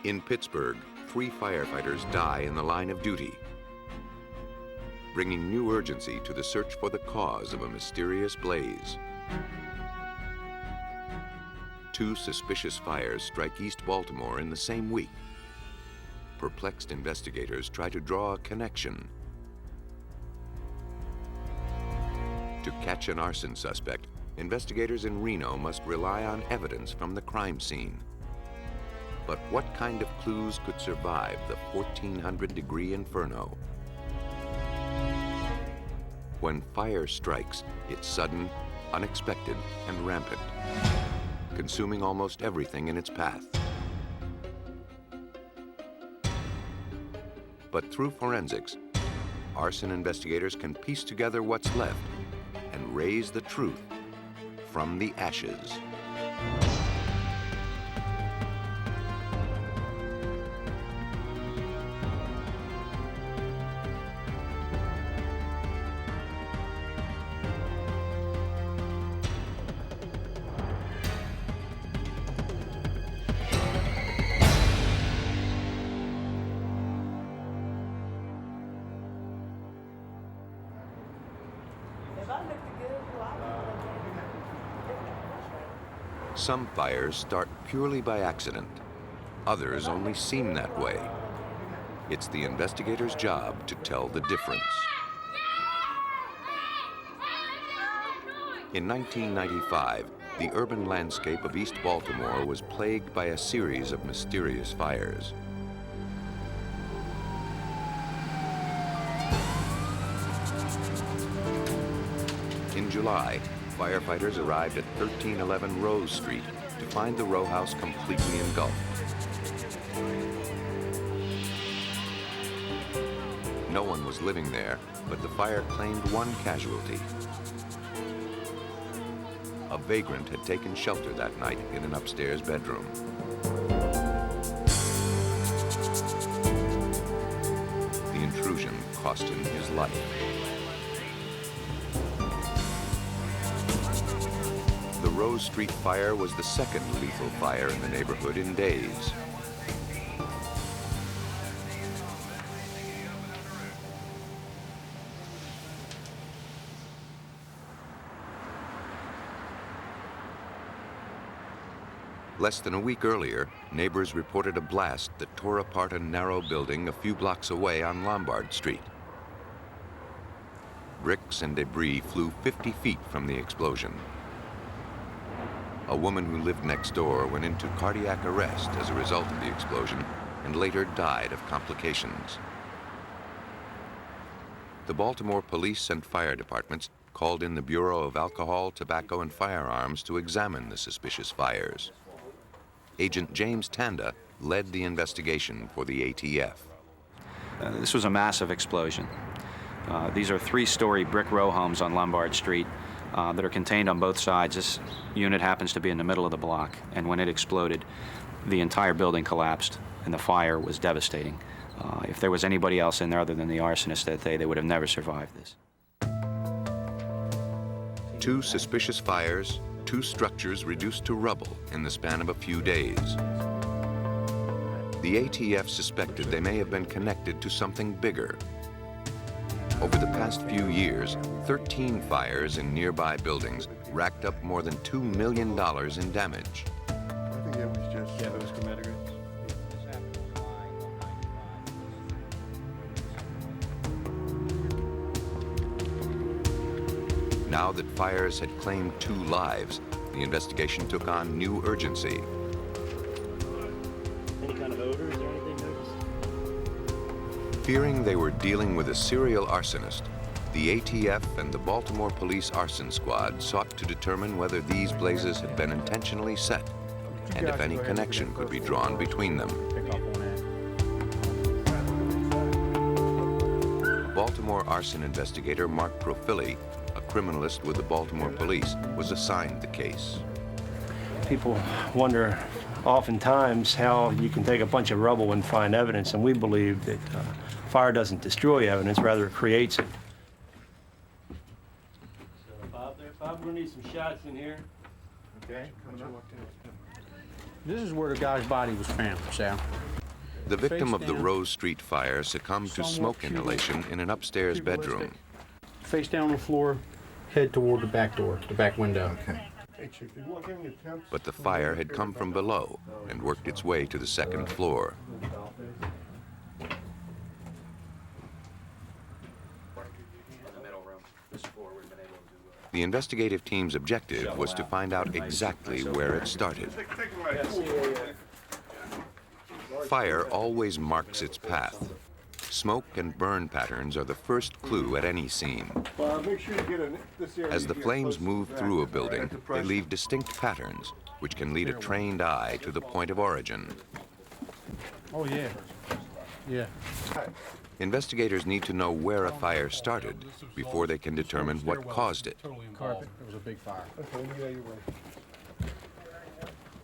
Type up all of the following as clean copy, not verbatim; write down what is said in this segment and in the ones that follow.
In Pittsburgh, 3 firefighters die in the line of duty, bringing new urgency to the search for the cause of a mysterious blaze. 2 suspicious fires strike East Baltimore in the same week. Perplexed investigators try to draw a connection. To catch an arson suspect, investigators in Reno must rely on evidence from the crime scene. But what kind of clues could survive the 1400-degree inferno? When fire strikes, it's sudden, unexpected, and rampant, consuming almost everything in its path. But through forensics, arson investigators can piece together what's left and raise the truth from the ashes. Some fires start purely by accident. Others only seem that way. It's the investigator's job to tell the difference. In 1995, the urban landscape of East Baltimore was plagued by a series of mysterious fires. In July, firefighters arrived at 1311 Rose Street to find the row house completely engulfed. No one was living there, but the fire claimed 1 casualty. A vagrant had taken shelter that night in an upstairs bedroom. The intrusion cost him his life. The Rose Street fire was the second lethal fire in the neighborhood in days. Less than a week earlier, neighbors reported a blast that tore apart a narrow building a few blocks away on Lombard Street. Bricks and debris flew 50 feet from the explosion. A woman who lived next door went into cardiac arrest as a result of the explosion and later died of complications. The Baltimore police and fire departments called in the Bureau of Alcohol, Tobacco, and Firearms to examine the suspicious fires. Agent James Tanda led the investigation for the ATF. This was a massive explosion. These are 3-story brick row homes on Lombard Street that are contained on both sides. This unit happens to be in the middle of the block, and when it exploded, the entire building collapsed, and the fire was devastating. If there was anybody else in there other than the arsonist that day, they would have never survived this. 2 suspicious fires, 2 structures reduced to rubble in the span of a few days. The ATF suspected they may have been connected to something bigger. Over the past few years, 13 fires in nearby buildings racked up more than $2 million in damage. I think it was just... Yeah, it was committed. Now that fires had claimed 2 lives, the investigation took on new urgency. Any kind of odors or anything noticed? Fearing they were dealing with a serial arsonist, the ATF and the Baltimore Police Arson Squad sought to determine whether these blazes had been intentionally set and if any connection could be drawn between them. Baltimore arson investigator Mark Profili, a criminalist with the Baltimore Police, was assigned the case. People wonder oftentimes how you can take a bunch of rubble and find evidence, and we believe that fire doesn't destroy evidence, rather it creates it. So Bob, we're gonna need some shots in here. Okay. This is where the guy's body was found, Sal. The victim of the Rose Street fire succumbed to smoke inhalation in an upstairs bedroom. Face down on the floor, head toward the back door, the back window. Okay. But the fire had come from below and worked its way to the second floor. The investigative team's objective was to find out exactly where it started. Fire always marks its path. Smoke and burn patterns are the first clue at any scene. As the flames move through a building, they leave distinct patterns, which can lead a trained eye to the point of origin. Oh, yeah. Yeah. Investigators need to know where a fire started before they can determine what caused it. Carpet. It was a big fire.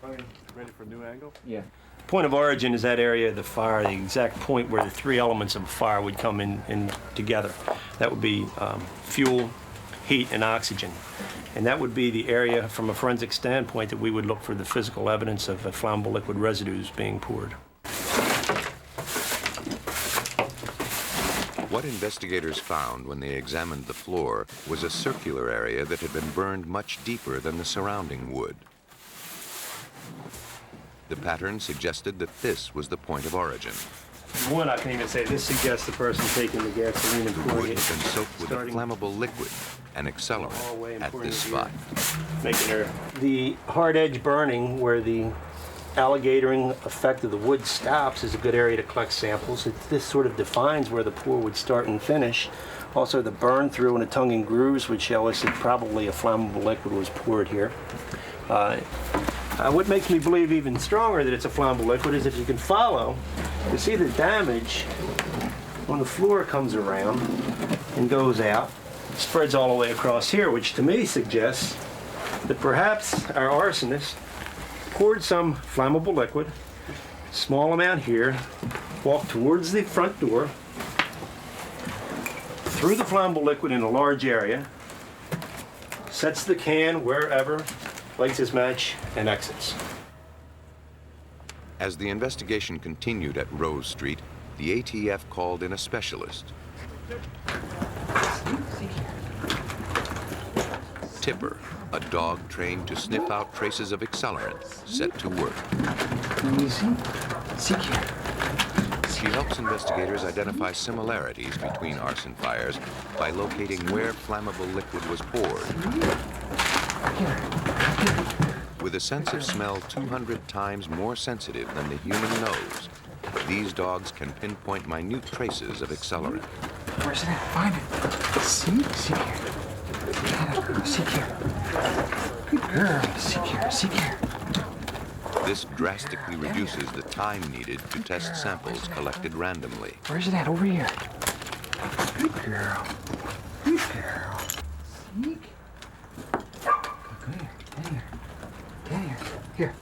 Ready for a new angle? Yeah. Point of origin is that area of the fire, the exact point where the three elements of a fire would come in together. That would be fuel, heat, and oxygen. And that would be the area, from a forensic standpoint, that we would look for the physical evidence of flammable liquid residues being poured. What investigators found when they examined the floor was a circular area that had been burned much deeper than the surrounding wood. The pattern suggested that this was the point of origin. One, I can even say this suggests the person taking the gasoline and The pouring wood it, had been soaked with a starting flammable liquid, an all the way accelerant, and at pouring this it here. spot. making her. The hard edge burning, where the alligatoring effect of the wood stops, is a good area to collect samples. This sort of defines where the pour would start and finish. Also, the burn through and the tongue and grooves would show us that probably a flammable liquid was poured here. What makes me believe even stronger that it's a flammable liquid is if you can follow, you see the damage when the floor comes around and goes out, spreads all the way across here, which to me suggests that perhaps our arsonist poured some flammable liquid, small amount here, walked towards the front door, threw the flammable liquid in a large area, sets the can wherever, lights his match, and exits. As the investigation continued at Rose Street, the ATF called in a specialist. Tipper, a dog trained to sniff out traces of accelerant, set to work. She helps investigators identify similarities between arson fires by locating where flammable liquid was poured. With a sense of smell 200 times more sensitive than the human nose, these dogs can pinpoint minute traces of accelerant. Where's it at? Find it. See here. See here. Good girl. See here. This drastically reduces the time needed to test samples collected randomly. Where's it at? Over here. Good girl. Good girl. Seek. Come here. Get here. Here.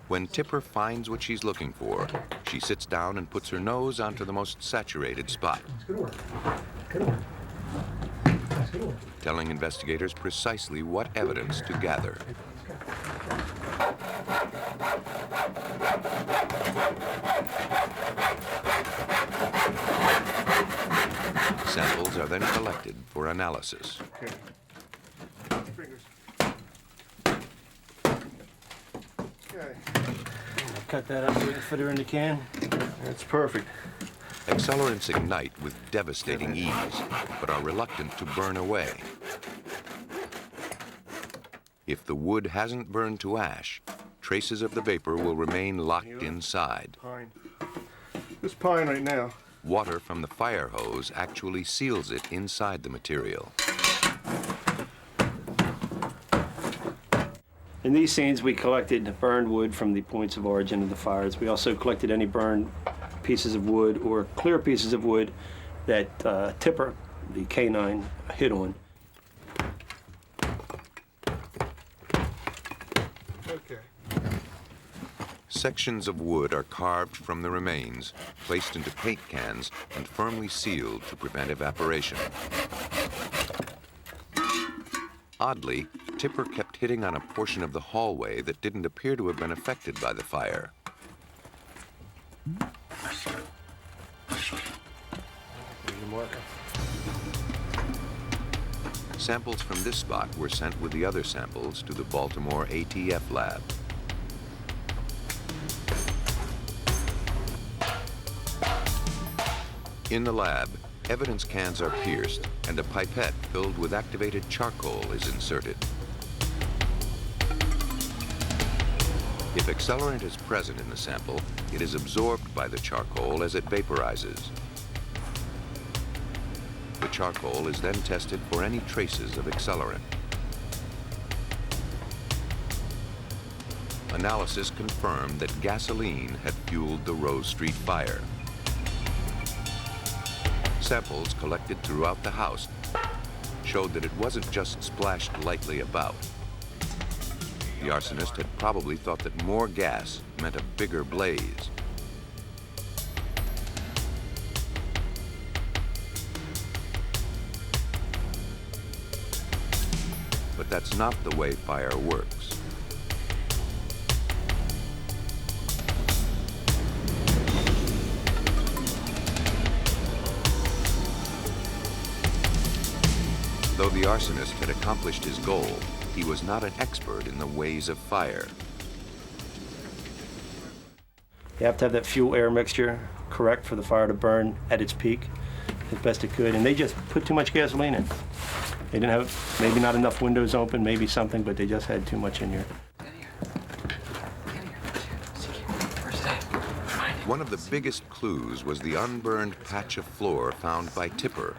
When Tipper finds what she's looking for, she sits down and puts her nose onto the most saturated spot, Good work. Good work. That's good work. telling investigators precisely what evidence to gather. Samples are then collected for analysis. Okay. Fingers. Okay. Cut that up and fit her in the can. That's perfect. Accelerants ignite with devastating ease, but are reluctant to burn away. If the wood hasn't burned to ash, traces of the vapor will remain locked inside. Pine. This pine right now. Water from the fire hose actually seals it inside the material. In these scenes, we collected burned wood from the points of origin of the fires. We also collected any burned pieces of wood or clear pieces of wood that Tipper, the canine, hit on. Okay. Sections of wood are carved from the remains, placed into paint cans, and firmly sealed to prevent evaporation. Oddly, Tipper kept hitting on a portion of the hallway that didn't appear to have been affected by the fire. Samples from this spot were sent with the other samples to the Baltimore ATF lab. In the lab, evidence cans are pierced and a pipette filled with activated charcoal is inserted. If accelerant is present in the sample, it is absorbed by the charcoal as it vaporizes. The charcoal is then tested for any traces of accelerant. Analysis confirmed that gasoline had fueled the Rose Street fire. Samples collected throughout the house showed that it wasn't just splashed lightly about. The arsonist had probably thought that more gas meant a bigger blaze. But that's not the way fire works. Though the arsonist had accomplished his goal, he was not an expert in the ways of fire. You have to have that fuel-air mixture correct for the fire to burn at its peak as best it could. And they just put too much gasoline in. They didn't have, maybe not enough windows open, maybe something, but they just had too much in here. One of the biggest clues was the unburned patch of floor found by Tipper.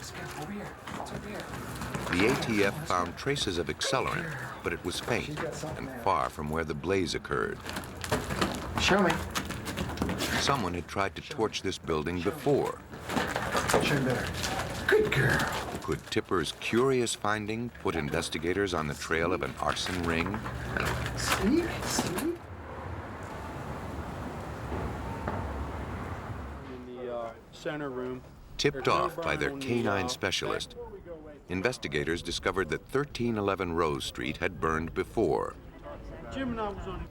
The ATF found traces of accelerant, but it was faint and far from where the blaze occurred. Show me. Someone had tried to torch this building before. Show me better. Good girl. Could Tipper's curious finding put investigators on the trail of an arson ring? See? See? In the center room. Tipped off by their canine specialist, investigators discovered that 1311 Rose Street had burned before. Jim and I was on.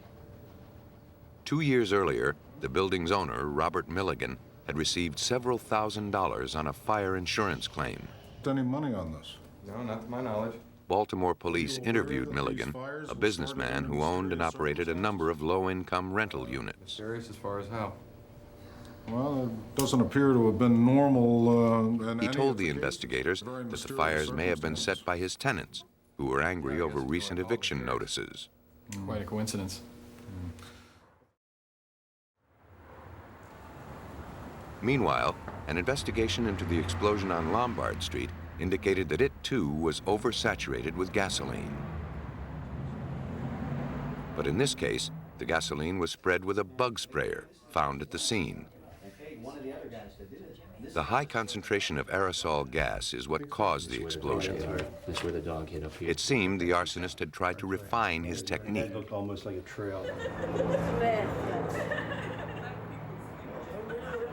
2 years earlier, the building's owner, Robert Milligan, had received several $1,000s on a fire insurance claim. Any money on this? No, not to my knowledge. Baltimore police interviewed Milligan, a businessman who owned and operated a number of low-income rental units. Serious as far as how? Well, it doesn't appear to have been normal. He told the investigators that the fires may have been set by his tenants, who were angry over recent eviction notices. Quite a coincidence. Meanwhile, an investigation into the explosion on Lombard Street indicated that it too was oversaturated with gasoline. But in this case, the gasoline was spread with a bug sprayer found at the scene. The high concentration of aerosol gas is what caused the explosion. That's where the dog hit up here. It seemed the arsonist had tried to refine his technique. It looked almost like a trail.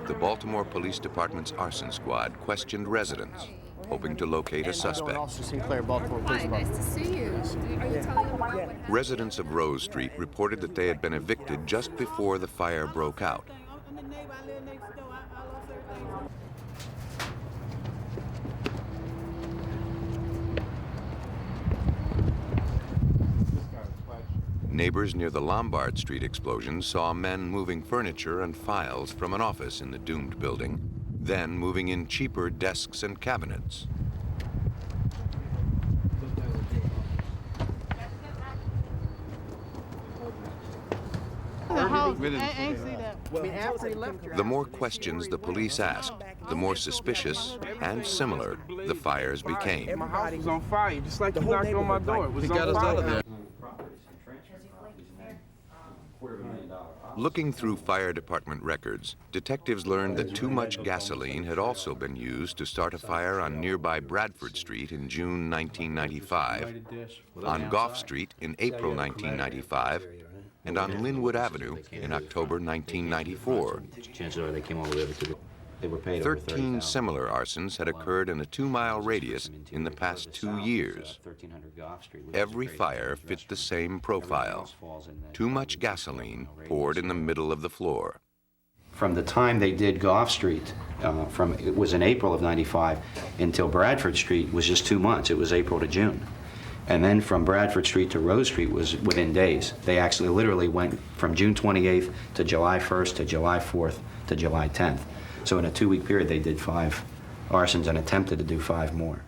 The Baltimore Police Department's arson squad questioned residents, hoping to locate a suspect. Officer Sinclair, Baltimore Police Hi, nice Department. to see you. Are you telling them about what happened? Residents of Rose Street reported that they had been evicted just before the fire broke out. Neighbors near the Lombard Street explosion saw men moving furniture and files from an office in the doomed building, then moving in cheaper desks and cabinets. The more questions the police asked, the more suspicious and similar the fires became. My house was on fire, just like you knocked on my door. It was on fire. Looking through fire department records, detectives learned that too much gasoline had also been used to start a fire on nearby Bradford Street in June 1995, on Gough Street in April 1995, and on Linwood Avenue in October 1994. Chances are they came all the way over to the... They were paid 13 similar arsons had occurred in a 2-mile radius in the past 2 years. Every fire fit the same profile. Too much gasoline poured in the middle of the floor. From the time they did Gough Street, it was in April of '95 until Bradford Street was just 2 months. It was April to June. And then from Bradford Street to Rose Street was within days. They actually literally went from June 28th to July 1st to July 4th to July 10th. So in a 2-week period, they did 5 arsons and attempted to do 5 more.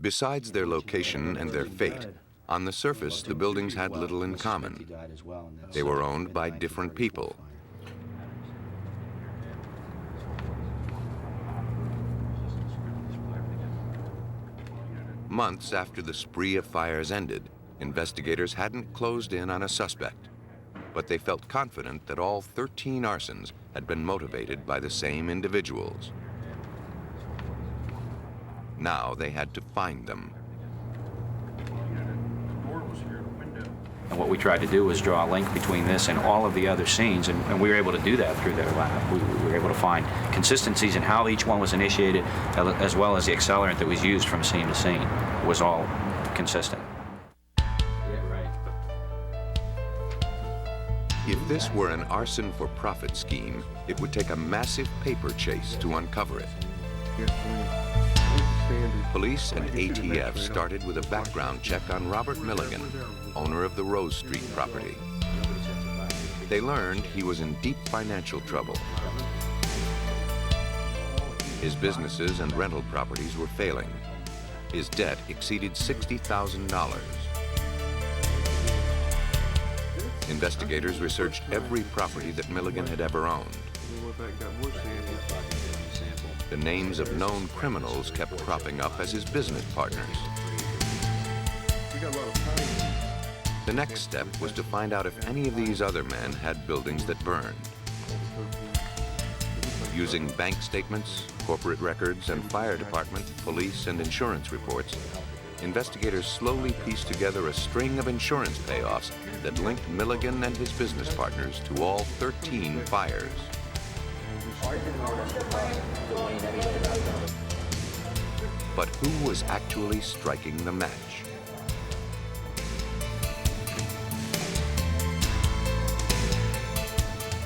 Besides their location and their fate, on the surface, the buildings had little in common. They were owned by different people. Months after the spree of fires ended, investigators hadn't closed in on a suspect, but they felt confident that all 13 arsons had been motivated by the same individuals. Now they had to find them. And what we tried to do was draw a link between this and all of the other scenes, and we were able to do that through their lab. We were able to find consistencies in how each one was initiated, as well as the accelerant that was used from scene to scene was all consistent. If this were an arson for profit scheme, it would take a massive paper chase to uncover it. Police and ATF started with a background check on Robert Milligan, owner of the Rose Street property. They learned he was in deep financial trouble. His businesses and rental properties were failing. His debt exceeded $60,000. Investigators researched every property that Milligan had ever owned. The names of known criminals kept cropping up as his business partners. The next step was to find out if any of these other men had buildings that burned. Using bank statements, corporate records, and fire department, police, and insurance reports, investigators slowly pieced together a string of insurance payoffs that linked Milligan and his business partners to all 13 fires. But who was actually striking the match?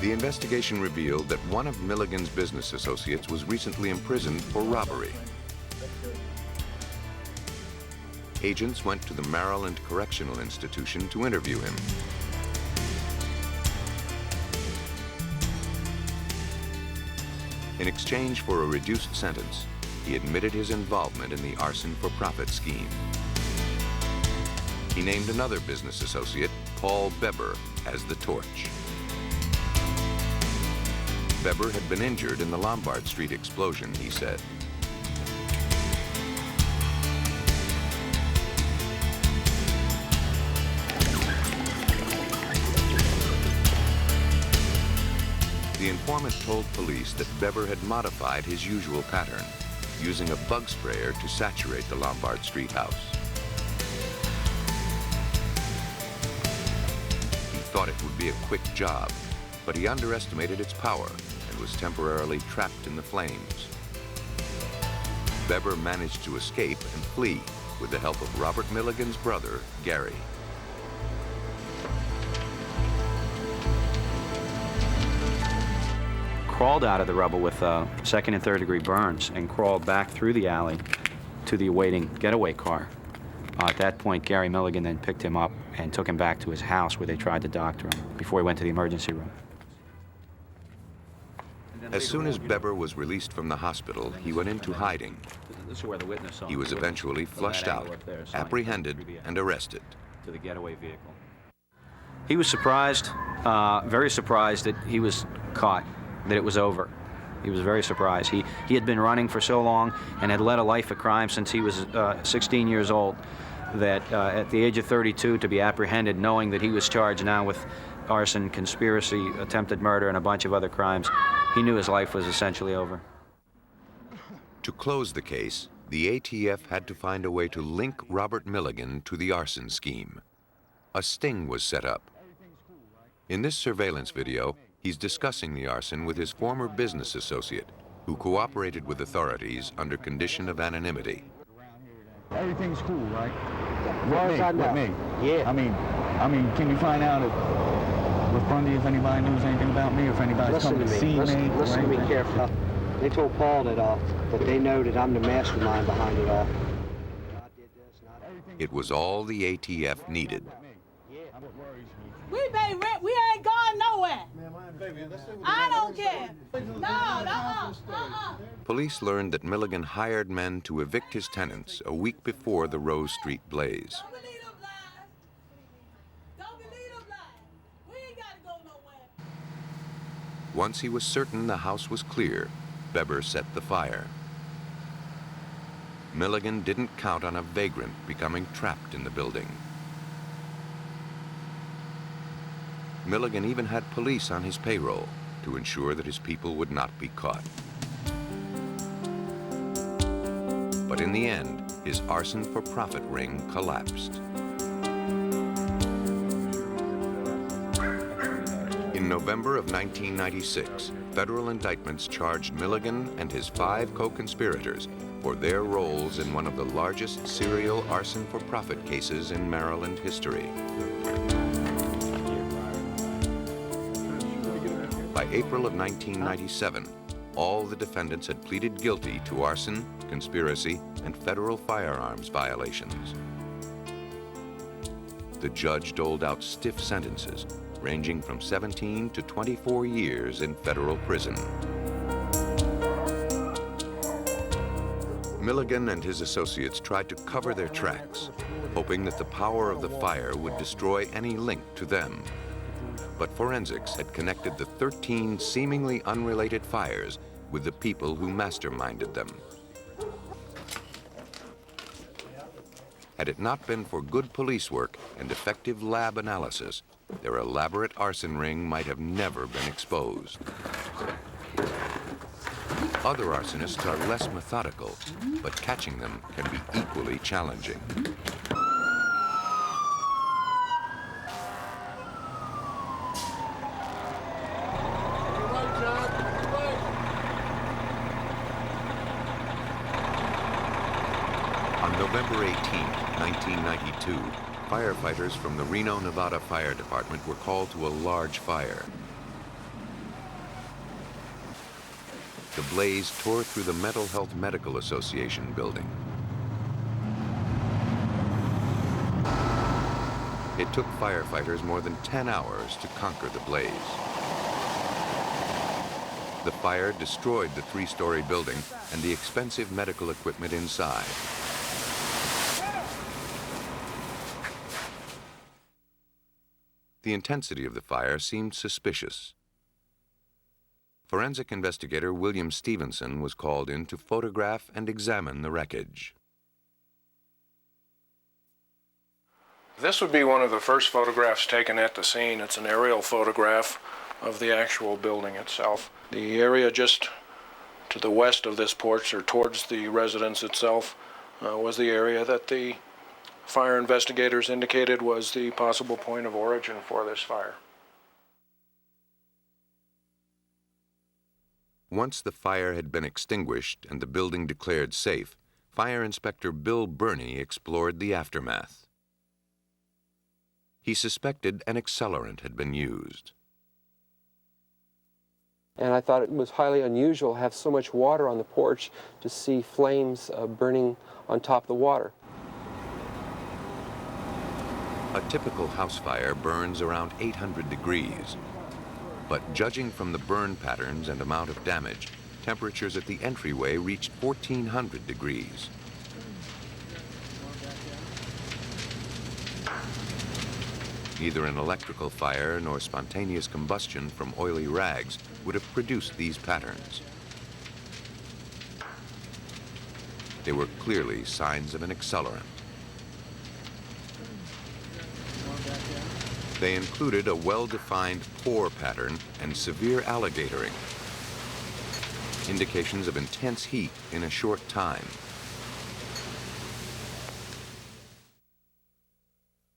The investigation revealed that one of Milligan's business associates was recently imprisoned for robbery. Agents went to the Maryland Correctional Institution to interview him. In exchange for a reduced sentence, he admitted his involvement in the arson-for-profit scheme. He named another business associate, Paul Beber, as the torch. Beber had been injured in the Lombard Street explosion, he said. The informant told police that Beber had modified his usual pattern, using a bug sprayer to saturate the Lombard Street house. He thought it would be a quick job, but he underestimated its power and was temporarily trapped in the flames. Beber managed to escape and flee with the help of Robert Milligan's brother, Gary. Crawled out of the rubble with 2nd and 3rd degree burns and crawled back through the alley to the awaiting getaway car. At that point, Gary Milligan then picked him up and took him back to his house where they tried to doctor him before he went to the emergency room. As soon as Beber was released from the hospital, he went into hiding. He was eventually flushed out, apprehended, and arrested. To the getaway vehicle. He was surprised, very surprised that he was caught, that it was over. He was very surprised. He had been running for so long and had led a life of crime since he was 16 years old, that at the age of 32 to be apprehended, knowing that he was charged now with arson, conspiracy, attempted murder, and a bunch of other crimes, he knew his life was essentially over. To close the case, the ATF had to find a way to link Robert Milligan to the arson scheme. A sting was set up. In this surveillance video, he's discussing the arson with his former business associate, who cooperated with authorities under condition of anonymity. Everything's cool, right? With me. Yeah. I mean, can you find out if look Grundy if anybody knows anything about me or if anybody's coming to see me. Listen to me carefully. They told Paul that they know that I'm the mastermind behind it all. It was all the ATF needed. We pay rent. We ain't going nowhere. I don't care. No. Police learned that Milligan hired men to evict his tenants a week before the Rose Street blaze. Once he was certain the house was clear, Weber set the fire. Milligan didn't count on a vagrant becoming trapped in the building. Milligan even had police on his payroll to ensure that his people would not be caught. But in the end, his arson-for-profit ring collapsed. In November of 1996, federal indictments charged Milligan and his 5 co-conspirators for their roles in one of the largest serial arson-for-profit cases in Maryland history. By April of 1997, all the defendants had pleaded guilty to arson, conspiracy, and federal firearms violations. The judge doled out stiff sentences, ranging from 17 to 24 years in federal prison. Milligan and his associates tried to cover their tracks, hoping that the power of the fire would destroy any link to them. But forensics had connected the 13 seemingly unrelated fires with the people who masterminded them. Had it not been for good police work and effective lab analysis, their elaborate arson ring might have never been exposed. Other arsonists are less methodical, but catching them can be equally challenging. On November 18, 1992, firefighters from the Reno, Nevada Fire Department were called to a large fire. The blaze tore through the Mental Health Medical Association building. It took firefighters more than 10 hours to conquer the blaze. The fire destroyed the 3-story building and the expensive medical equipment inside. The intensity of the fire seemed suspicious. Forensic investigator William Stevenson was called in to photograph and examine the wreckage. This would be one of the first photographs taken at the scene. It's an aerial photograph of the actual building itself. The area just to the west of this porch, or towards the residence itself, was the area that the fire investigators indicated was the possible point of origin for this fire. Once the fire had been extinguished and the building declared safe, Fire Inspector Bill Burney explored the aftermath. He suspected an accelerant had been used. And I thought it was highly unusual to have so much water on the porch to see flames burning on top of the water. A typical house fire burns around 800 degrees. But judging from the burn patterns and amount of damage, temperatures at the entryway reached 1,400 degrees. Neither an electrical fire nor spontaneous combustion from oily rags would have produced these patterns. They were clearly signs of an accelerant. They included a well-defined pore pattern and severe alligatoring, indications of intense heat in a short time.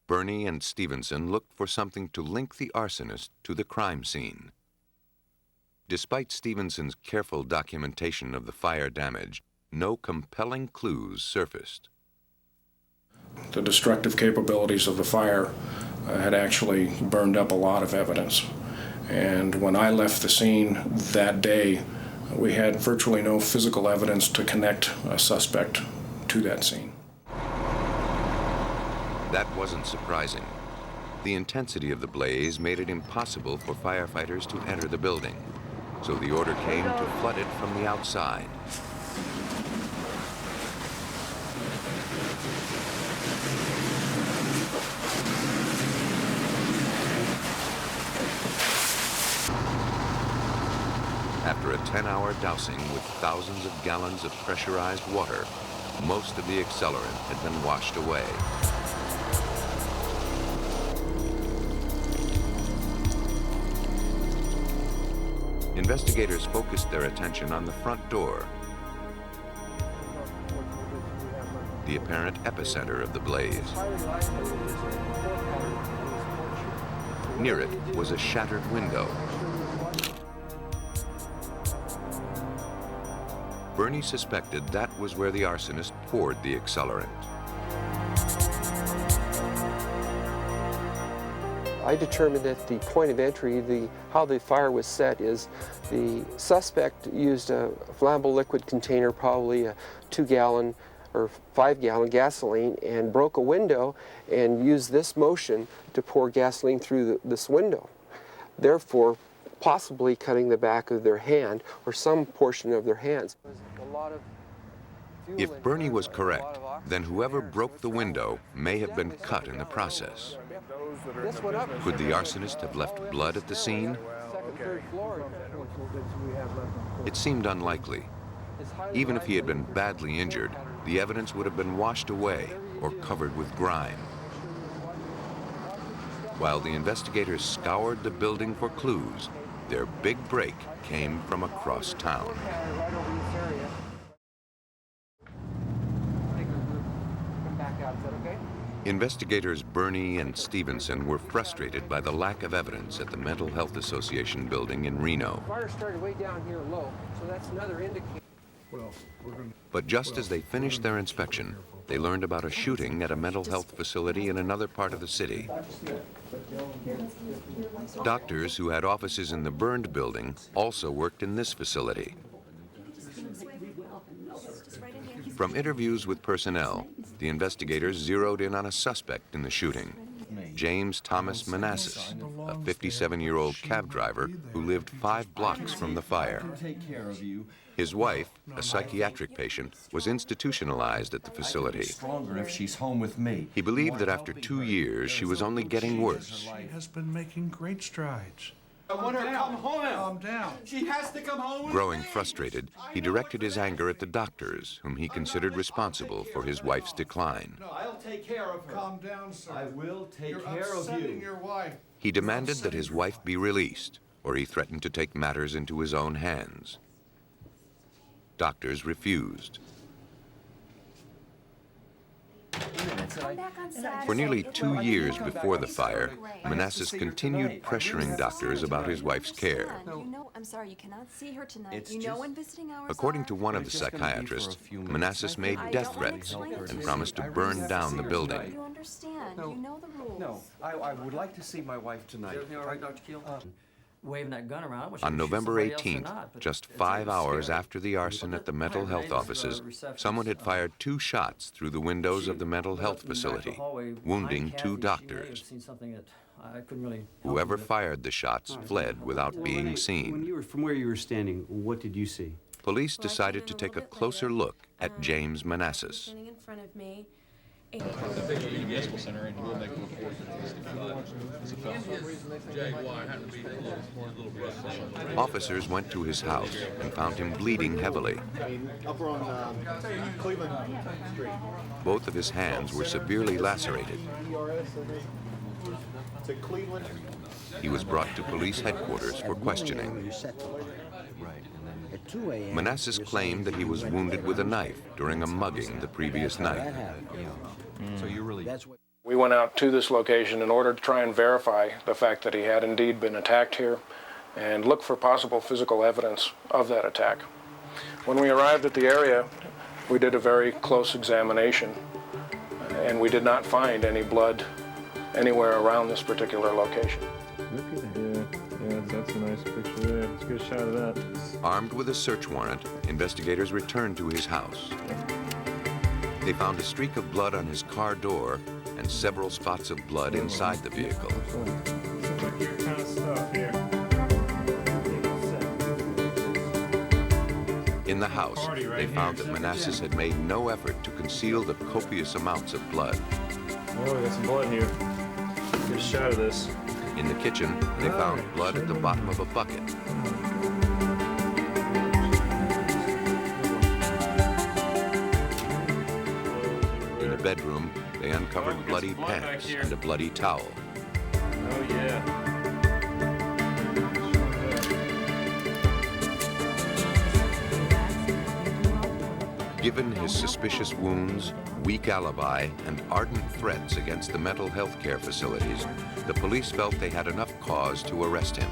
Burney and Stevenson looked for something to link the arsonist to the crime scene. Despite Stevenson's careful documentation of the fire damage, no compelling clues surfaced. The destructive capabilities of the fire had actually burned up a lot of evidence. And when I left the scene that day, we had virtually no physical evidence to connect a suspect to that scene. That wasn't surprising. The intensity of the blaze made it impossible for firefighters to enter the building, so the order came to flood it from the outside. After a 10-hour dousing with thousands of gallons of pressurized water, most of the accelerant had been washed away. Investigators focused their attention on the front door, the apparent epicenter of the blaze. Near it was a shattered window. Bernie suspected that was where the arsonist poured the accelerant. I determined that the point of entry, how the fire was set, is the suspect used a flammable liquid container, probably a 2-gallon or 5-gallon gasoline, and broke a window and used this motion to pour gasoline through this window, therefore possibly cutting the back of their hand or some portion of their hands. If Bernie was correct, then whoever broke the window may have been cut in the process. Could the arsonist have left blood at the scene? It seemed unlikely. Even if he had been badly injured, the evidence would have been washed away or covered with grime. While the investigators scoured the building for clues, their big break came from across town. Investigators Bernie and Stevenson were frustrated by the lack of evidence at the Mental Health Association building in Reno. Fire started way down here low, so that's another indicator. But just as they finished their inspection, they learned about a shooting at a mental health facility in another part of the city. Doctors who had offices in the burned building also worked in this facility. From interviews with personnel, the investigators zeroed in on a suspect in the shooting, James Thomas Manassas, a 57-year-old cab driver who lived 5 blocks from the fire. His wife, a psychiatric patient, was institutionalized at the facility. If she's home with me. He believed that after 2 years, she was only getting worse. She has been making great strides. I want her to come home. Calm down. She has to come home with Growing me. frustrated, he directed his anger at the doctors, whom he considered responsible for his wife's decline. No, I'll take care of her. Calm down, sir. I will take You're care of upsetting you. your wife. He demanded that his wife be released, or he threatened to take matters into his own hands. Doctors refused. For nearly 2 years before the fire, Manassas continued pressuring doctors about his wife's care. I'm sorry, you cannot see her tonight. You know when visiting hours According to one of the psychiatrists, Manassas made death threats and promised to burn down the building. You understand. You know the rules. No, I would like to see my wife tonight. Everything all right, Dr. Keel? Waving that gun around. I wish I On could shoot November somebody else or 18th, not, but just it's 5 hours scary. after the arson at the mental health offices, someone had fired 2 shots through the windows of the mental health facility, wounding 2 doctors. Whoever fired the shots fled without being seen. From where you were standing, what did you see? Police decided to take a closer look at James Manassas. Standing in front of me. Officers went to his house and found him bleeding heavily. Up on Cleveland Street. Both of his hands were severely lacerated. To Cleveland. He was brought to police headquarters for questioning. Manassas claimed that he was wounded with a knife during a mugging the previous night. So you really... We went out to this location in order to try and verify the fact that he had indeed been attacked here and look for possible physical evidence of that attack. When we arrived at the area, we did a very close examination and we did not find any blood anywhere around this particular location. Yeah, that's a nice picture there. Let's get a shot of that. Armed with a search warrant, investigators returned to his house. They found a streak of blood on his car door and several spots of blood inside the vehicle. Kind of stuff here. In the house, they found that Manassas had made no effort to conceal the copious amounts of blood. Oh, we got some blood here. Get a shot of this. In the kitchen, they found blood at the bottom of a bucket. In the bedroom, they uncovered bloody pants and a bloody towel. Oh, yeah. Given his suspicious wounds, weak alibi, and ardent threats against the mental health care facilities, the police felt they had enough cause to arrest him.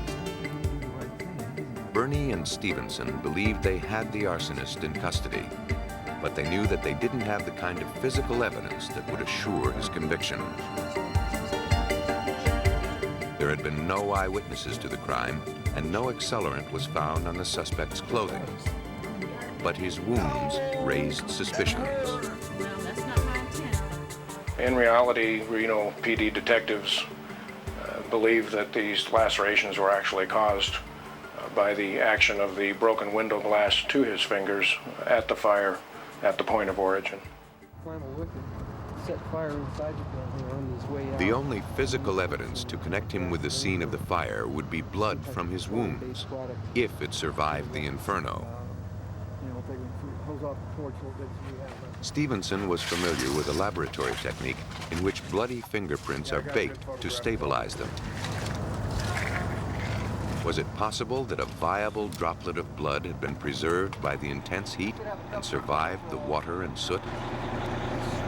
Bernie and Stevenson believed they had the arsonist in custody, but they knew that they didn't have the kind of physical evidence that would assure his conviction. There had been no eyewitnesses to the crime, and no accelerant was found on the suspect's clothing. But his wounds raised suspicions. In reality, Reno PD detectives believe that these lacerations were actually caused by the action of the broken window glass to his fingers at the fire at the point of origin. Set fire inside the building on his way out. The only physical evidence to connect him with the scene of the fire would be blood from his wounds, if it survived the inferno. Stevenson was familiar with a laboratory technique in which bloody fingerprints are baked to stabilize them. Was it possible that a viable droplet of blood had been preserved by the intense heat and survived the water and soot?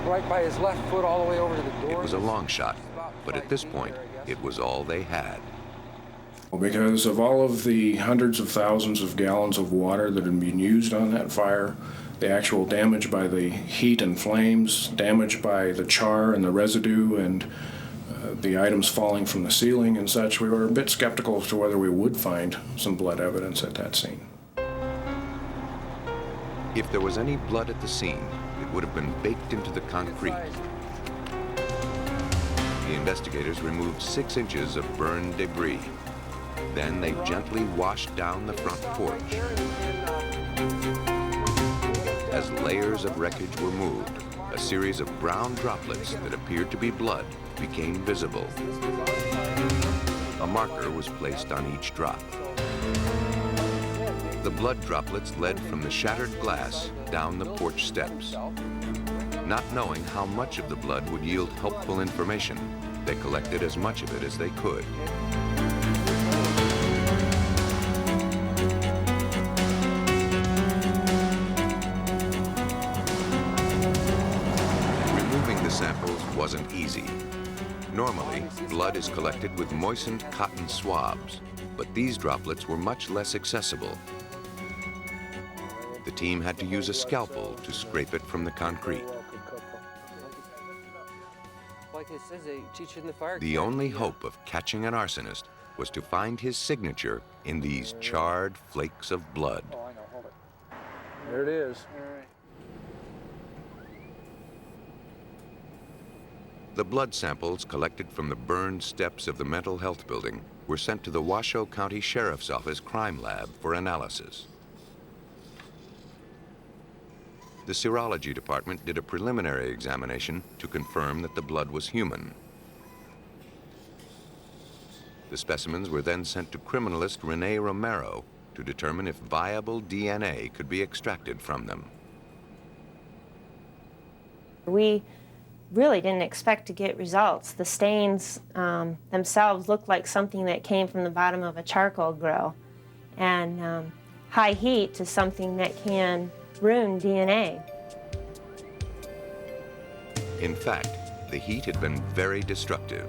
Right by his left foot all the way over to the door. It was a long shot, but at this point, it was all they had. Because of all of the hundreds of thousands of gallons of water that had been used on that fire, the actual damage by the heat and flames, damage by the char and the residue, and the items falling from the ceiling and such, we were a bit skeptical as to whether we would find some blood evidence at that scene. If there was any blood at the scene, it would have been baked into the concrete. The investigators removed 6 inches of burned debris. Then they gently washed down the front porch. As layers of wreckage were moved, a series of brown droplets that appeared to be blood became visible. A marker was placed on each drop. The blood droplets led from the shattered glass down the porch steps. Not knowing how much of the blood would yield helpful information, they collected as much of it as they could. Removing the samples wasn't easy. Normally, blood is collected with moistened cotton swabs, but these droplets were much less accessible. The team had to use a scalpel to scrape it from the concrete. The only hope of catching an arsonist was to find his signature in these charred flakes of blood. There it is. The blood samples collected from the burned steps of the mental health building were sent to the Washoe County Sheriff's Office crime lab for analysis. The serology department did a preliminary examination to confirm that the blood was human. The specimens were then sent to criminalist Rene Romero to determine if viable DNA could be extracted from them. We really didn't expect to get results. The stains themselves looked like something that came from the bottom of a charcoal grill. And high heat is something that can ruin DNA. In fact, the heat had been very destructive.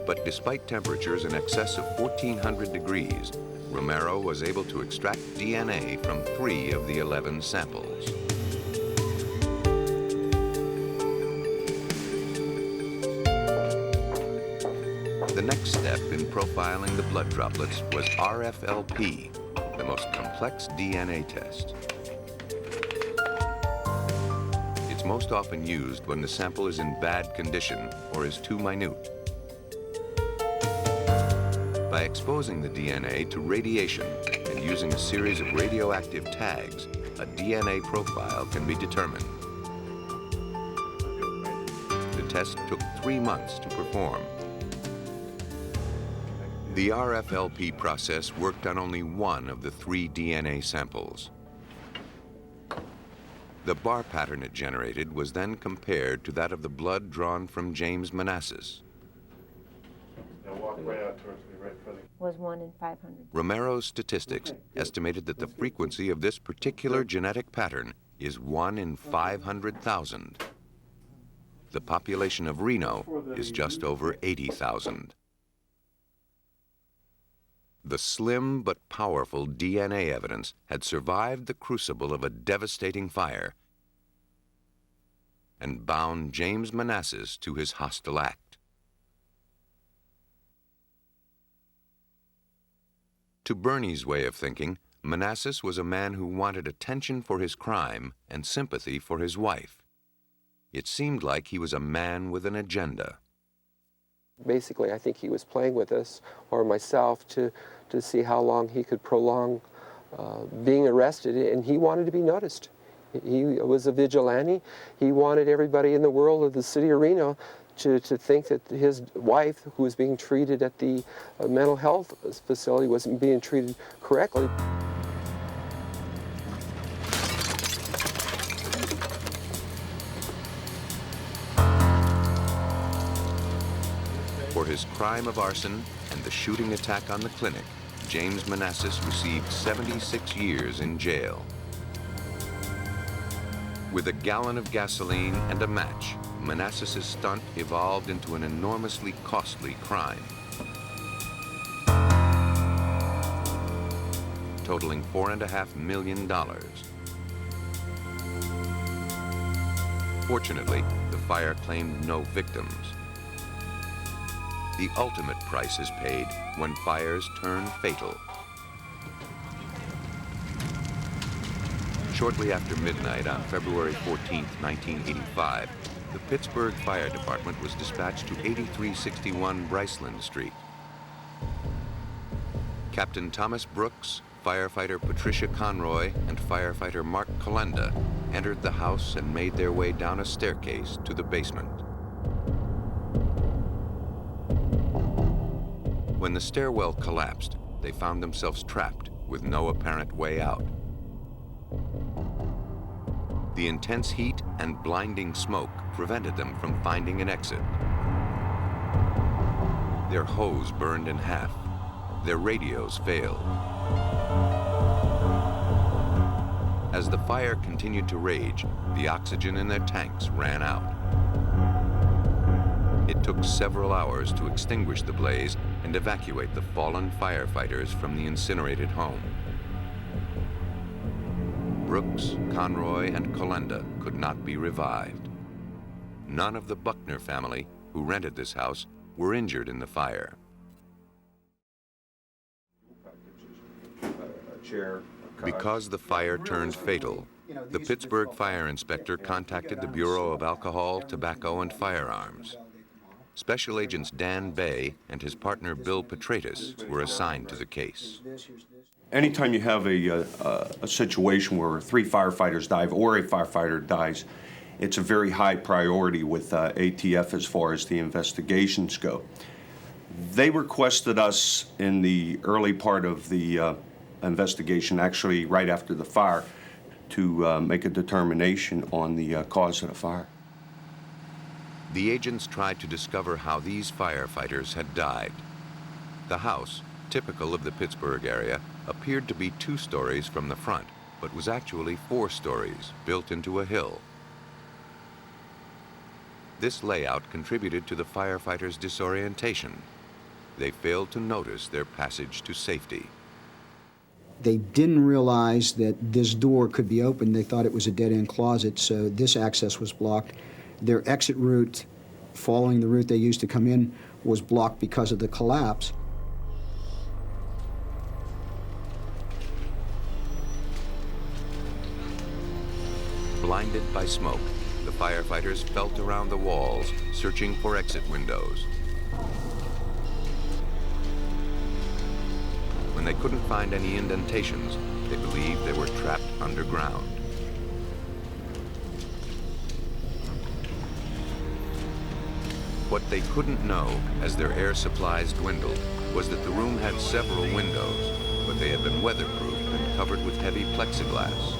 But despite temperatures in excess of 1,400 degrees, Romero was able to extract DNA from 3 of the 11 samples. step in profiling the blood droplets was RFLP, the most complex DNA test. It's most often used when the sample is in bad condition or is too minute. By exposing the DNA to radiation and using a series of radioactive tags, a DNA profile can be determined. The test took 3 months to perform. The RFLP process worked on only one of the 3 DNA samples. The bar pattern it generated was then compared to that of the blood drawn from James Manassas. Walk right out towards me, right in front of you. Was 1 in 500. Romero's statistics estimated that the frequency of this particular genetic pattern is 1 in 500,000. The population of Reno is just over 80,000. The slim but powerful DNA evidence had survived the crucible of a devastating fire and bound James Manassas to his hostile act. To Bernie's way of thinking, Manassas was a man who wanted attention for his crime and sympathy for his wife. It seemed like he was a man with an agenda. Basically, I think he was playing with us, or myself, to see how long he could prolong being arrested, and he wanted to be noticed. He was a vigilante. He wanted everybody in the world of the city of Reno to think that his wife, who was being treated at the mental health facility, wasn't being treated correctly. For his crime of arson and the shooting attack on the clinic, James Manassas received 76 years in jail. With a gallon of gasoline and a match, Manassas' stunt evolved into an enormously costly crime, totaling $4.5 million. Fortunately, the fire claimed no victims. The ultimate price is paid when fires turn fatal. Shortly after midnight on February 14, 1985, the Pittsburgh Fire Department was dispatched to 8361 Bryceland Street. Captain Thomas Brooks, firefighter Patricia Conroy, and firefighter Mark Colenda entered the house and made their way down a staircase to the basement. When the stairwell collapsed, they found themselves trapped with no apparent way out. The intense heat and blinding smoke prevented them from finding an exit. Their hose burned in half. Their radios failed. As the fire continued to rage, the oxygen in their tanks ran out. It took several hours to extinguish the blaze and evacuate the fallen firefighters from the incinerated home. Brooks, Conroy, and Colenda could not be revived. None of the Buckner family, who rented this house, were injured in the fire. Because the fire turned fatal, the Pittsburgh fire inspector contacted the Bureau of Alcohol, Tobacco, and Firearms. Special Agents Dan Bay and his partner Bill Petratus were assigned to the case. Anytime you have a situation where 3 firefighters die or a firefighter dies, it's a very high priority with ATF as far as the investigations go. They requested us in the early part of the investigation, actually right after the fire, to make a determination on the cause of the fire. The agents tried to discover how these firefighters had died. The house, typical of the Pittsburgh area, appeared to be 2 stories from the front, but was actually 4 stories, built into a hill. This layout contributed to the firefighters' disorientation. They failed to notice their passage to safety. They didn't realize that this door could be opened. They thought it was a dead-end closet, so this access was blocked. Their exit route, following the route they used to come in, was blocked because of the collapse. Blinded by smoke, the firefighters felt around the walls, searching for exit windows. When they couldn't find any indentations, they believed they were trapped underground. What they couldn't know, as their air supplies dwindled, was that the room had several windows, but they had been weatherproofed and covered with heavy plexiglass.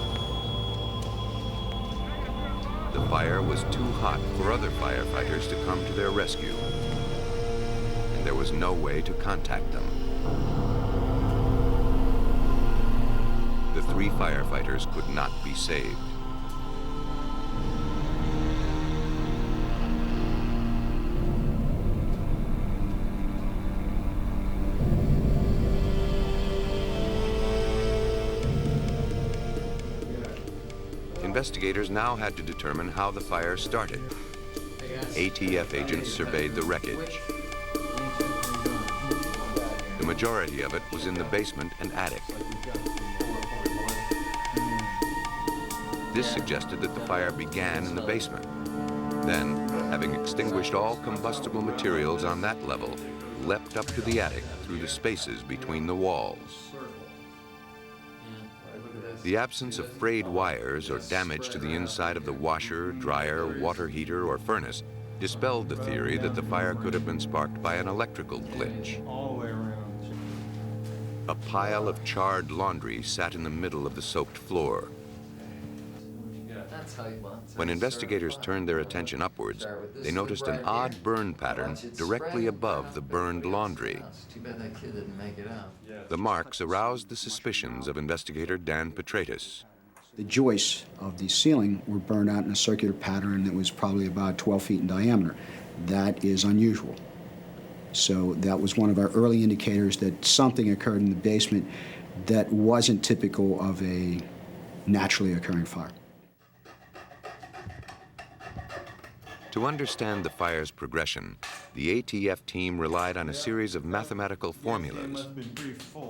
The fire was too hot for other firefighters to come to their rescue, and there was no way to contact them. The 3 firefighters could not be saved. Investigators now had to determine how the fire started. ATF agents surveyed the wreckage. The majority of it was in the basement and attic. This suggested that the fire began in the basement. Then, having extinguished all combustible materials on that level, leapt up to the attic through the spaces between the walls. The absence of frayed wires or damage to the inside of the washer, dryer, water heater, or furnace dispelled the theory that the fire could have been sparked by an electrical glitch. A pile of charred laundry sat in the middle of the soaked floor. When investigators turned their attention upwards, they noticed an odd burn pattern directly above the burned laundry. The marks aroused the suspicions of investigator Dan Petratus. The joists of the ceiling were burned out in a circular pattern that was probably about 12 feet in diameter. That is unusual. So that was one of our early indicators that something occurred in the basement that wasn't typical of a naturally occurring fire. To understand the fire's progression, the ATF team relied on a series of mathematical formulas.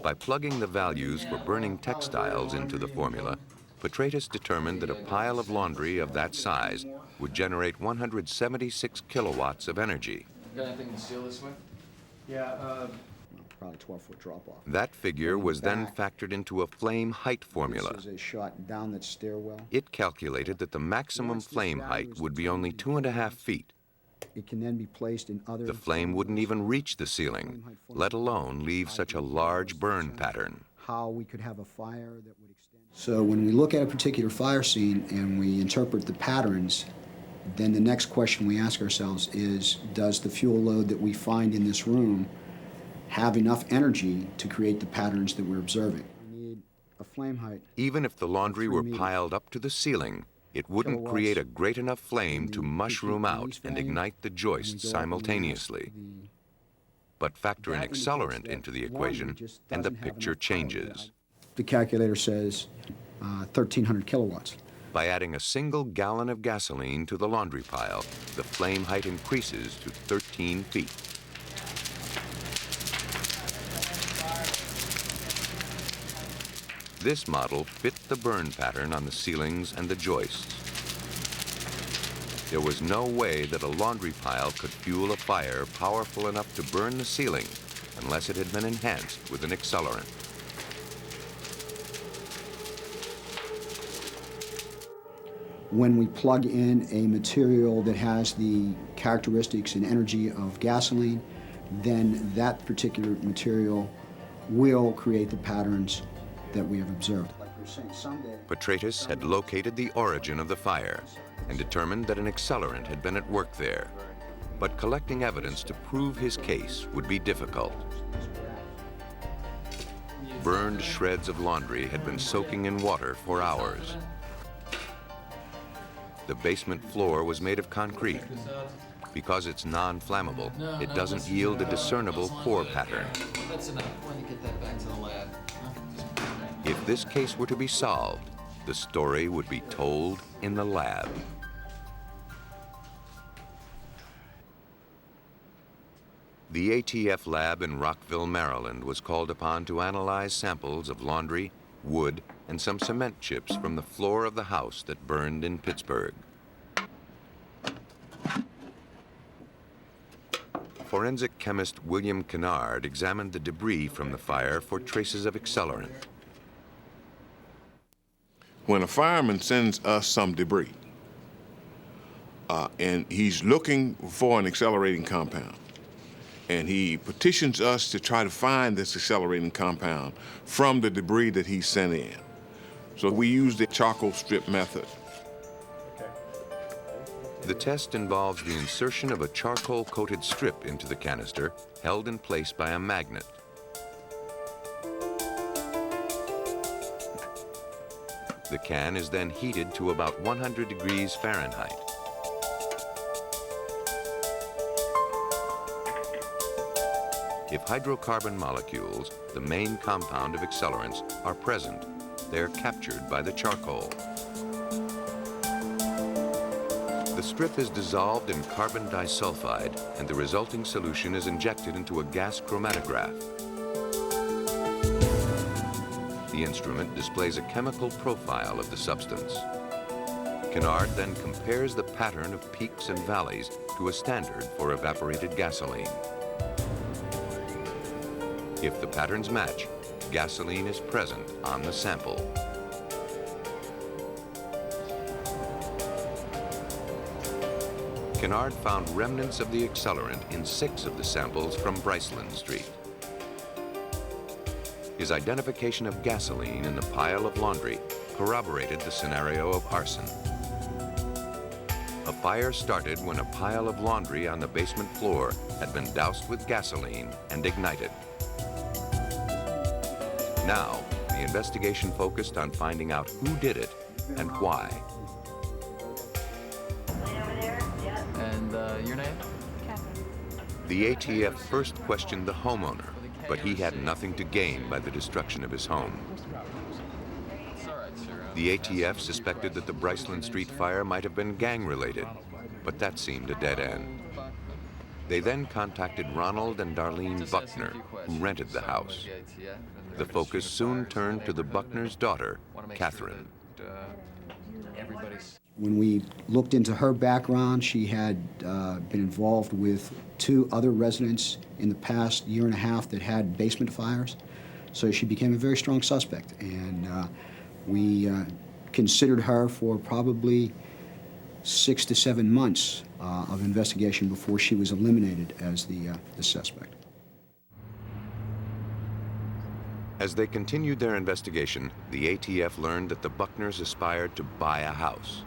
By plugging the values for burning textiles into the formula, Petratus determined that a pile of laundry of that size would generate 176 kilowatts of energy. Got anything to seal this with? Yeah, probably 12-foot drop-off. That figure was then factored into a flame height formula. This is a shot down that stairwell. It calculated that the maximum flame height would be only 2.5 feet. It can then be placed in other... The flame wouldn't even reach the ceiling, let alone leave such a large burn pattern. How we could have a fire that would extend... So when we look at a particular fire scene and we interpret the patterns, then the next question we ask ourselves is, does the fuel load that we find in this room have enough energy to create the patterns that we're observing? We need a flame height. Even if the laundry were piled up to the ceiling, it wouldn't create a great enough flame to mushroom out and ignite the joists simultaneously. But factor an accelerant into the equation, and the picture changes. The calculator says 1,300 kilowatts. By adding a single gallon of gasoline to the laundry pile, the flame height increases to 13 feet. This model fit the burn pattern on the ceilings and the joists. There was no way that a laundry pile could fuel a fire powerful enough to burn the ceiling unless it had been enhanced with an accelerant. When we plug in a material that has the characteristics and energy of gasoline, then that particular material will create the patterns that we have observed. Petratus had located the origin of the fire and determined that an accelerant had been at work there. But collecting evidence to prove his case would be difficult. Burned shreds of laundry had been soaking in water for hours. The basement floor was made of concrete. Because it's non-flammable, it doesn't yield a discernible pore pattern. That's enough. When you get that back to the lab. If this case were to be solved, the story would be told in the lab. The ATF lab in Rockville, Maryland was called upon to analyze samples of laundry, wood, and some cement chips from the floor of the house that burned in Pittsburgh. Forensic chemist William Kennard examined the debris from the fire for traces of accelerant. When a fireman sends us some debris, and he's looking for an accelerating compound, and he petitions us to try to find this accelerating compound from the debris that he sent in. So we use the charcoal strip method. The test involves the insertion of a charcoal-coated strip into the canister, held in place by a magnet. The can is then heated to about 100 degrees Fahrenheit. If hydrocarbon molecules, the main compound of accelerants, are present, they are captured by the charcoal. The strip is dissolved in carbon disulfide, and the resulting solution is injected into a gas chromatograph. The instrument displays a chemical profile of the substance. Kennard then compares the pattern of peaks and valleys to a standard for evaporated gasoline. If the patterns match, gasoline is present on the sample. Kennard found remnants of the accelerant in 6 of the samples from Bryceland Street. His identification of gasoline in the pile of laundry corroborated the scenario of arson. A fire started when a pile of laundry on the basement floor had been doused with gasoline and ignited. Now, the investigation focused on finding out who did it and why. And your name? Catherine. The ATF first questioned the homeowner, but he had nothing to gain by the destruction of his home. The ATF suspected that the Bryceland Street fire might have been gang-related, but that seemed a dead end. They then contacted Ronald and Darlene Buckner, who rented the house. The focus soon turned to the Buckner's daughter, Catherine. When we looked into her background, she had been involved with 2 other residents in the past year and a half that had basement fires. So she became a very strong suspect, and we considered her for probably 6 to 7 months of investigation before she was eliminated as the suspect. As they continued their investigation, the ATF learned that the Buckners aspired to buy a house.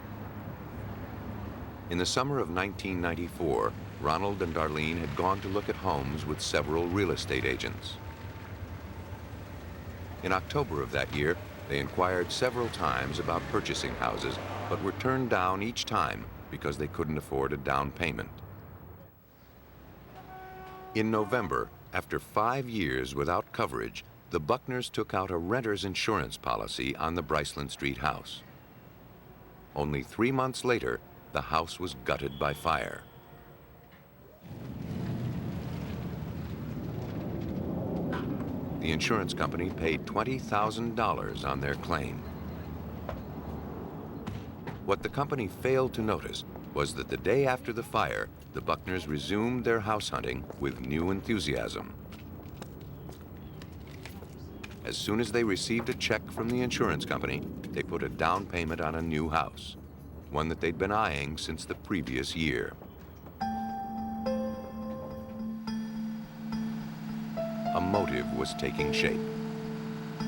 In the summer of 1994, Ronald and Darlene had gone to look at homes with several real estate agents. In October of that year, they inquired several times about purchasing houses, but were turned down each time because they couldn't afford a down payment. In November, after 5 years without coverage, the Buckners took out a renter's insurance policy on the Bryceland Street house. Only 3 months later, the house was gutted by fire. The insurance company paid $20,000 on their claim. What the company failed to notice was that the day after the fire, the Buckners resumed their house hunting with new enthusiasm. As soon as they received a check from the insurance company, they put a down payment on a new house, one that they'd been eyeing since the previous year. A motive was taking shape.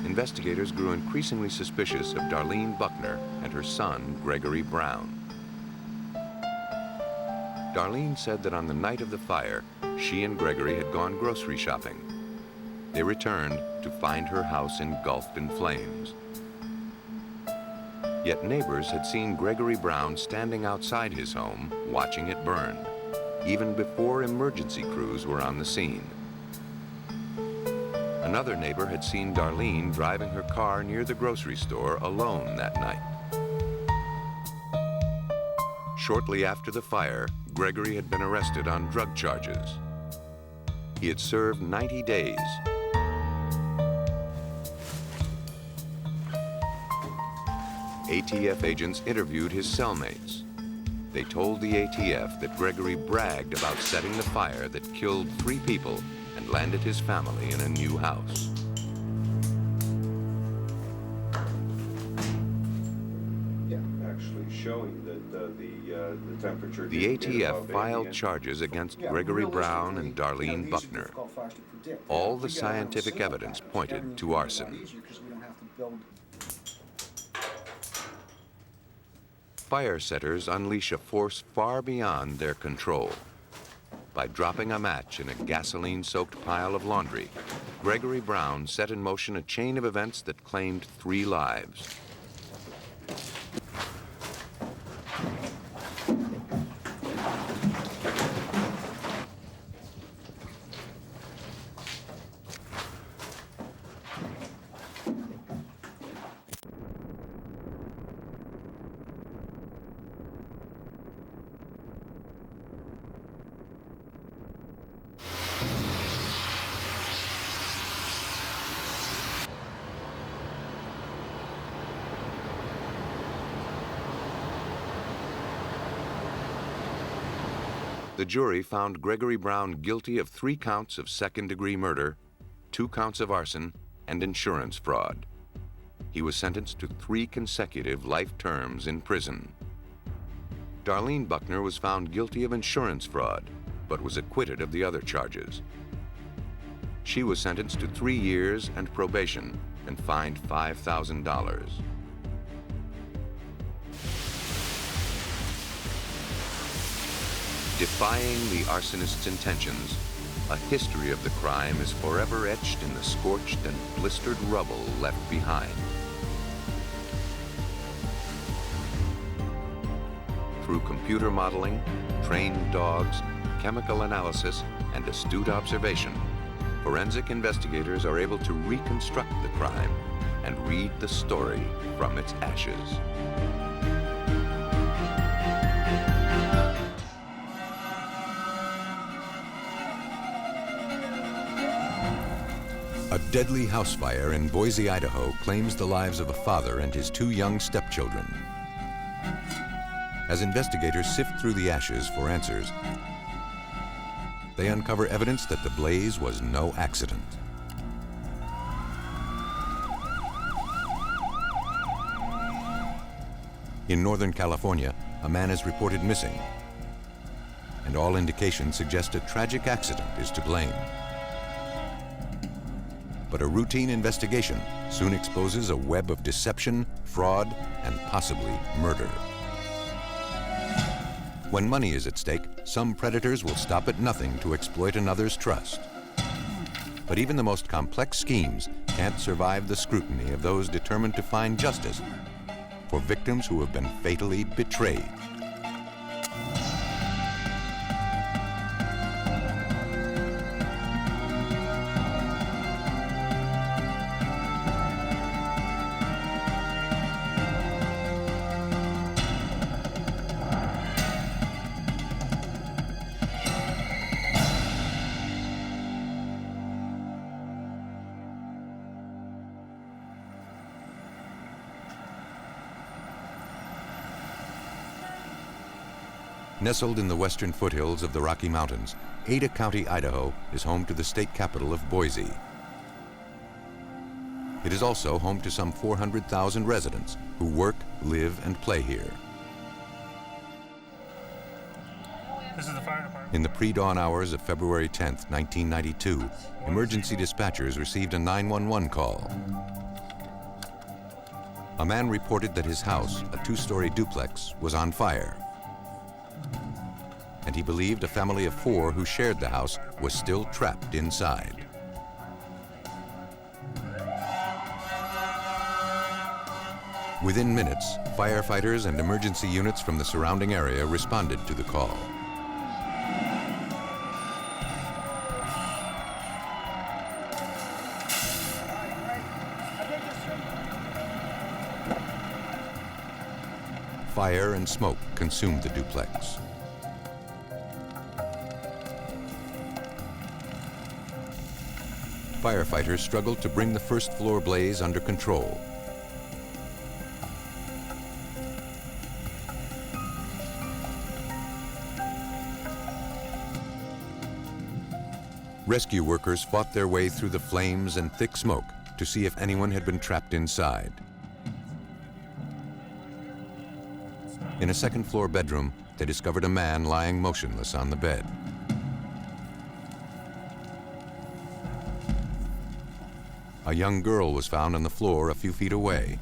Investigators grew increasingly suspicious of Darlene Buckner and her son, Gregory Brown. Darlene said that on the night of the fire, she and Gregory had gone grocery shopping. They returned to find her house engulfed in flames. Yet neighbors had seen Gregory Brown standing outside his home, watching it burn, even before emergency crews were on the scene. Another neighbor had seen Darlene driving her car near the grocery store alone that night. Shortly after the fire, Gregory had been arrested on drug charges. He had served 90 days. ATF agents interviewed his cellmates. They told the ATF that Gregory bragged about setting the fire that killed 3 people and landed his family in a new house. Yeah, actually showing that the temperature. The ATF filed charges against Gregory Brown and Darlene Buckner. All the scientific evidence pointed to arson. Fire setters unleash a force far beyond their control. By dropping a match in a gasoline-soaked pile of laundry, Gregory Brown set in motion a chain of events that claimed 3 lives. The jury found Gregory Brown guilty of 3 counts of second-degree murder, 2 counts of arson, and insurance fraud. He was sentenced to 3 consecutive life terms in prison. Darlene Buckner was found guilty of insurance fraud, but was acquitted of the other charges. She was sentenced to 3 years and probation and fined $5,000. Defying the arsonist's intentions, a history of the crime is forever etched in the scorched and blistered rubble left behind. Through computer modeling, trained dogs, chemical analysis, and astute observation, forensic investigators are able to reconstruct the crime and read the story from its ashes. A deadly house fire in Boise, Idaho claims the lives of a father and his 2 young stepchildren. As investigators sift through the ashes for answers, they uncover evidence that the blaze was no accident. In Northern California, a man is reported missing, and all indications suggest a tragic accident is to blame. But a routine investigation soon exposes a web of deception, fraud, and possibly murder. When money is at stake, some predators will stop at nothing to exploit another's trust. But even the most complex schemes can't survive the scrutiny of those determined to find justice for victims who have been fatally betrayed. Nestled in the western foothills of the Rocky Mountains, Ada County, Idaho is home to the state capital of Boise. It is also home to some 400,000 residents who work, live, and play here. This is the fire department. In the pre-dawn hours of February 10th, 1992, emergency dispatchers received a 911 call. A man reported that his house, a 2-story duplex, was on fire. And he believed a family of 4 who shared the house was still trapped inside. Within minutes, firefighters and emergency units from the surrounding area responded to the call. Fire and smoke consumed the duplex. Firefighters struggled to bring the first floor blaze under control. Rescue workers fought their way through the flames and thick smoke to see if anyone had been trapped inside. In a second-floor bedroom, they discovered a man lying motionless on the bed. A young girl was found on the floor a few feet away.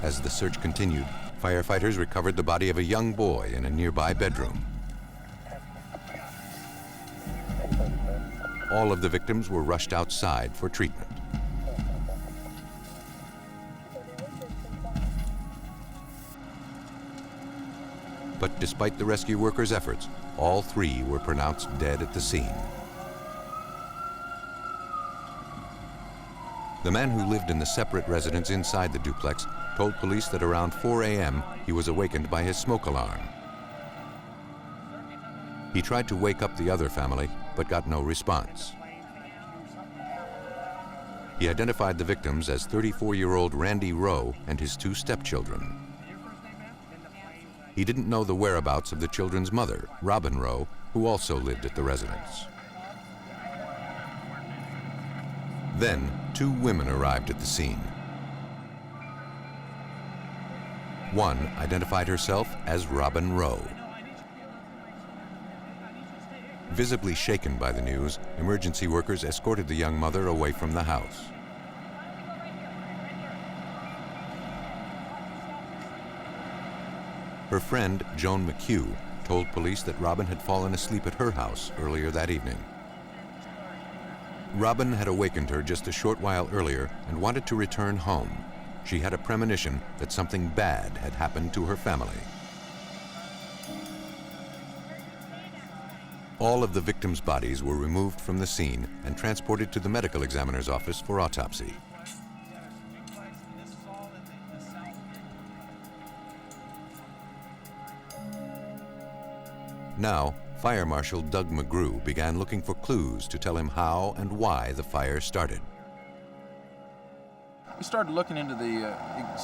As the search continued, firefighters recovered the body of a young boy in a nearby bedroom. All of the victims were rushed outside for treatment. But despite the rescue workers' efforts, all 3 were pronounced dead at the scene. The man who lived in the separate residence inside the duplex told police that around 4 a.m. he was awakened by his smoke alarm. He tried to wake up the other family, but got no response. He identified the victims as 34-year-old Randy Rowe and his 2 stepchildren. He didn't know the whereabouts of the children's mother, Robin Rowe, who also lived at the residence. Then, 2 women arrived at the scene. One identified herself as Robin Rowe. Visibly shaken by the news, emergency workers escorted the young mother away from the house. Her friend, Joan McHugh, told police that Robin had fallen asleep at her house earlier that evening. Robin had awakened her just a short while earlier and wanted to return home. She had a premonition that something bad had happened to her family. All of the victims' bodies were removed from the scene and transported to the medical examiner's office for autopsy. Now, Fire Marshal Doug McGrew began looking for clues to tell him how and why the fire started. We started looking into the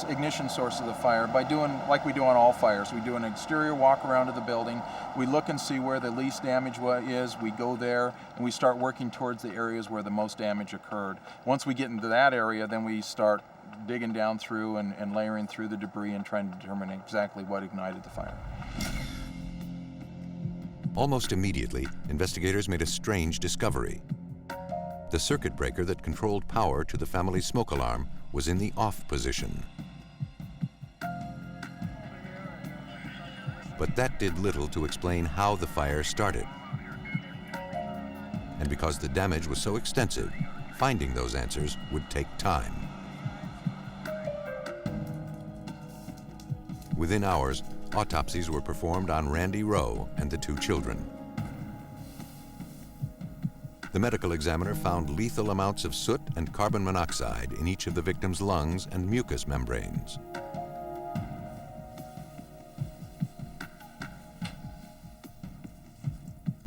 ignition source of the fire by doing, like we do on all fires, we do an exterior walk around of the building, we look and see where the least damage is, we go there, and we start working towards the areas where the most damage occurred. Once we get into that area, then we start digging down through and layering through the debris and trying to determine exactly what ignited the fire. Almost immediately, investigators made a strange discovery. The circuit breaker that controlled power to the family's smoke alarm was in the off position. But that did little to explain how the fire started. And because the damage was so extensive, finding those answers would take time. Within hours, autopsies were performed on Randy Rowe and the 2 children. The medical examiner found lethal amounts of soot and carbon monoxide in each of the victims' lungs and mucous membranes.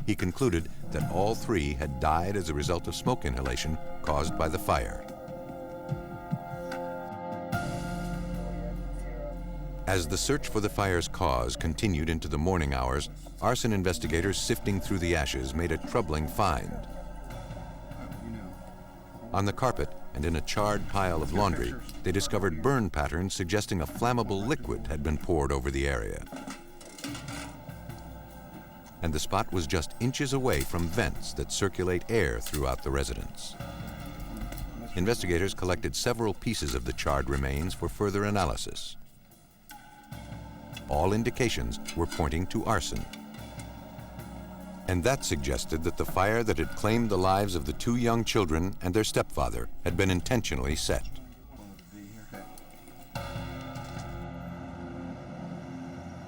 He concluded that all 3 had died as a result of smoke inhalation caused by the fire. As the search for the fire's cause continued into the morning hours, arson investigators sifting through the ashes made a troubling find. On the carpet and in a charred pile of laundry, they discovered burn patterns suggesting a flammable liquid had been poured over the area. And the spot was just inches away from vents that circulate air throughout the residence. Investigators collected several pieces of the charred remains for further analysis. All indications were pointing to arson. And that suggested that the fire that had claimed the lives of the 2 young children and their stepfather had been intentionally set.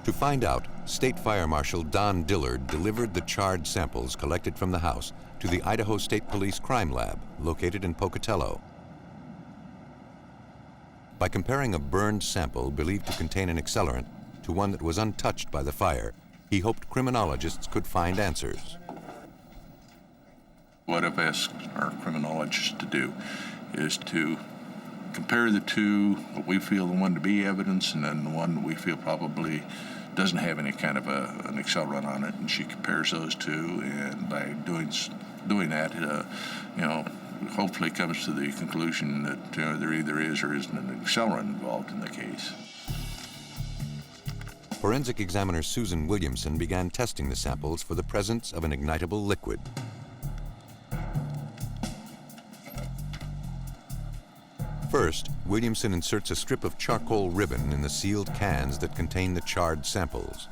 To find out, State Fire Marshal Don Dillard delivered the charred samples collected from the house to the Idaho State Police Crime Lab, located in Pocatello. By comparing a burned sample believed to contain an accelerant to one that was untouched by the fire, he hoped criminologists could find answers. What I've asked our criminologists to do is to compare the two, what we feel the one to be evidence, and then the one that we feel probably doesn't have any kind of an accelerant on it, and she compares those two, and by doing that, hopefully comes to the conclusion that there either is or isn't an accelerant involved in the case. Forensic examiner Susan Williamson began testing the samples for the presence of an ignitable liquid. First, Williamson inserts a strip of charcoal ribbon in the sealed cans that contain the charred samples.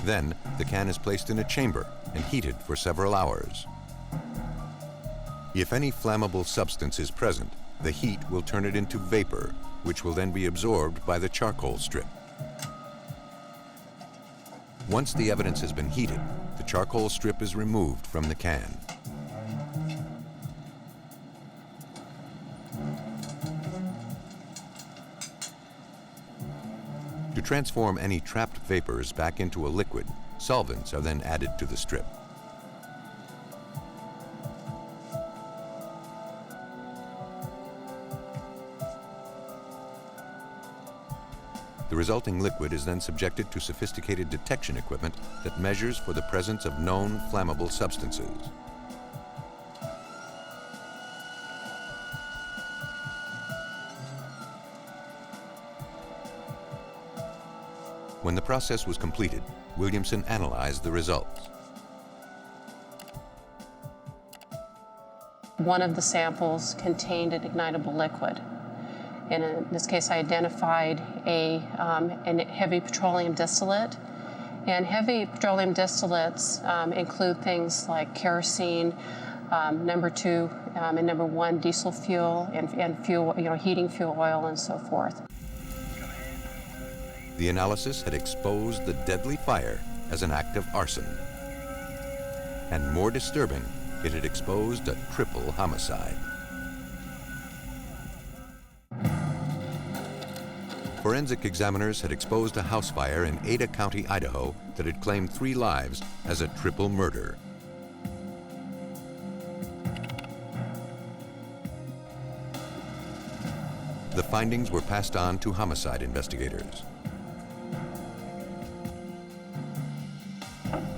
Then, the can is placed in a chamber and heated for several hours. If any flammable substance is present, the heat will turn it into vapor, which will then be absorbed by the charcoal strip. Once the evidence has been heated, the charcoal strip is removed from the can. To transform any trapped vapors back into a liquid, solvents are then added to the strip. The resulting liquid is then subjected to sophisticated detection equipment that measures for the presence of known flammable substances. When the process was completed, Williamson analyzed the results. One of the samples contained an ignitable liquid. And in this case, I identified a heavy petroleum distillate. And heavy petroleum distillates include things like kerosene, number 2 and number 1 diesel fuel, and fuel, heating fuel oil, and so forth. The analysis had exposed the deadly fire as an act of arson. And more disturbing, it had exposed a triple homicide. Forensic examiners had exposed a house fire in Ada County, Idaho, that had claimed 3 lives as a triple murder. The findings were passed on to homicide investigators.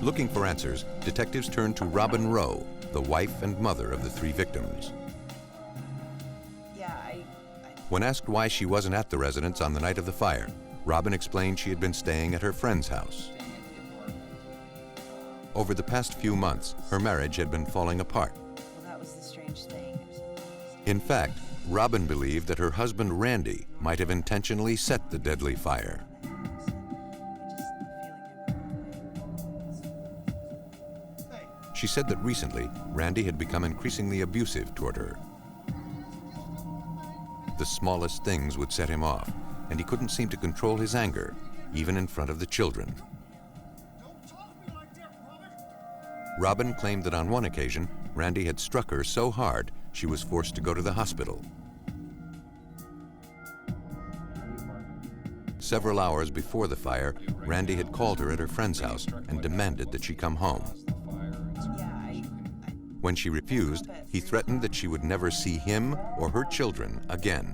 Looking for answers, detectives turned to Robin Rowe, the wife and mother of the 3 victims. When asked why she wasn't at the residence on the night of the fire, Robin explained she had been staying at her friend's house. Over the past few months, her marriage had been falling apart. Well, that was the strange thing. In fact, Robin believed that her husband Randy might have intentionally set the deadly fire. She said that recently, Randy had become increasingly abusive toward her. The smallest things would set him off, and he couldn't seem to control his anger, even in front of the children. Robin claimed that on one occasion, Randy had struck her so hard she was forced to go to the hospital. Several hours before the fire, Randy had called her at her friend's house and demanded that she come home. When she refused, he threatened that she would never see him or her children again.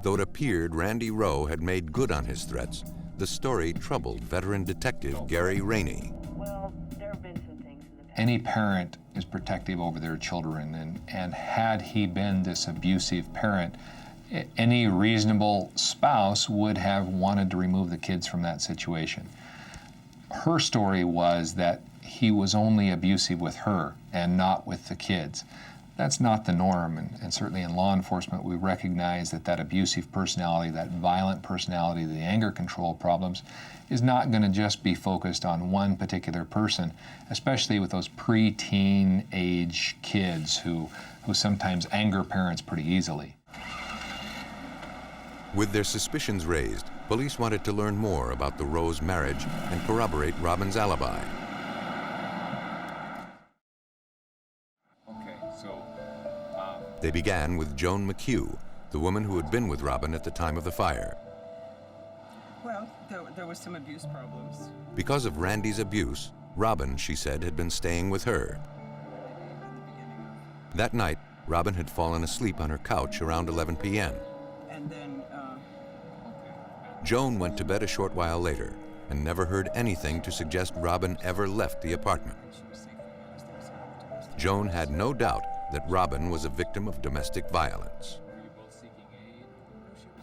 Though it appeared Randy Rowe had made good on his threats, the story troubled veteran detective Gary Rainey. Any parent is protective over their children, and had he been this abusive parent, any reasonable spouse would have wanted to remove the kids from that situation. Her story was that he was only abusive with her and not with the kids. That's not the norm, and certainly in law enforcement we recognize that abusive personality, that violent personality, the anger control problems is not going to just be focused on one particular person, especially with those pre-teen age kids who sometimes anger parents pretty easily. With their suspicions raised, police wanted to learn more about the Rose marriage and corroborate Robin's alibi. They began with Joan McHugh, the woman who had been with Robin at the time of the fire. Well, there was some abuse problems. Because of Randy's abuse, Robin, she said, had been staying with her. That night, Robin had fallen asleep on her couch around 11 p.m. And then Joan went to bed a short while later and never heard anything to suggest Robin ever left the apartment. Joan had no doubt that Robin was a victim of domestic violence.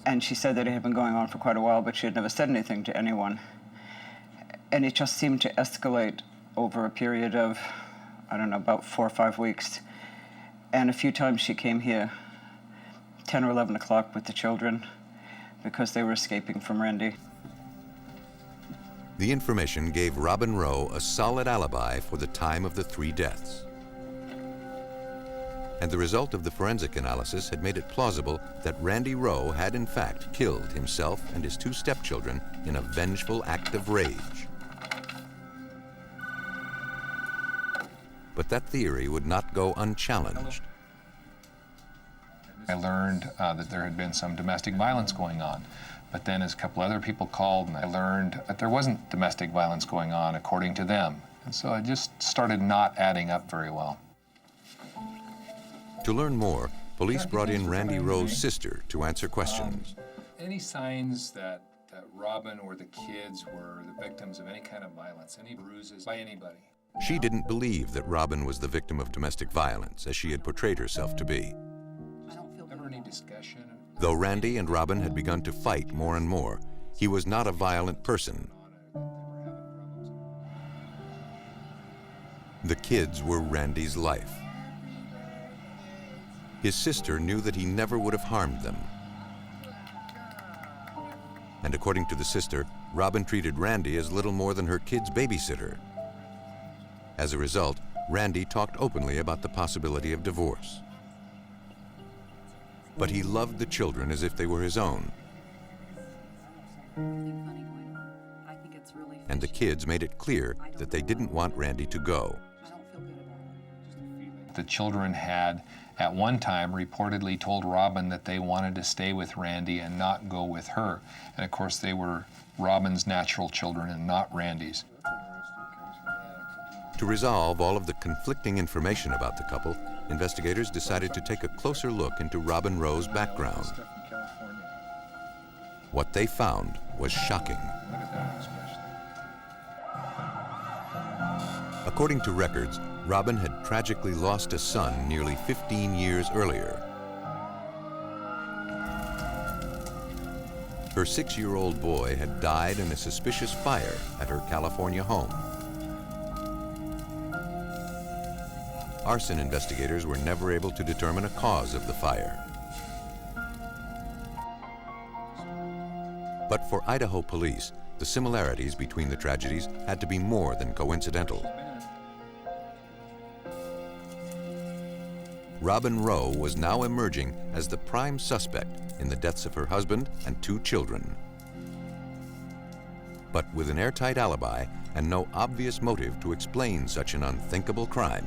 And she said that it had been going on for quite a while, but she had never said anything to anyone. And it just seemed to escalate over a period of, I don't know, about 4 or 5 weeks. And a few times she came here, 10 or 11 o'clock with the children, because they were escaping from Randy. The information gave Robin Rowe a solid alibi for the time of the 3 deaths. And the result of the forensic analysis had made it plausible that Randy Rowe had in fact killed himself and his 2 stepchildren in a vengeful act of rage. But that theory would not go unchallenged. I learned that there had been some domestic violence going on. But then as a couple other people called, and I learned that there wasn't domestic violence going on according to them. And so it just started not adding up very well. To learn more, police brought in Randy Rowe's sister to answer questions. Any signs that Robin or the kids were the victims of any kind of violence, any bruises by anybody? She didn't believe that Robin was the victim of domestic violence, as she had portrayed herself to be. Never any discussion? Though Randy and Robin had begun to fight more and more, he was not a violent person. The kids were Randy's life. His sister knew that he never would have harmed them. And according to the sister, Robin treated Randy as little more than her kid's babysitter. As a result, Randy talked openly about the possibility of divorce. But he loved the children as if they were his own. And the kids made it clear that they didn't want Randy to go. The children had, at one time, reportedly told Robin that they wanted to stay with Randy and not go with her. And of course, they were Robin's natural children and not Randy's. To resolve all of the conflicting information about the couple, investigators decided to take a closer look into Robin Rowe's background. What they found was shocking. According to records, Robin had tragically lost a son nearly 15 years earlier. Her 6-year-old boy had died in a suspicious fire at her California home. Arson investigators were never able to determine a cause of the fire. But for Idaho police, the similarities between the tragedies had to be more than coincidental. Robin Rowe was now emerging as the prime suspect in the deaths of her husband and 2 children. But with an airtight alibi and no obvious motive to explain such an unthinkable crime,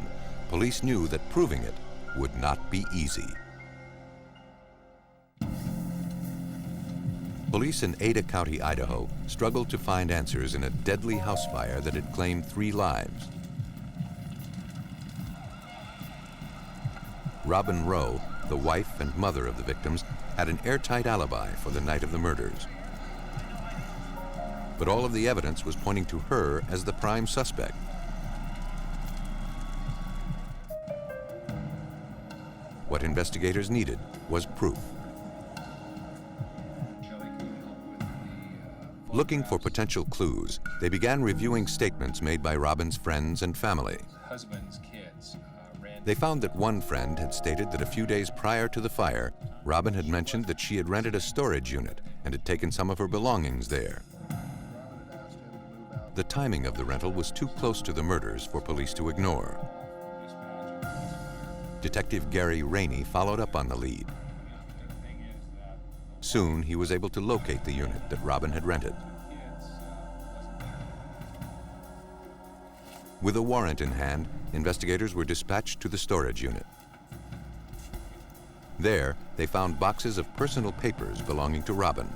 police knew that proving it would not be easy. Police in Ada County, Idaho, struggled to find answers in a deadly house fire that had claimed 3 lives. Robin Rowe, the wife and mother of the victims, had an airtight alibi for the night of the murders. But all of the evidence was pointing to her as the prime suspect. What investigators needed was proof. Looking for potential clues, they began reviewing statements made by Robin's friends and family. Husband's kids. They found that one friend had stated that a few days prior to the fire, Robin had mentioned that she had rented a storage unit and had taken some of her belongings there. The timing of the rental was too close to the murders for police to ignore. Detective Gary Rainey followed up on the lead. Soon, he was able to locate the unit that Robin had rented. With a warrant in hand, investigators were dispatched to the storage unit. There, they found boxes of personal papers belonging to Robin.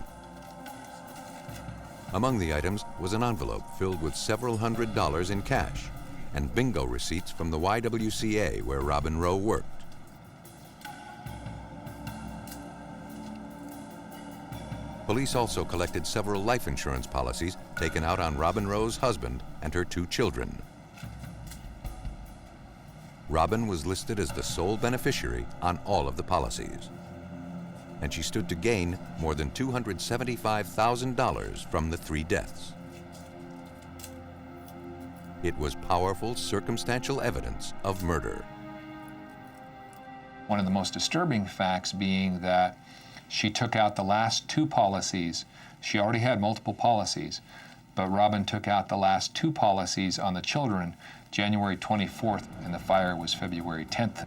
Among the items was an envelope filled with several $100s in cash and bingo receipts from the YWCA where Robin Rowe worked. Police also collected several life insurance policies taken out on Robin Rowe's husband and her 2 children. Robin was listed as the sole beneficiary on all of the policies, and she stood to gain more than $275,000 from the 3 deaths. It was powerful circumstantial evidence of murder. One of the most disturbing facts being that she took out the last 2 policies. She already had multiple policies, but Robin took out the last 2 policies on the children January 24th, and the fire was February 10th.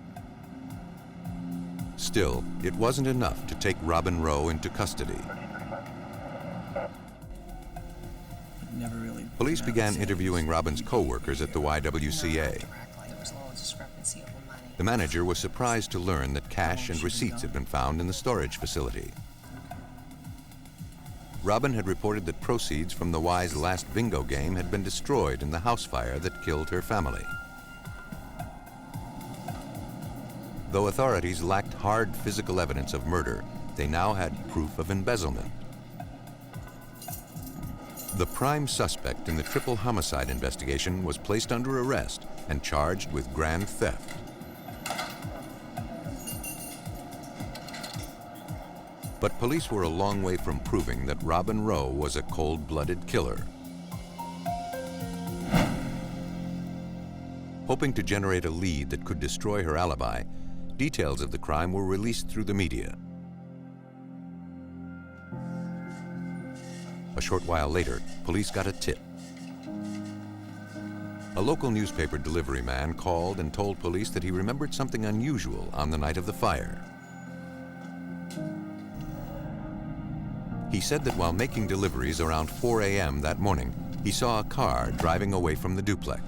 Still, it wasn't enough to take Robin Rowe into custody. Police began interviewing Robin's co-workers at the YWCA. The manager was surprised to learn that cash and receipts had been found in the storage facility. Robin had reported that proceeds from the Y's last bingo game had been destroyed in the house fire that killed her family. Though authorities lacked hard physical evidence of murder, they now had proof of embezzlement. The prime suspect in the triple homicide investigation was placed under arrest and charged with grand theft. But police were a long way from proving that Robin Rowe was a cold-blooded killer. Hoping to generate a lead that could destroy her alibi, details of the crime were released through the media. A short while later, police got a tip. A local newspaper delivery man called and told police that he remembered something unusual on the night of the fire. He said that while making deliveries around 4 a.m. that morning, he saw a car driving away from the duplex.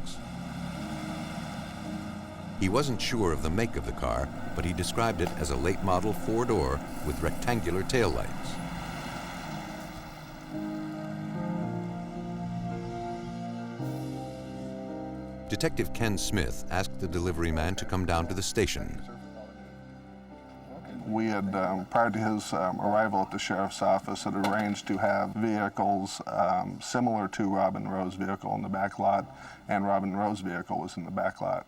He wasn't sure of the make of the car, but he described it as a late model 4-door with rectangular taillights. Detective Ken Smith asked the delivery man to come down to the station. We had, prior to his arrival at the sheriff's office, had arranged to have vehicles similar to Robin Rowe's vehicle in the back lot, and Robin Rowe's vehicle was in the back lot.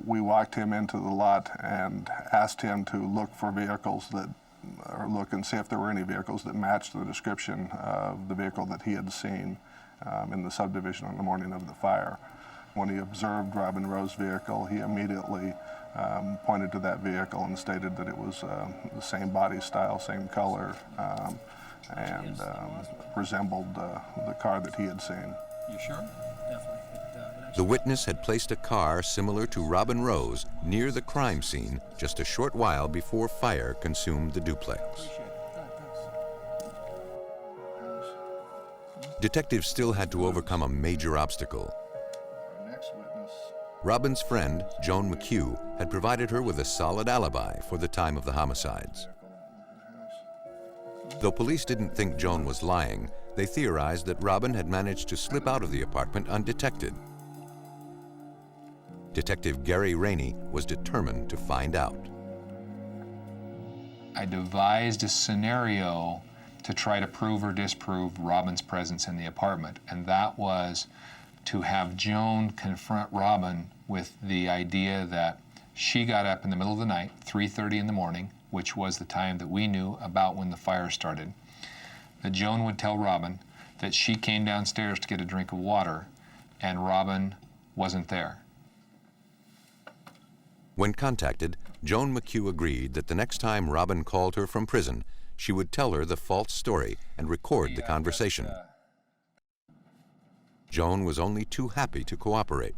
We walked him into the lot and asked him to look for vehicles that, or look and see if there were any vehicles that matched the description of the vehicle that he had seen in the subdivision on the morning of the fire. When he observed Robin Rowe's vehicle, he immediately pointed to that vehicle and stated that it was the same body style, same color, and resembled the car that he had seen. You sure? Definitely. The witness had placed a car similar to Robin Rowe's near the crime scene just a short while before fire consumed the duplex. Detectives still had to overcome a major obstacle. Robin's friend, Joan McHugh, had provided her with a solid alibi for the time of the homicides. Though police didn't think Joan was lying, they theorized that Robin had managed to slip out of the apartment undetected. Detective Gary Rainey was determined to find out. I devised a scenario to try to prove or disprove Robin's presence in the apartment, and that was to have Joan confront Robin with the idea that she got up in the middle of the night, 3:30 in the morning, which was the time that we knew about when the fire started, that Joan would tell Robin that she came downstairs to get a drink of water and Robin wasn't there. When contacted, Joan McHugh agreed that the next time Robin called her from prison, she would tell her the false story and record the conversation. Joan was only too happy to cooperate.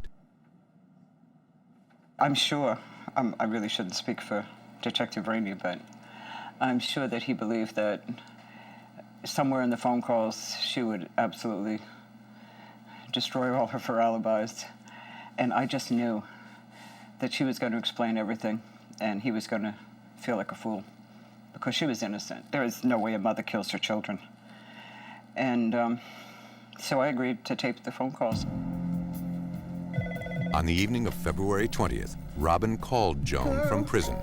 I'm sure, I really shouldn't speak for Detective Rainey, but I'm sure that he believed that somewhere in the phone calls she would absolutely destroy all of her alibis. And I just knew that she was going to explain everything, and he was going to feel like a fool because she was innocent. There is no way a mother kills her children. And so I agreed to tape the phone calls. On the evening of February 20th, Robin called Joan from prison.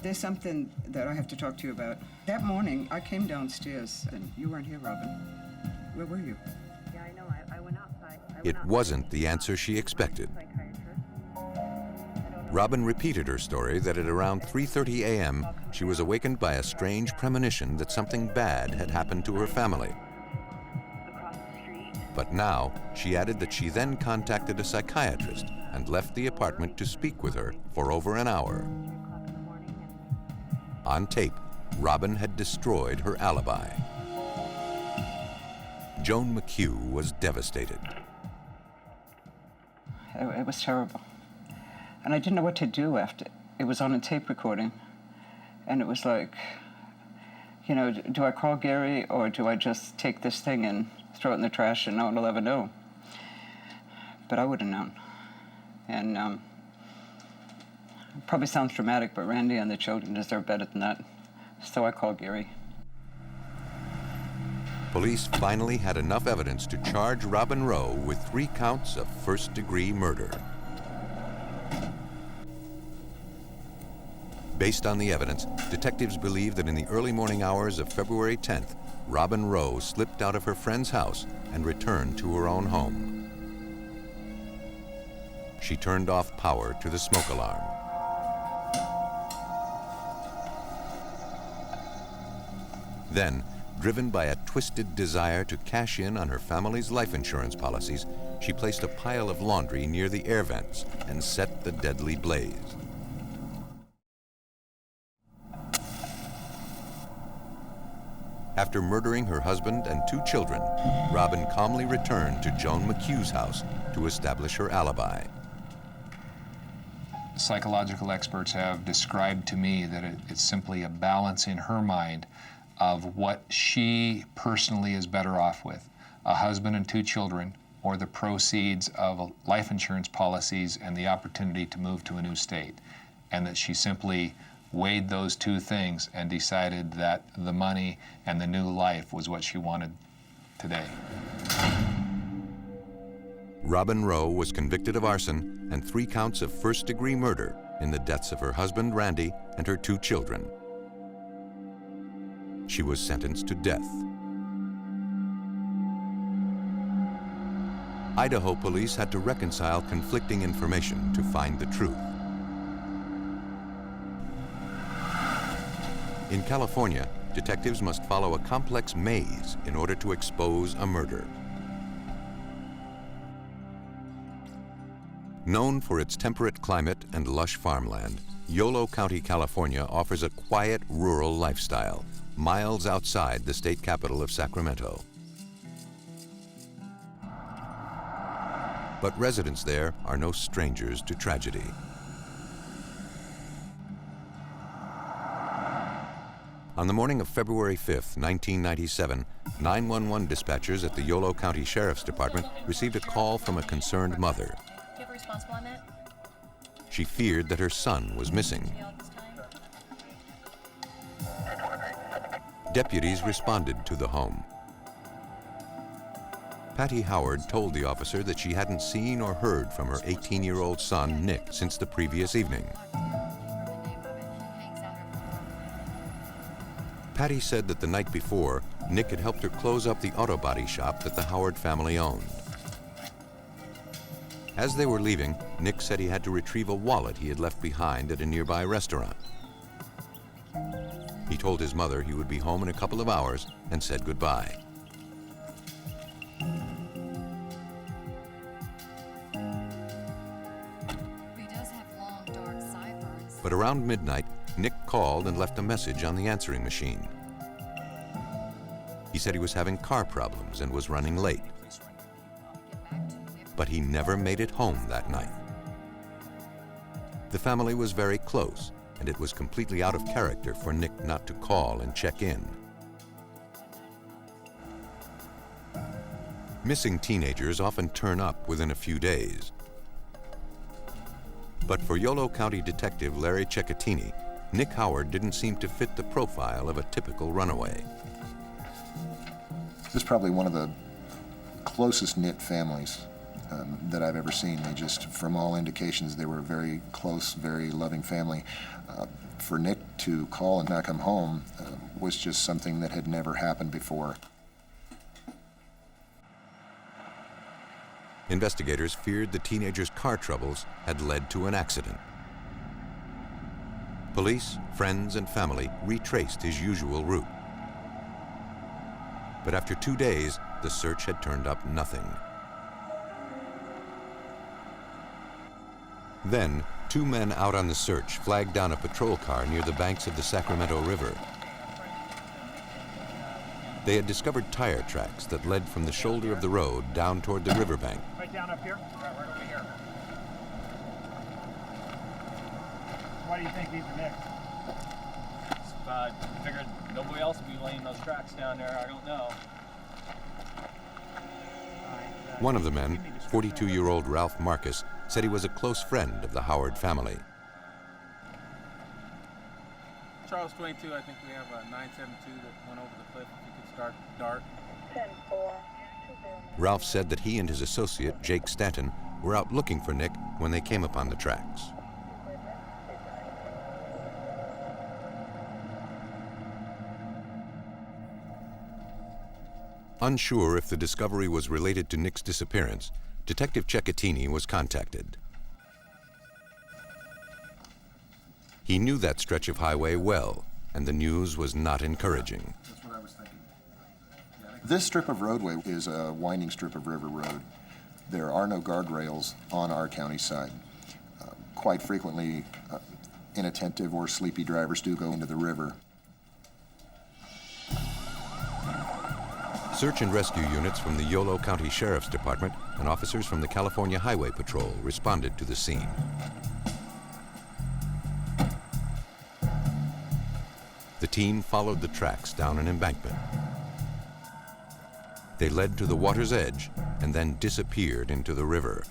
There's something that I have to talk to you about. That morning, I came downstairs, and you weren't here, Robin. Where were you? Yeah, I know. I went outside. It wasn't the answer she expected. Robin repeated her story that at around 3:30 a.m., she was awakened by a strange premonition that something bad had happened to her family. But now, she added that she then contacted a psychiatrist and left the apartment to speak with her for over an hour. On tape, Robin had destroyed her alibi. Joan McHugh was devastated. It was terrible. And I didn't know what to do after. It was on a tape recording. And it was like, you know, do I call Gary or do I just take this thing and throw it in the trash and no one will ever know? But I would have known. And it probably sounds dramatic, but Randy and the children deserve better than that. So I called Gary. Police finally had enough evidence to charge Robin Rowe with 3 counts of first-degree murder. Based on the evidence, detectives believe that in the early morning hours of February 10th, Robin Rowe slipped out of her friend's house and returned to her own home. She turned off power to the smoke alarm. Then, driven by a twisted desire to cash in on her family's life insurance policies, she placed a pile of laundry near the air vents and set the deadly blaze. After murdering her husband and 2 children, Robin calmly returned to Joan McHugh's house to establish her alibi. Psychological experts have described to me that it's simply a balance in her mind of what she personally is better off with, a husband and 2 children, or the proceeds of life insurance policies and the opportunity to move to a new state, and that she simply weighed those 2 things and decided that the money and the new life was what she wanted today. Robin Rowe was convicted of arson and 3 counts of first-degree murder in the deaths of her husband, Randy, and her 2 children. She was sentenced to death. Idaho police had to reconcile conflicting information to find the truth. In California, detectives must follow a complex maze in order to expose a murder. Known for its temperate climate and lush farmland, Yolo County, California offers a quiet rural lifestyle, miles outside the state capital of Sacramento. But residents there are no strangers to tragedy. On the morning of February 5th, 1997, 911 dispatchers at the Yolo County Sheriff's Department received a call from a concerned mother. Do you have a responsible on that? She feared that her son was missing. Deputies responded to the home. Patty Howard told the officer that she hadn't seen or heard from her 18-year-old son, Nick, since the previous evening. Patty said that the night before, Nick had helped her close up the auto body shop that the Howard family owned. As they were leaving, Nick said he had to retrieve a wallet he had left behind at a nearby restaurant. He told his mother he would be home in a couple of hours and said goodbye. But around midnight, Nick called and left a message on the answering machine. He said he was having car problems and was running late. But he never made it home that night. The family was very close, and it was completely out of character for Nick not to call and check in. Missing teenagers often turn up within a few days. But for Yolo County Detective Larry Cecchetini, Nick Howard didn't seem to fit the profile of a typical runaway. This is probably one of the closest knit families that I've ever seen. They just, from all indications, they were a very close, very loving family. For Nick to call and not come home was just something that had never happened before. Investigators feared the teenager's car troubles had led to an accident. Police, friends, and family retraced his usual route. But after 2 days, the search had turned up nothing. Then, 2 men out on the search flagged down a patrol car near the banks of the Sacramento River. They had discovered tire tracks that led from the shoulder of the road down toward the riverbank. Right down up here? Right over here. Why do you think these are Nick's? I figured nobody else would be laying those tracks down there. I don't know. One of the men, 42-year-old Ralph Marcus, said he was a close friend of the Howard family. Charles 22, I think we have a 972 that went over the cliff. If you could start dark. 10-4. Ralph said that he and his associate, Jake Stanton, were out looking for Nick when they came upon the tracks. Unsure if the discovery was related to Nick's disappearance, Detective Cecchettini was contacted. He knew that stretch of highway well, and the news was not encouraging. That's what I was thinking. This strip of roadway is a winding strip of river road. There are no guardrails on our county side. Quite frequently, inattentive or sleepy drivers do go into the river. Search and rescue units from the Yolo County Sheriff's Department and officers from the California Highway Patrol responded to the scene. The team followed the tracks down an embankment. They led to the water's edge and then disappeared into the river.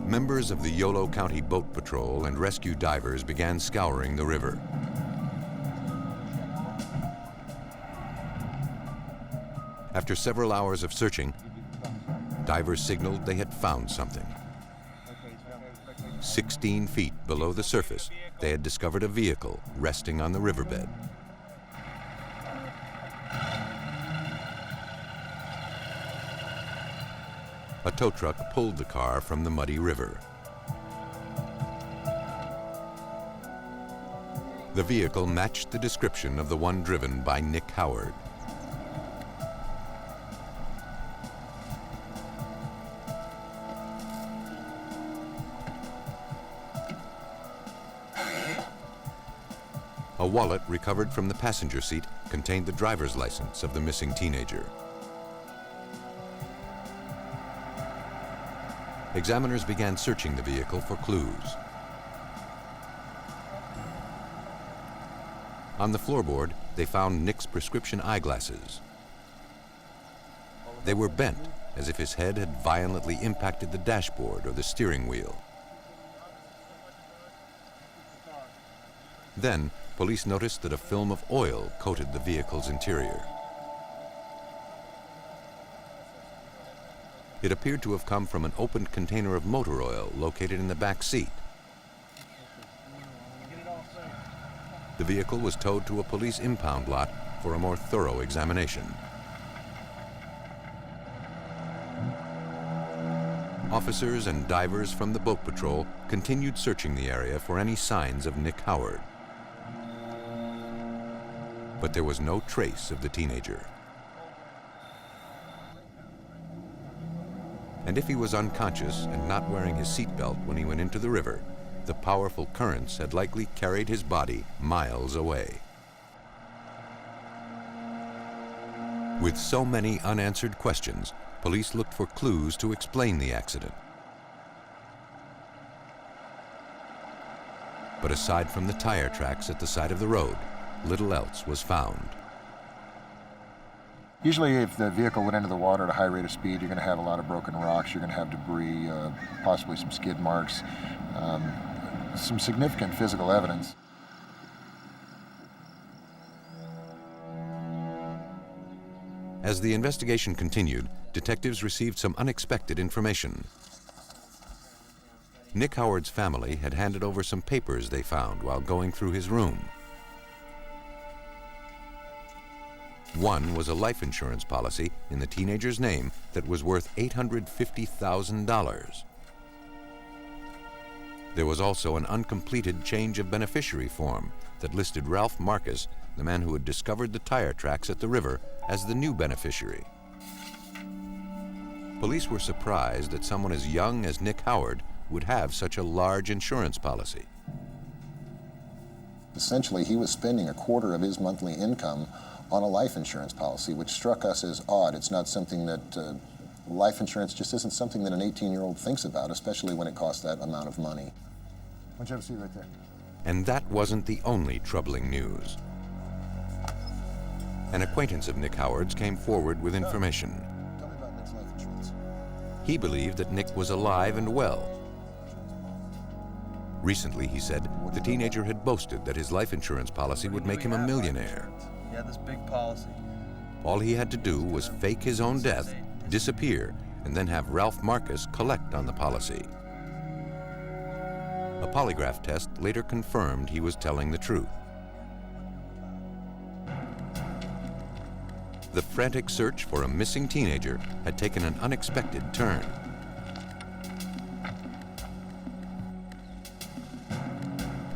Members of the Yolo County Boat Patrol and rescue divers began scouring the river. After several hours of searching, divers signaled they had found something. 16 feet below the surface, they had discovered a vehicle resting on the riverbed. A tow truck pulled the car from the muddy river. The vehicle matched the description of the one driven by Nick Howard. A wallet recovered from the passenger seat contained the driver's license of the missing teenager. Examiners began searching the vehicle for clues. On the floorboard, they found Nick's prescription eyeglasses. They were bent, as if his head had violently impacted the dashboard or the steering wheel. Then, police noticed that a film of oil coated the vehicle's interior. It appeared to have come from an opened container of motor oil located in the back seat. The vehicle was towed to a police impound lot for a more thorough examination. Officers and divers from the boat patrol continued searching the area for any signs of Nick Howard. But there was no trace of the teenager. And if he was unconscious and not wearing his seatbelt when he went into the river, the powerful currents had likely carried his body miles away. With so many unanswered questions, police looked for clues to explain the accident. But aside from the tire tracks at the side of the road, little else was found. Usually if the vehicle went into the water at a high rate of speed, you're going to have a lot of broken rocks, you're going to have debris, possibly some skid marks. some significant physical evidence. As the investigation continued, detectives received some unexpected information. Nick Howard's family had handed over some papers they found while going through his room. One was a life insurance policy in the teenager's name that was worth $850,000. There was also an uncompleted change of beneficiary form that listed Ralph Marcus, the man who had discovered the tire tracks at the river, as the new beneficiary. Police were surprised that someone as young as Nick Howard would have such a large insurance policy. Essentially, he was spending a quarter of his monthly income on a life insurance policy, which struck us as odd. It's not something that, life insurance just isn't something that an 18-year-old thinks about, especially when it costs that amount of money. Why don't you have a seat right there? And that wasn't the only troubling news. An acquaintance of Nick Howard's came forward with information. Tell me about Nick's life insurance. He believed that Nick was alive and well. Recently, he said, the teenager had boasted that his life insurance policy would make him a millionaire. He had this big policy. All he had to do was fake his own death, disappear, and then have Ralph Marcus collect on the policy. A polygraph test later confirmed he was telling the truth. The frantic search for a missing teenager had taken an unexpected turn.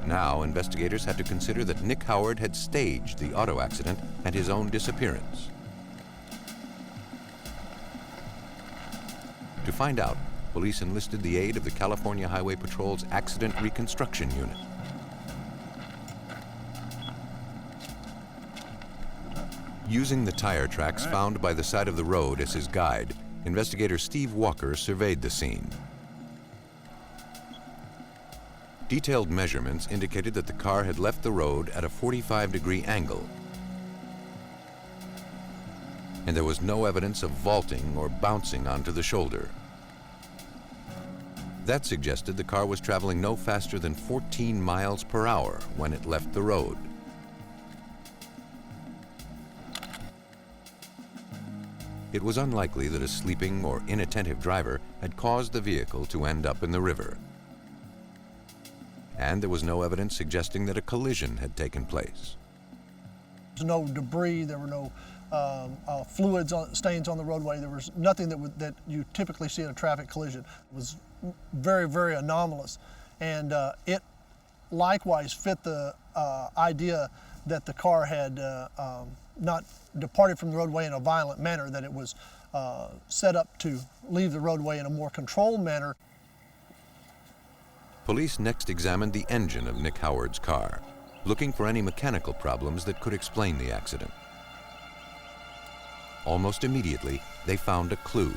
Now, investigators had to consider that Nick Howard had staged the auto accident and his own disappearance. To find out, police enlisted the aid of the California Highway Patrol's Accident Reconstruction Unit. Using the tire tracks found by the side of the road as his guide, investigator Steve Walker surveyed the scene. Detailed measurements indicated that the car had left the road at a 45-degree angle, and there was no evidence of vaulting or bouncing onto the shoulder. That suggested the car was traveling no faster than 14 miles per hour when it left the road. It was unlikely that a sleeping or inattentive driver had caused the vehicle to end up in the river. And there was no evidence suggesting that a collision had taken place. There was no debris, there were no fluids, stains on the roadway. There was nothing that you typically see in a traffic collision. It was very, very anomalous. And it likewise fit the idea that the car had not departed from the roadway in a violent manner, that it was set up to leave the roadway in a more controlled manner. Police next examined the engine of Nick Howard's car, looking for any mechanical problems that could explain the accident. Almost immediately, they found a clue.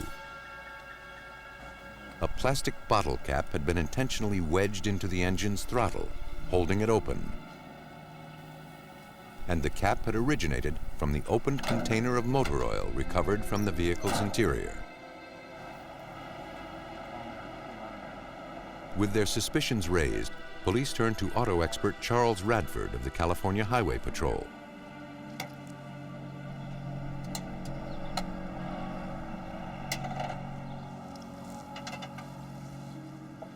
A plastic bottle cap had been intentionally wedged into the engine's throttle, holding it open. And the cap had originated from the opened container of motor oil recovered from the vehicle's interior. With their suspicions raised, police turned to auto expert Charles Radford of the California Highway Patrol.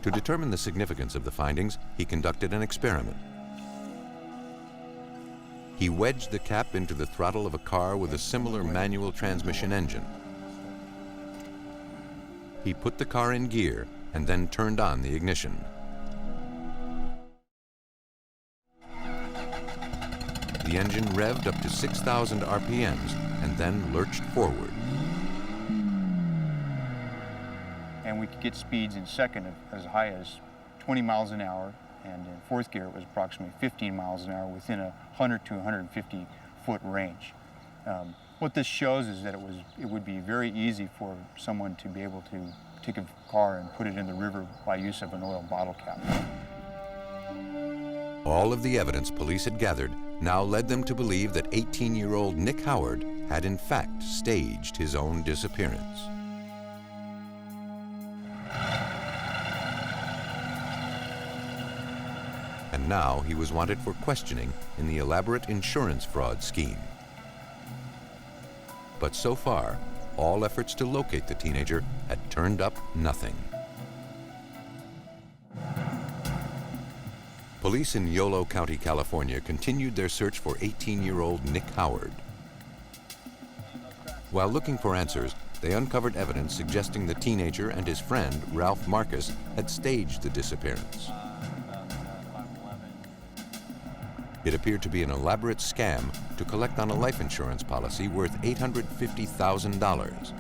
To determine the significance of the findings, he conducted an experiment. He wedged the cap into the throttle of a car with a similar manual transmission engine. He put the car in gear and then turned on the ignition. The engine revved up to 6,000 RPMs and then lurched forward. And we could get speeds in second of as high as 20 miles an hour, and in fourth gear it was approximately 15 miles an hour within a 100 to 150 foot range. What this shows is that it would be very easy for someone to be able to take a car and put it in the river by use of an oil bottle cap. All of the evidence police had gathered now led them to believe that 18-year-old Nick Howard had in fact staged his own disappearance. and now he was wanted for questioning in the elaborate insurance fraud scheme. But so far, all efforts to locate the teenager had turned up nothing. Police in Yolo County, California continued their search for 18-year-old Nick Howard. While looking for answers, they uncovered evidence suggesting the teenager and his friend, Ralph Marcus, had staged the disappearance. It appeared to be an elaborate scam to collect on a life insurance policy worth $850,000.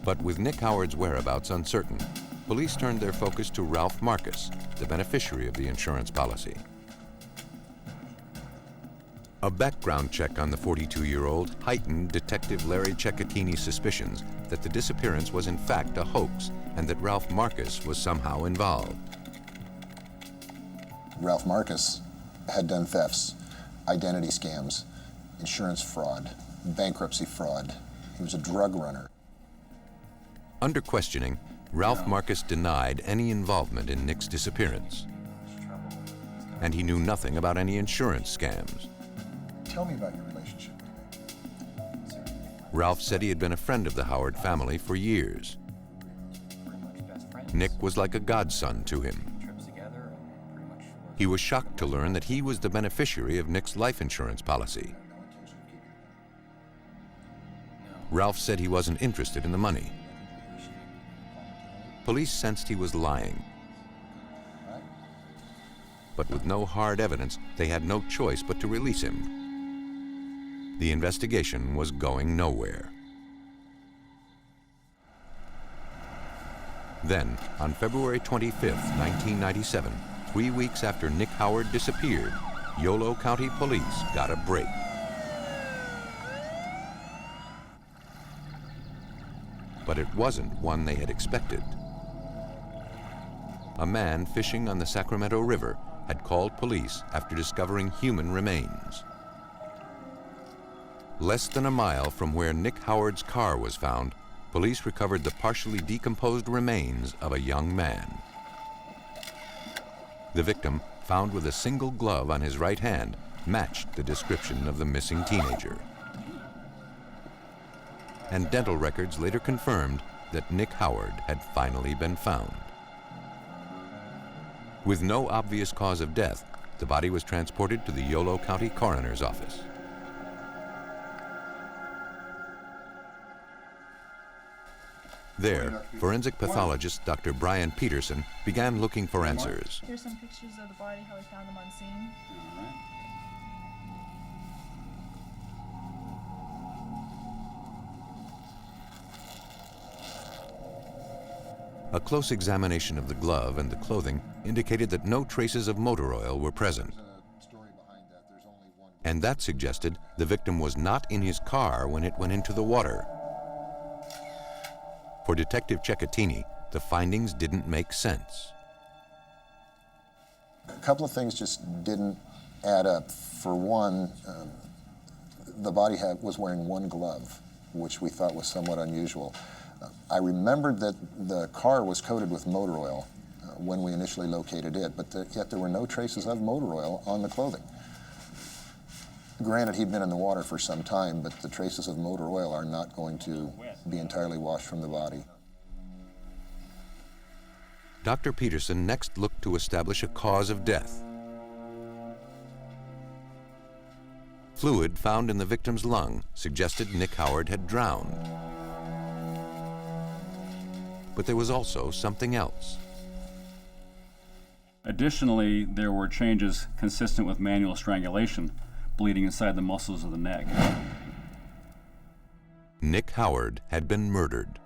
But with Nick Howard's whereabouts uncertain, police turned their focus to Ralph Marcus, the beneficiary of the insurance policy. A background check on the 42-year-old heightened Detective Larry Cecchettini's suspicions that the disappearance was in fact a hoax and that Ralph Marcus was somehow involved. Ralph Marcus had done thefts, identity scams, insurance fraud, bankruptcy fraud. He was a drug runner. Under questioning, Ralph Marcus denied any involvement in Nick's disappearance. And he knew nothing about any insurance scams. Tell me about your relationship with Nick. Ralph said he had been a friend of the Howard family for years. Nick was like a godson to him. He was shocked to learn that he was the beneficiary of Nick's life insurance policy. Ralph said he wasn't interested in the money. Police sensed he was lying. But with no hard evidence, they had no choice but to release him. The investigation was going nowhere. Then, on February 25th, 1997, 3 weeks after Nick Howard disappeared, Yolo County Police got a break. But it wasn't one they had expected. A man fishing on the Sacramento River had called police after discovering human remains. Less than a mile from where Nick Howard's car was found, police recovered the partially decomposed remains of a young man. The victim, found with a single glove on his right hand, matched the description of the missing teenager. And dental records later confirmed that Nick Howard had finally been found. With no obvious cause of death, the body was transported to the Yolo County Coroner's Office. There, forensic pathologist Dr. Brian Peterson began looking for answers. Here's some pictures of the body, how we found them on scene. A close examination of the glove and the clothing indicated that no traces of motor oil were present. And that suggested the victim was not in his car when it went into the water. For Detective Cecchettini, the findings didn't make sense. A couple of things just didn't add up. For one, the body was wearing one glove, which we thought was somewhat unusual. I remembered that the car was coated with motor oil when we initially located it, but yet there were no traces of motor oil on the clothing. Granted, he'd been in the water for some time, but the traces of motor oil are not going to be entirely washed from the body. Dr. Peterson next looked to establish a cause of death. Fluid found in the victim's lung suggested Nick Howard had drowned. But there was also something else. Additionally, there were changes consistent with manual strangulation, bleeding inside the muscles of the neck. Nick Howard had been murdered.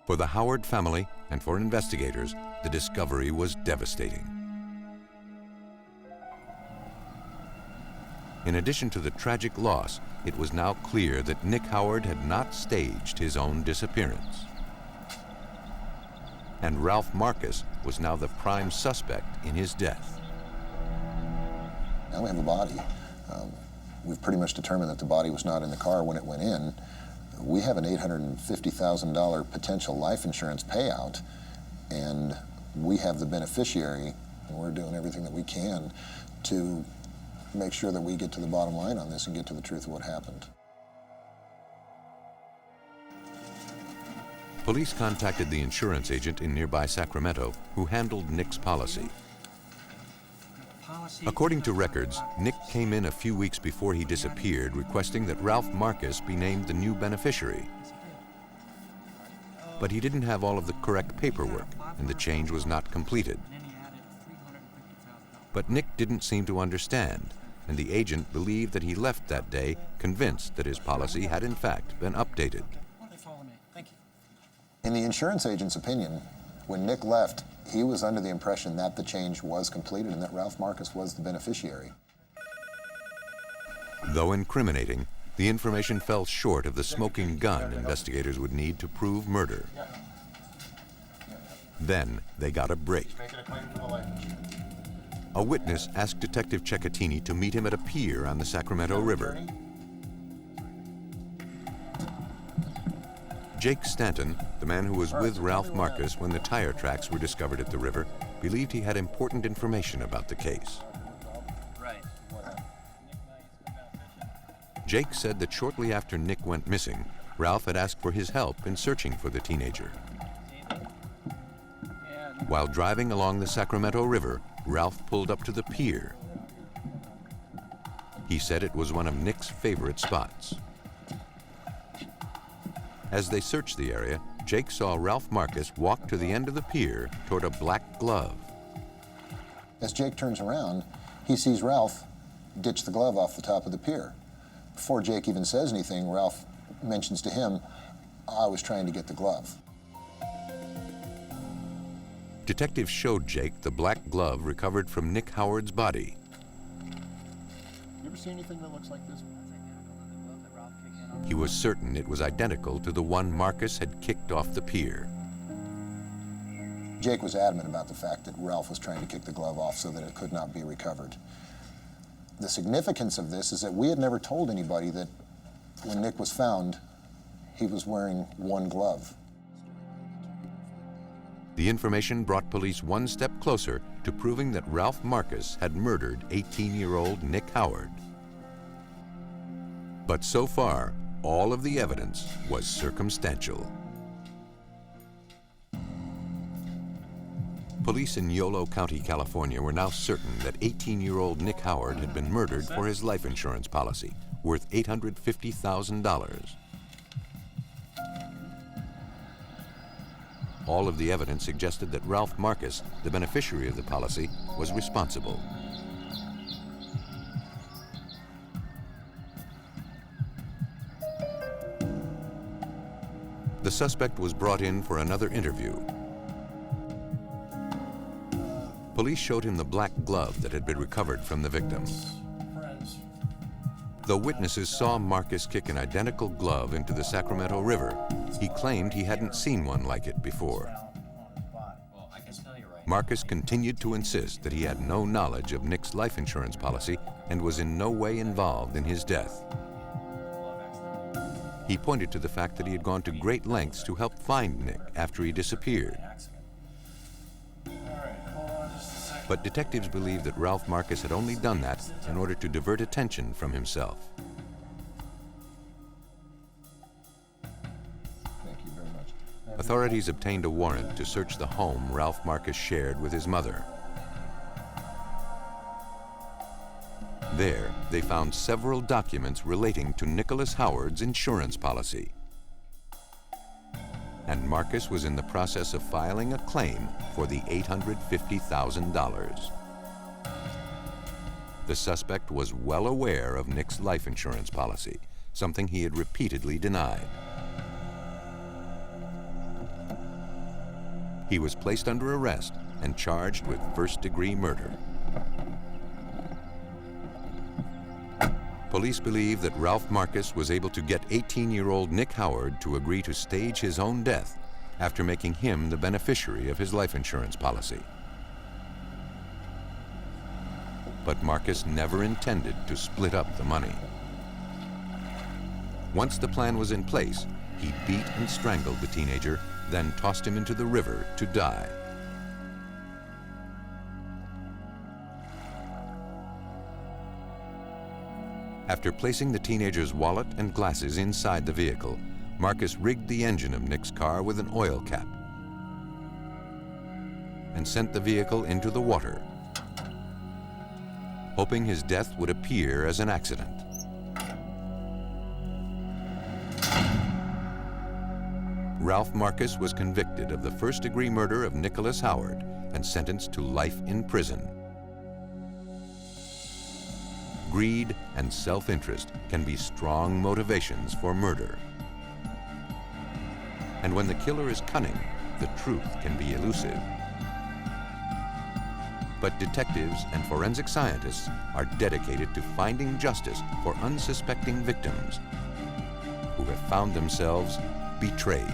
For the Howard family and for investigators, the discovery was devastating. In addition to the tragic loss, it was now clear that Nick Howard had not staged his own disappearance. And Ralph Marcus was now the prime suspect in his death. Now we have a body. We've pretty much determined that the body was not in the car when it went in. We have an $850,000 potential life insurance payout, and we have the beneficiary, and we're doing everything that we can to make sure that we get to the bottom line on this and get to the truth of what happened. Police contacted the insurance agent in nearby Sacramento who handled Nick's policy. According to records, Nick came in a few weeks before he disappeared requesting that Ralph Marcus be named the new beneficiary. But he didn't have all of the correct paperwork, and the change was not completed. But Nick didn't seem to understand, and the agent believed that he left that day convinced that his policy had in fact been updated. In the insurance agent's opinion, when Nick left, he was under the impression that the change was completed and that Ralph Marcus was the beneficiary. Though incriminating, the information fell short of the smoking gun investigators would need to prove murder. Then they got a break. A witness asked Detective Cecchetini to meet him at a pier on the Sacramento River. Jake Stanton, the man who was with Ralph Marcus when the tire tracks were discovered at the river, believed he had important information about the case. Jake said that shortly after Nick went missing, Ralph had asked for his help in searching for the teenager. While driving along the Sacramento River, Ralph pulled up to the pier. He said it was one of Nick's favorite spots. As they searched the area, Jake saw Ralph Marcus walk to the end of the pier toward a black glove. As Jake turns around, he sees Ralph ditch the glove off the top of the pier. Before Jake even says anything, Ralph mentions to him, "I was trying to get the glove." Detectives showed Jake the black glove recovered from Nick Howard's body. You ever see anything that looks like this? He was certain it was identical to the one Marcus had kicked off the pier. Jake was adamant about the fact that Ralph was trying to kick the glove off so that it could not be recovered. The significance of this is that we had never told anybody that when Nick was found, he was wearing one glove. The information brought police one step closer to proving that Ralph Marcus had murdered 18-year-old Nick Howard. But so far, all of the evidence was circumstantial. Police in Yolo County, California were now certain that 18-year-old Nick Howard had been murdered for his life insurance policy, worth $850,000. All of the evidence suggested that Ralph Marcus, the beneficiary of the policy, was responsible. The suspect was brought in for another interview. Police showed him the black glove that had been recovered from the victim. Though witnesses saw Marcus kick an identical glove into the Sacramento River, he claimed he hadn't seen one like it before. Marcus continued to insist that he had no knowledge of Nick's life insurance policy and was in no way involved in his death. He pointed to the fact that he had gone to great lengths to help find Nick after he disappeared. But detectives believe that Ralph Marcus had only done that in order to divert attention from himself. Thank you very much. Authorities obtained a warrant to search the home Ralph Marcus shared with his mother. There, they found several documents relating to Nicholas Howard's insurance policy. And Marcus was in the process of filing a claim for the $850,000. The suspect was well aware of Nick's life insurance policy, something he had repeatedly denied. He was placed under arrest and charged with first-degree murder. Police believe that Ralph Marcus was able to get 18-year-old Nick Howard to agree to stage his own death after making him the beneficiary of his life insurance policy. But Marcus never intended to split up the money. Once the plan was in place, he beat and strangled the teenager then tossed him into the river to die. After placing the teenager's wallet and glasses inside the vehicle, Marcus rigged the engine of Nick's car with an oil cap and sent the vehicle into the water, hoping his death would appear as an accident. Ralph Marcus was convicted of the first-degree murder of Nicholas Howard and sentenced to life in prison. Greed and self-interest can be strong motivations for murder. And when the killer is cunning, the truth can be elusive. But detectives and forensic scientists are dedicated to finding justice for unsuspecting victims who have found themselves betrayed.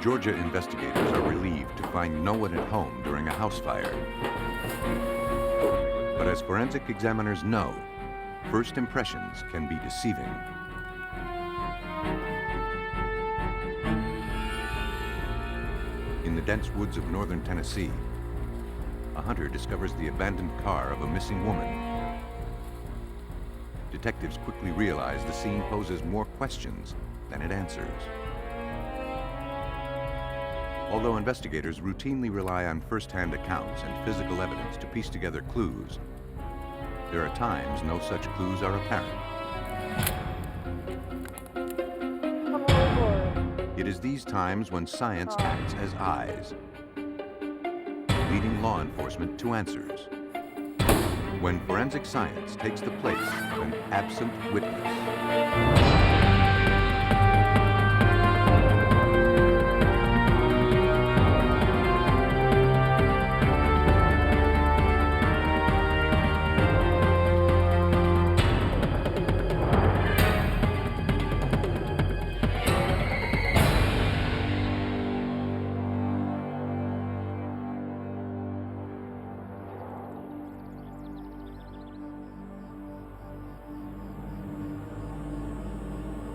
Georgia investigators are relieved to find no one at home during a house fire. But as forensic examiners know, first impressions can be deceiving. In the dense woods of northern Tennessee, a hunter discovers the abandoned car of a missing woman. Detectives quickly realize the scene poses more questions than it answers. Although investigators routinely rely on first-hand accounts and physical evidence to piece together clues, there are times no such clues are apparent. It is these times when science acts as eyes, leading law enforcement to answers. When forensic science takes the place of an absent witness.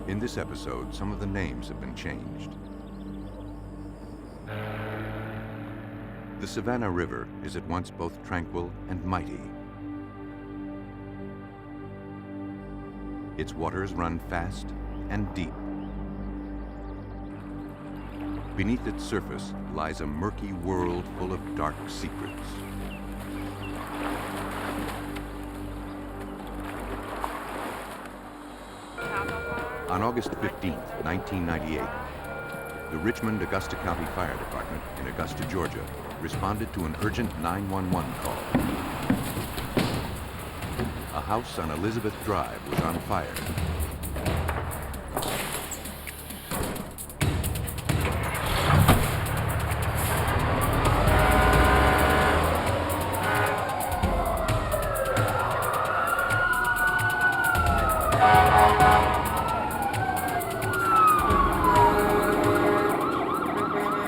In this episode, some of the names have been changed. The Savannah River is at once both tranquil and mighty. Its waters run fast and deep. Beneath its surface lies a murky world full of dark secrets. On August 15, 1998, the Richmond-Augusta County Fire Department in Augusta, Georgia, responded to an urgent 911 call. A house on Elizabeth Drive was on fire.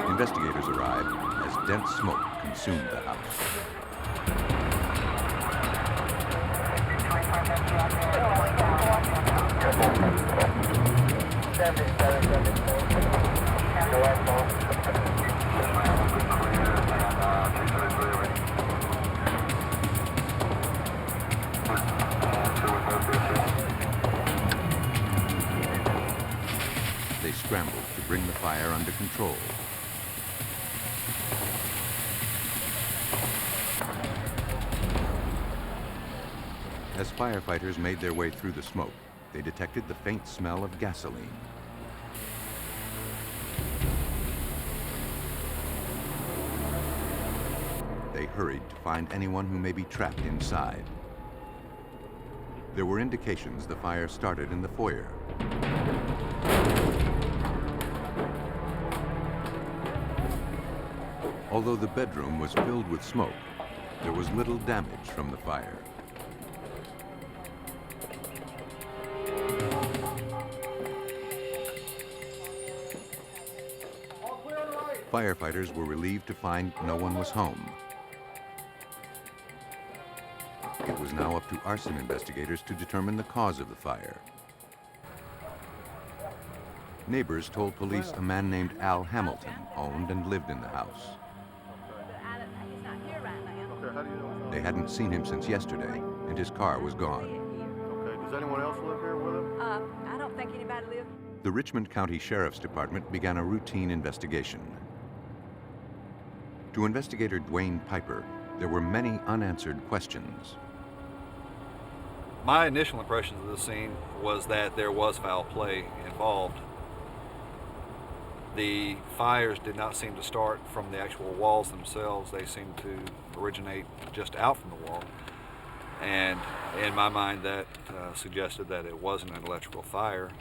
Investigators arrived as dense smoke consumed the house. They scrambled to bring the fire under control. As firefighters made their way through the smoke, they detected the faint smell of gasoline. They hurried to find anyone who may be trapped inside. There were indications the fire started in the foyer. Although the bedroom was filled with smoke, there was little damage from the fire. Firefighters were relieved to find no one was home. It was now up to arson investigators to determine the cause of the fire. Neighbors told police a man named Al Hamilton owned and lived in the house. They hadn't seen him since yesterday, and his car was gone. Okay, does anyone else live here with him? I don't think anybody lives. The Richmond County Sheriff's Department began a routine investigation. To investigator Dwayne Piper, there were many unanswered questions. My initial impression of the scene was that there was foul play involved. The fires did not seem to start from the actual walls themselves. They seemed to originate just out from the wall. And in my mind, that suggested that it wasn't an electrical fire.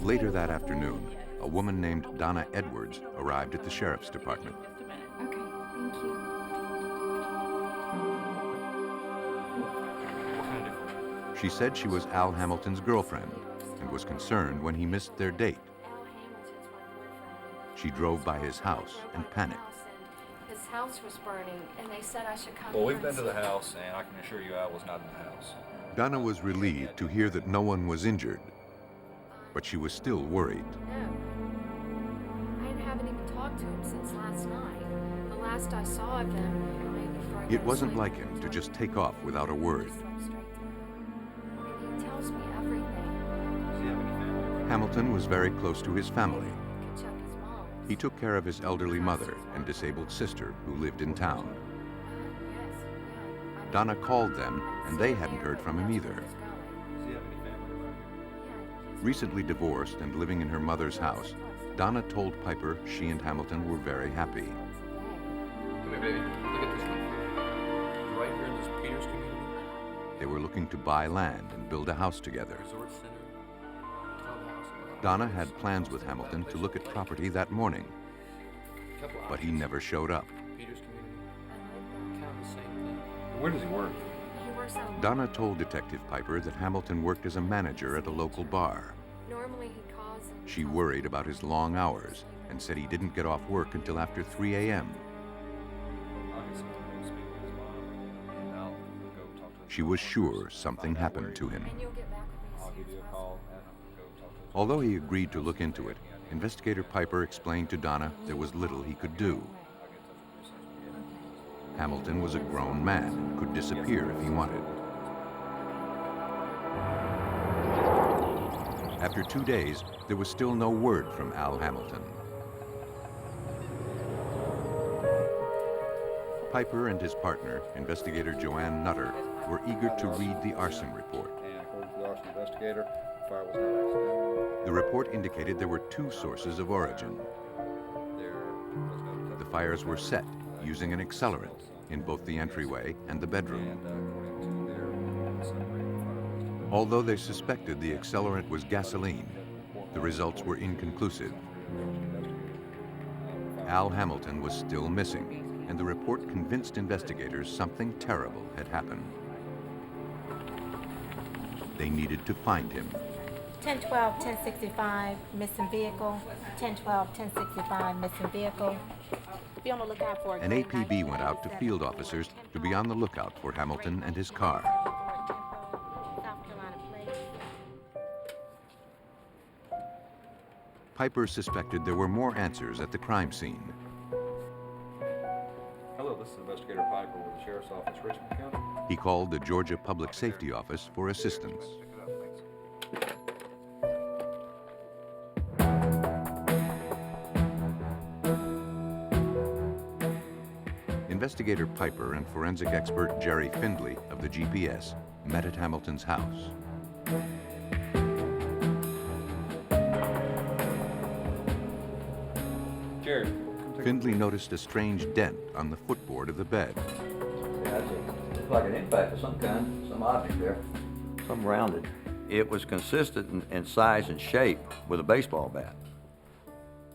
Later that afternoon, a woman named Donna Edwards arrived at the Sheriff's Department. Okay, thank you. She said she was Al Hamilton's girlfriend and was concerned when he missed their date. She drove by his house and panicked. His house was burning, and they said I should come. Well, we've been to the house, and I can assure you Al was not in the house. Donna was relieved to hear that no one was injured, but she was still worried. No. I haven't even talked to him since last night. The last I saw of him, It wasn't like him to just take off without a word. He tells me everything. Hamilton was very close to his family. He took care of his elderly mother and disabled sister who lived in town. Donna called them, and they hadn't heard from him either. Recently divorced and living in her mother's house, Donna told Piper she and Hamilton were very happy. Come here, baby. Look at this one. Right here in this Peters community. They were looking to buy land and build a house together. Resort center. Donna had plans with Hamilton to look at property that morning, but he never showed up. Peters community. Kind of the same thing. Where does he work? He works out. Donna told Detective Piper that Hamilton worked as a manager at a local bar. Normally he calls. She worried about his long hours and said he didn't get off work until after 3 a.m. She was sure something happened to him. Although he agreed to look into it, Investigator Piper explained to Donna there was little he could do. Hamilton was a grown man and could disappear if he wanted. After 2 days, there was still no word from Al Hamilton. Piper and his partner, investigator Joanne Nutter, were eager to read the arson report. And according to the arson investigator, the fire was not accidental. The report indicated there were 2 sources of origin. The fires were set using an accelerant in both the entryway and the bedroom. Although they suspected the accelerant was gasoline, the results were inconclusive. Al Hamilton was still missing, and the report convinced investigators something terrible had happened. They needed to find him. 1012, 1065, missing vehicle. 1012, 1065, missing vehicle. Be on the lookout for An APB went out to field officers to be on the lookout for Hamilton and his car. Piper suspected there were more answers at the crime scene. Hello, this is Investigator Piper with the Sheriff's Office, Richmond County. He called the Georgia Public Safety Office for assistance. Investigator Piper and forensic expert Jerry Findley of the GPS met at Hamilton's house. Jerry. Findley noticed a strange dent on the footboard of the bed. Yeah, it's like an impact of some kind, some object there, some rounded. It was consistent in size and shape with a baseball bat.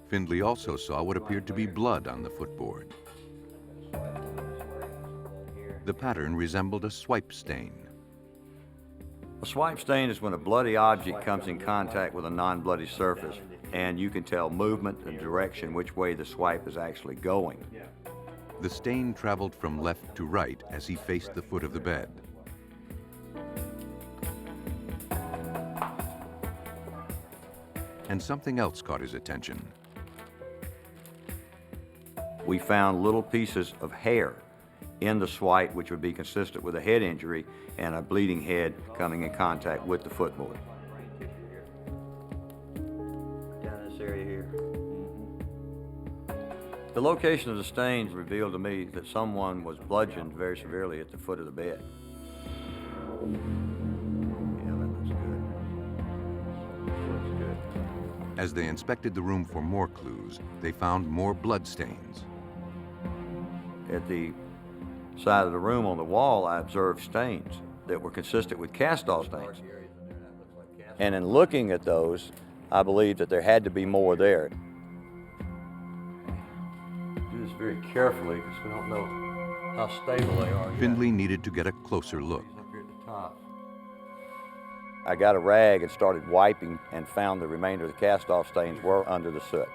Findley also saw what appeared to be blood on the footboard. The pattern resembled a swipe stain. A swipe stain is when a bloody object comes in contact with a non-bloody surface and you can tell movement and direction, which way the swipe is actually going. The stain traveled from left to right as he faced the foot of the bed. And something else caught his attention. We found little pieces of hair in the swipe, which would be consistent with a head injury and a bleeding head coming in contact with the footboard. Down in this area here. The location of the stains revealed to me that someone was bludgeoned very severely at the foot of the bed. Yeah, that looks good. Looks good. As they inspected the room for more clues, they found more blood stains. At the side of the room on the wall, I observed stains that were consistent with cast-off stains. And in looking at those, I believed that there had to be more there. Do this very carefully because we don't know how stable they are. Findley needed to get a closer look. Up here at the top. I got a rag and started wiping and found the remainder of the cast-off stains were under the soot.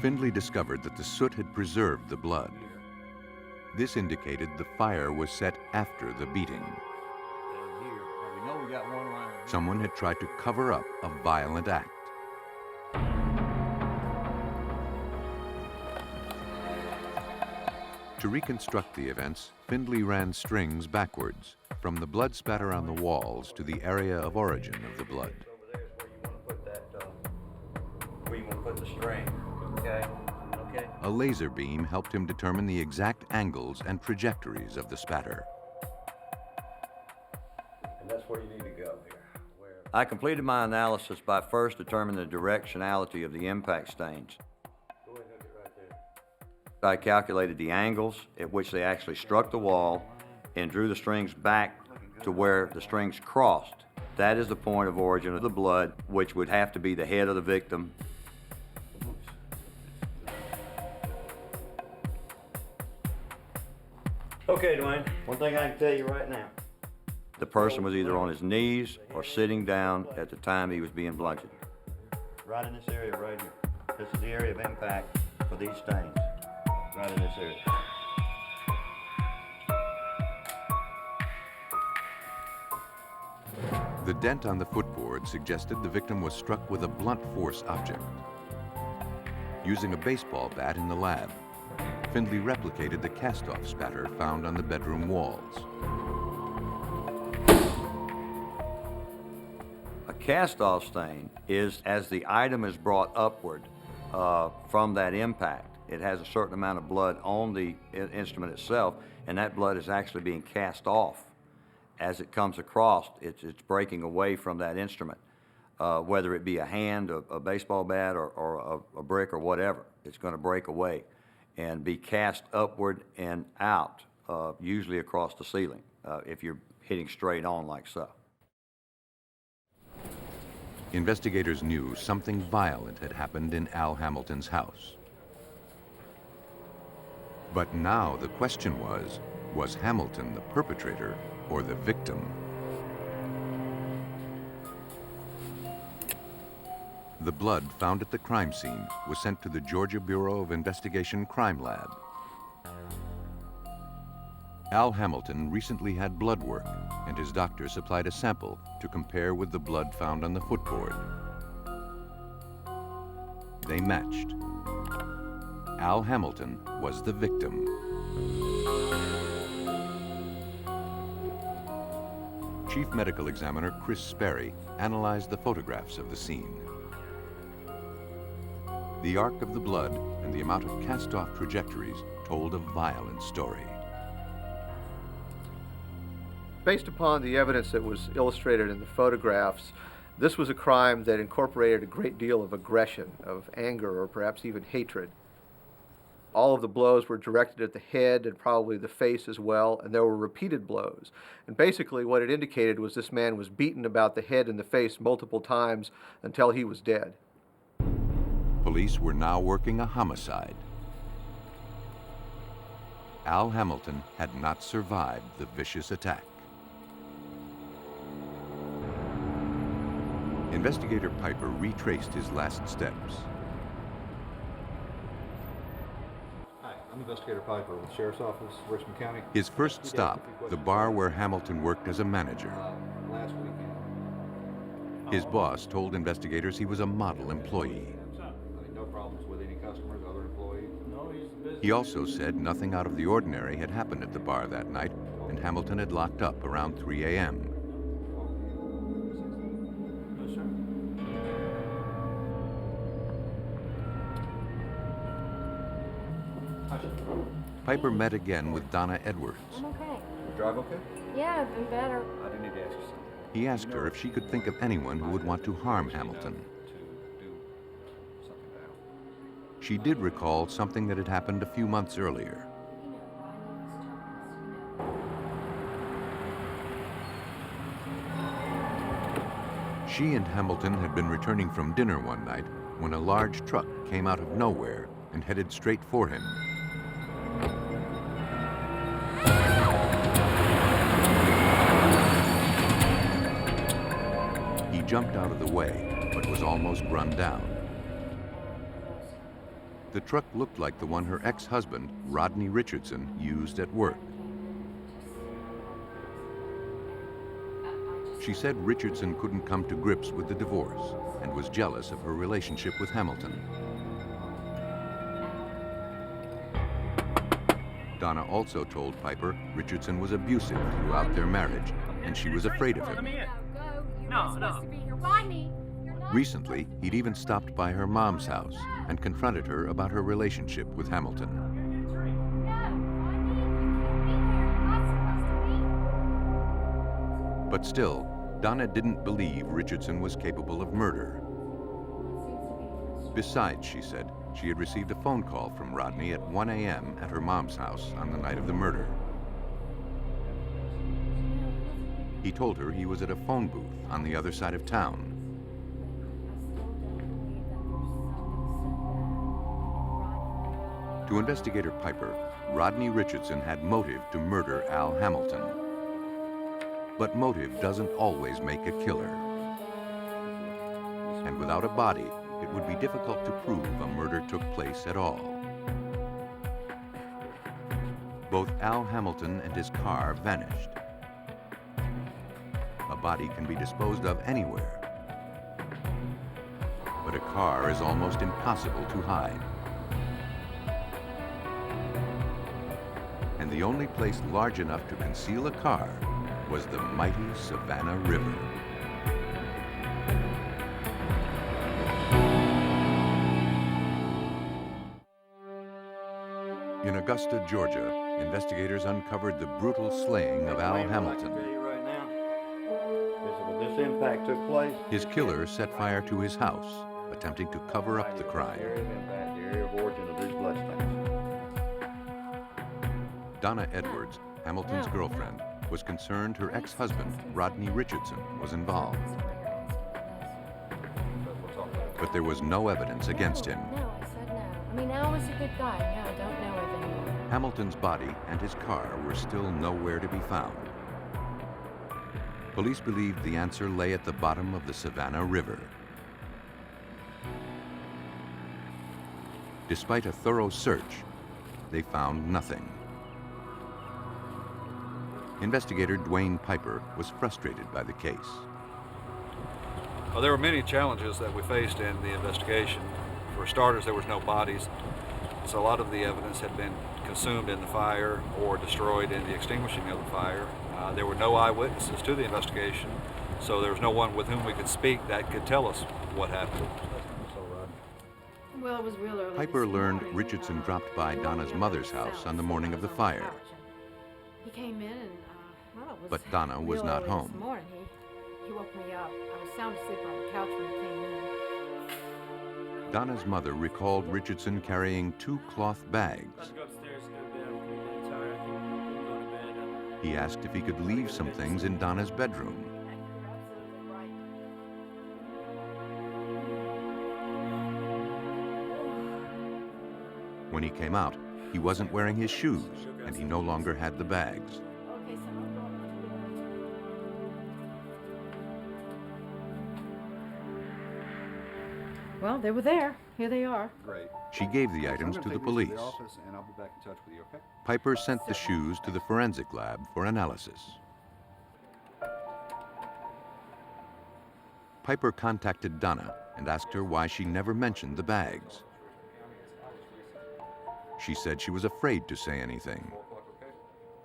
Findley discovered that the soot had preserved the blood. This indicated the fire was set after the beating. Someone had tried to cover up a violent act. To reconstruct the events, Findley ran strings backwards, from the blood spatter on the walls to the area of origin of the blood. Where you want to put the string. Okay. Okay. A laser beam helped him determine the exact angles and trajectories of the spatter. And that's where you need to go here. I completed my analysis by first determining the directionality of the impact stains. Go ahead and hook it right there. I calculated the angles at which they actually struck the wall and drew the strings back to where the strings crossed. That is the point of origin of the blood, which would have to be the head of the victim. Okay, Dwayne, one thing I can tell you right now. The person was either on his knees or sitting down at the time he was being bludgeoned. Right in this area right here. This is the area of impact for these stains. Right in this area. The dent on the footboard suggested the victim was struck with a blunt force object. Using a baseball bat in the lab, Findley replicated the cast-off spatter found on the bedroom walls. A cast-off stain is as the item is brought upward from that impact. It has a certain amount of blood on the instrument itself, and that blood is actually being cast off. As it comes across, it's breaking away from that instrument, whether it be a hand, a baseball bat, or a brick or whatever. It's going to break away and be cast upward and out, usually across the ceiling, if you're hitting straight on like so. Investigators knew something violent had happened in Al Hamilton's house. But now the question was Hamilton the perpetrator or the victim? The blood found at the crime scene was sent to the Georgia Bureau of Investigation Crime Lab. Al Hamilton recently had blood work, and his doctor supplied a sample to compare with the blood found on the footboard. They matched. Al Hamilton was the victim. Chief Medical Examiner Chris Sperry analyzed the photographs of the scene. The arc of the blood and the amount of cast-off trajectories told a violent story. Based upon the evidence that was illustrated in the photographs, this was a crime that incorporated a great deal of aggression, of anger, or perhaps even hatred. All of the blows were directed at the head and probably the face as well, and there were repeated blows. And basically what it indicated was this man was beaten about the head and the face multiple times until he was dead. Police were now working a homicide. Al Hamilton had not survived the vicious attack. Investigator Piper retraced his last steps. Hi, I'm Investigator Piper with the Sheriff's Office, Richmond County. His first stop, the bar where Hamilton worked as a manager. Last weekend. His boss told investigators he was a model employee. No problems with any customers, other employees? No, he's busy. He also said nothing out of the ordinary had happened at the bar that night, and Hamilton had locked up around 3 a.m. Piper met again with Donna Edwards. I'm okay. You drive okay? Yeah, I've been better. I didn't need to ask you something. He asked her if she could think of anyone who would want to harm Hamilton. She did recall something that had happened a few months earlier. She and Hamilton had been returning from dinner one night when a large truck came out of nowhere and headed straight for him. He jumped out of the way, but was almost run down. The truck looked like the one her ex-husband, Rodney Richardson, used at work. She said Richardson couldn't come to grips with the divorce and was jealous of her relationship with Hamilton. Donna also told Piper Richardson was abusive throughout their marriage, and she was afraid of him. No. Recently, he'd even stopped by her mom's house and confronted her about her relationship with Hamilton. But still, Donna didn't believe Richardson was capable of murder. Besides, she said, she had received a phone call from Rodney at 1 a.m. at her mom's house on the night of the murder. He told her he was at a phone booth on the other side of town. To Investigator Piper, Rodney Richardson had motive to murder Al Hamilton. But motive doesn't always make a killer. And without a body, it would be difficult to prove a murder took place at all. Both Al Hamilton and his car vanished. A body can be disposed of anywhere. But a car is almost impossible to hide. And the only place large enough to conceal a car was the mighty Savannah River. In Augusta, Georgia, investigators uncovered the brutal slaying of Al Hamilton. Right now, when this impact took place, His killer set fire to his house, attempting to cover up the crime. the area of impact, the area of origin of these bloodstains. Donna Edwards, Hamilton's girlfriend, was concerned her ex-husband, Rodney Richardson, was involved. But there was no evidence against him. No, I said no. I mean, Al was a good guy. No, I don't know it anymore. Hamilton's body and his car were still nowhere to be found. Police believed the answer lay at the bottom of the Savannah River. Despite a thorough search, they found nothing. Investigator Dwayne Piper was frustrated by the case. Well, there were many challenges that we faced in the investigation. For starters, there was no bodies, so a lot of the evidence had been consumed in the fire or destroyed in the extinguishing of the fire. There were no eyewitnesses to the investigation, so there was no one with whom we could speak that could tell us what happened. Well, it was real early. Piper learned Richardson dropped by Donna's mother's house on the morning of the fire, He came in and, well, it was but Donna was real not early home. This morning. He woke me up. I was sound asleep on the couch when he came in. Donna's mother recalled Richardson carrying 2 cloth bags. He asked if he could leave some things in Donna's bedroom. When he came out, he wasn't wearing his shoes, and he no longer had the bags. Well, they were there. Here they are. Great. She gave the items to the police. The office, and I'll be back in touch with you, okay? Piper sent the shoes to the forensic lab for analysis. Piper contacted Donna and asked her why she never mentioned the bags. She said she was afraid to say anything.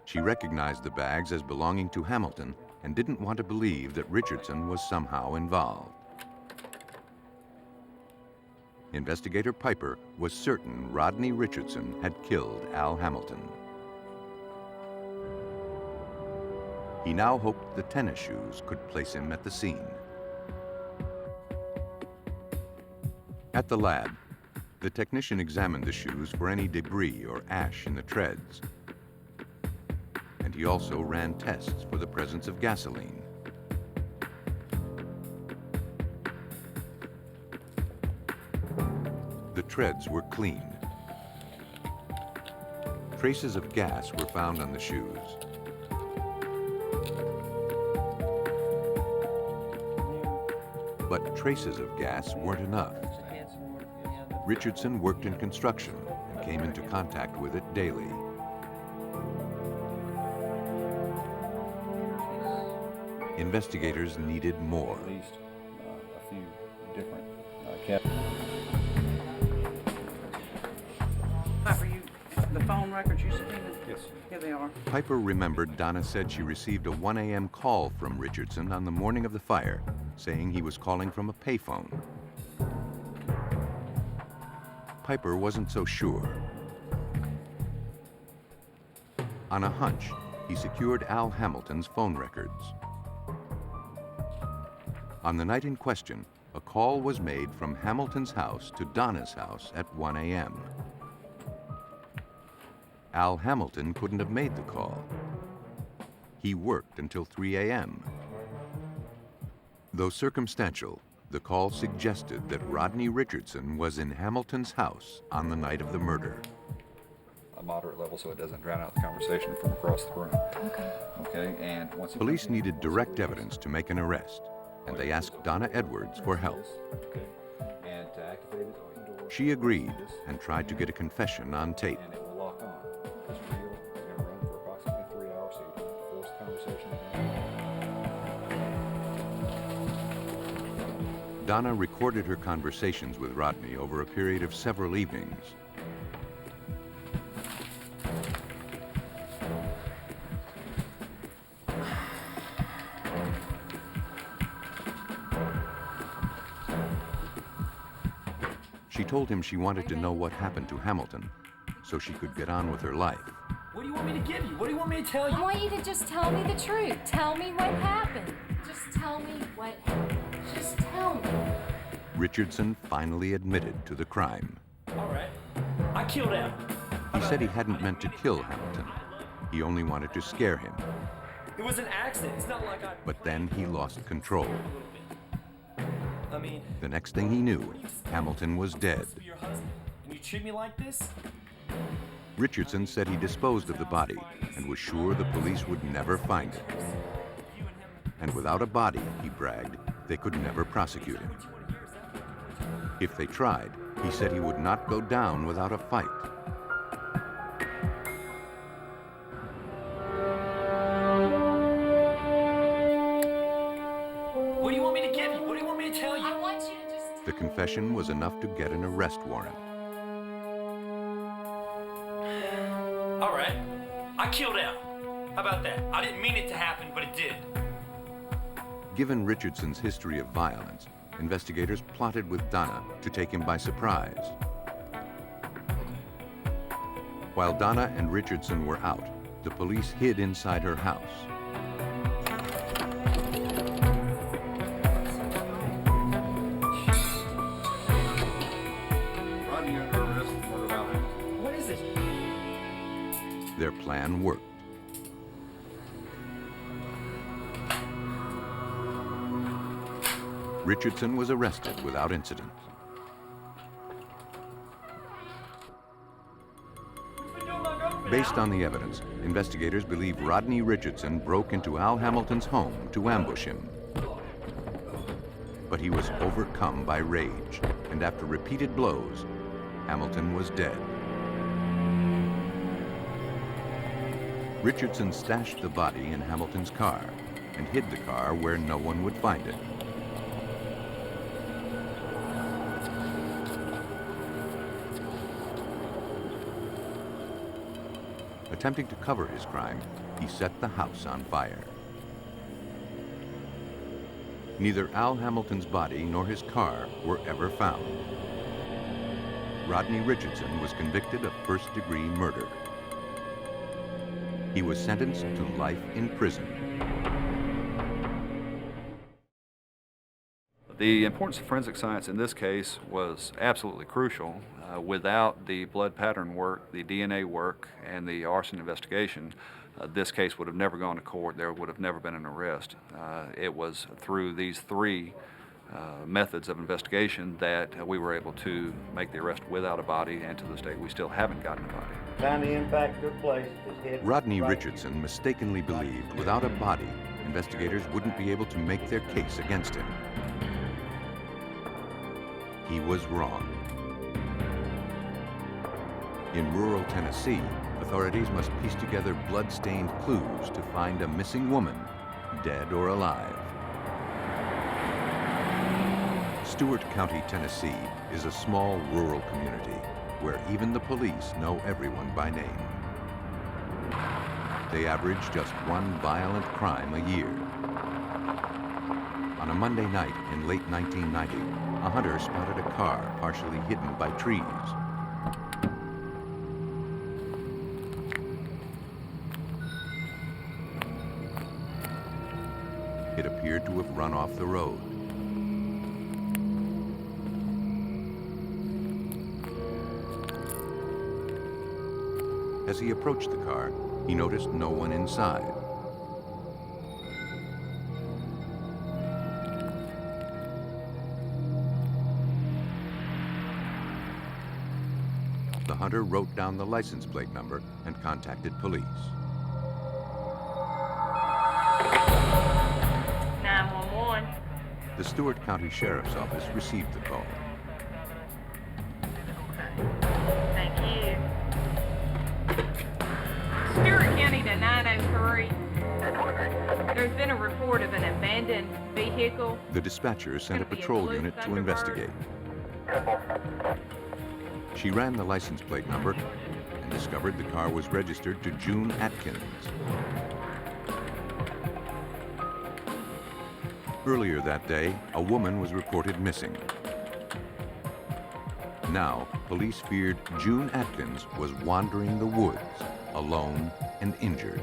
She recognized the bags as belonging to Hamilton and didn't want to believe that Richardson was somehow involved. Investigator Piper was certain Rodney Richardson had killed Al Hamilton. He now hoped the tennis shoes could place him at the scene. At the lab, the technician examined the shoes for any debris or ash in the treads. And he also ran tests for the presence of gasoline. The treads were cleaned. Traces of gas were found on the shoes. But traces of gas weren't enough. Richardson worked in construction and came into contact with it daily. Investigators needed more. At least a few different cabinets. The phone records you submitted? Yes. Here they are. Piper remembered Donna said she received a 1 a.m. call from Richardson on the morning of the fire, saying he was calling from a payphone. Piper wasn't so sure. On a hunch, he secured Al Hamilton's phone records. On the night in question, a call was made from Hamilton's house to Donna's house at 1 a.m. Al Hamilton couldn't have made the call. He worked until 3 a.m. Though circumstantial, the call suggested that Rodney Richardson was in Hamilton's house on the night of the murder. A moderate level so it doesn't drown out the conversation from across the room. Okay. Okay, and once he Police needed direct evidence to make an arrest, and they asked Donna Edwards for help. Okay. And to activate it, all you do is She agreed and tried to get a confession on tape. and it will lock on. This reel is going to run for approximately 3 hours, so you don't have to force the conversation down. Donna recorded her conversations with Rodney over a period of several evenings. She told him she wanted to know what happened to Hamilton so she could get on with her life. What do you want me to give you? What do you want me to tell you? I want you to just tell me the truth. Tell me what happened. Just tell me what happened. Just tell me. Richardson finally admitted to the crime. All right. I killed Al. He said he hadn't meant to kill Hamilton. He only wanted to scare him. It was an accident. It's not like I... But then he lost control. I mean... The next thing he knew, Hamilton was dead. To be your husband, and you treat me like this? Richardson said he disposed of the body and was sure the police would never find it. And without a body, he bragged, they could never prosecute him. If they tried, he said he would not go down without a fight. What do you want me to give you? What do you want me to tell you? I want you to just... The confession was enough to get an arrest warrant. All right. I killed Al. How about that? I didn't mean it to happen, but it did. Given Richardson's history of violence, investigators plotted with Donna to take him by surprise. While Donna and Richardson were out, the police hid inside her house. Rodney under arrest for murder of Al Hamilton. What is it? Their plan worked. Richardson was arrested without incident. Based on the evidence, investigators believe Rodney Richardson broke into Al Hamilton's home to ambush him. But but he was overcome by rage, and after repeated blows, Hamilton was dead. Richardson stashed the body in Hamilton's car and hid the car where no one would find it. Attempting to cover his crime, he set the house on fire. Neither Al Hamilton's body nor his car were ever found. Rodney Richardson was convicted of first-degree murder. He was sentenced to life in prison. The importance of forensic science in this case was absolutely crucial. Without the blood pattern work, the DNA work, and the arson investigation, this case would have never gone to court. There would have never been an arrest. It was through these three methods of investigation that we were able to make the arrest without a body, and to this day we still haven't gotten a body. Time the impact took place. Rodney Richardson mistakenly believed without a body, investigators wouldn't be able to make their case against him. He was wrong. In rural Tennessee, authorities must piece together blood-stained clues to find a missing woman, dead or alive. Stewart County, Tennessee is a small rural community where even the police know everyone by name. They average just one violent crime a year. On a Monday night in late 1990, a hunter spotted a car partially hidden by trees. It appeared to have run off the road. As he approached the car, he noticed no one inside. The hunter wrote down the license plate number and contacted police. 911. The Stewart County Sheriff's Office received the call. Thank you. Stewart County to 903. There's been a report of an abandoned vehicle. The dispatcher sent a patrol unit to investigate. She ran the license plate number and discovered the car was registered to June Atkins. Earlier that day, a woman was reported missing. Now, police feared June Atkins was wandering the woods, alone and injured.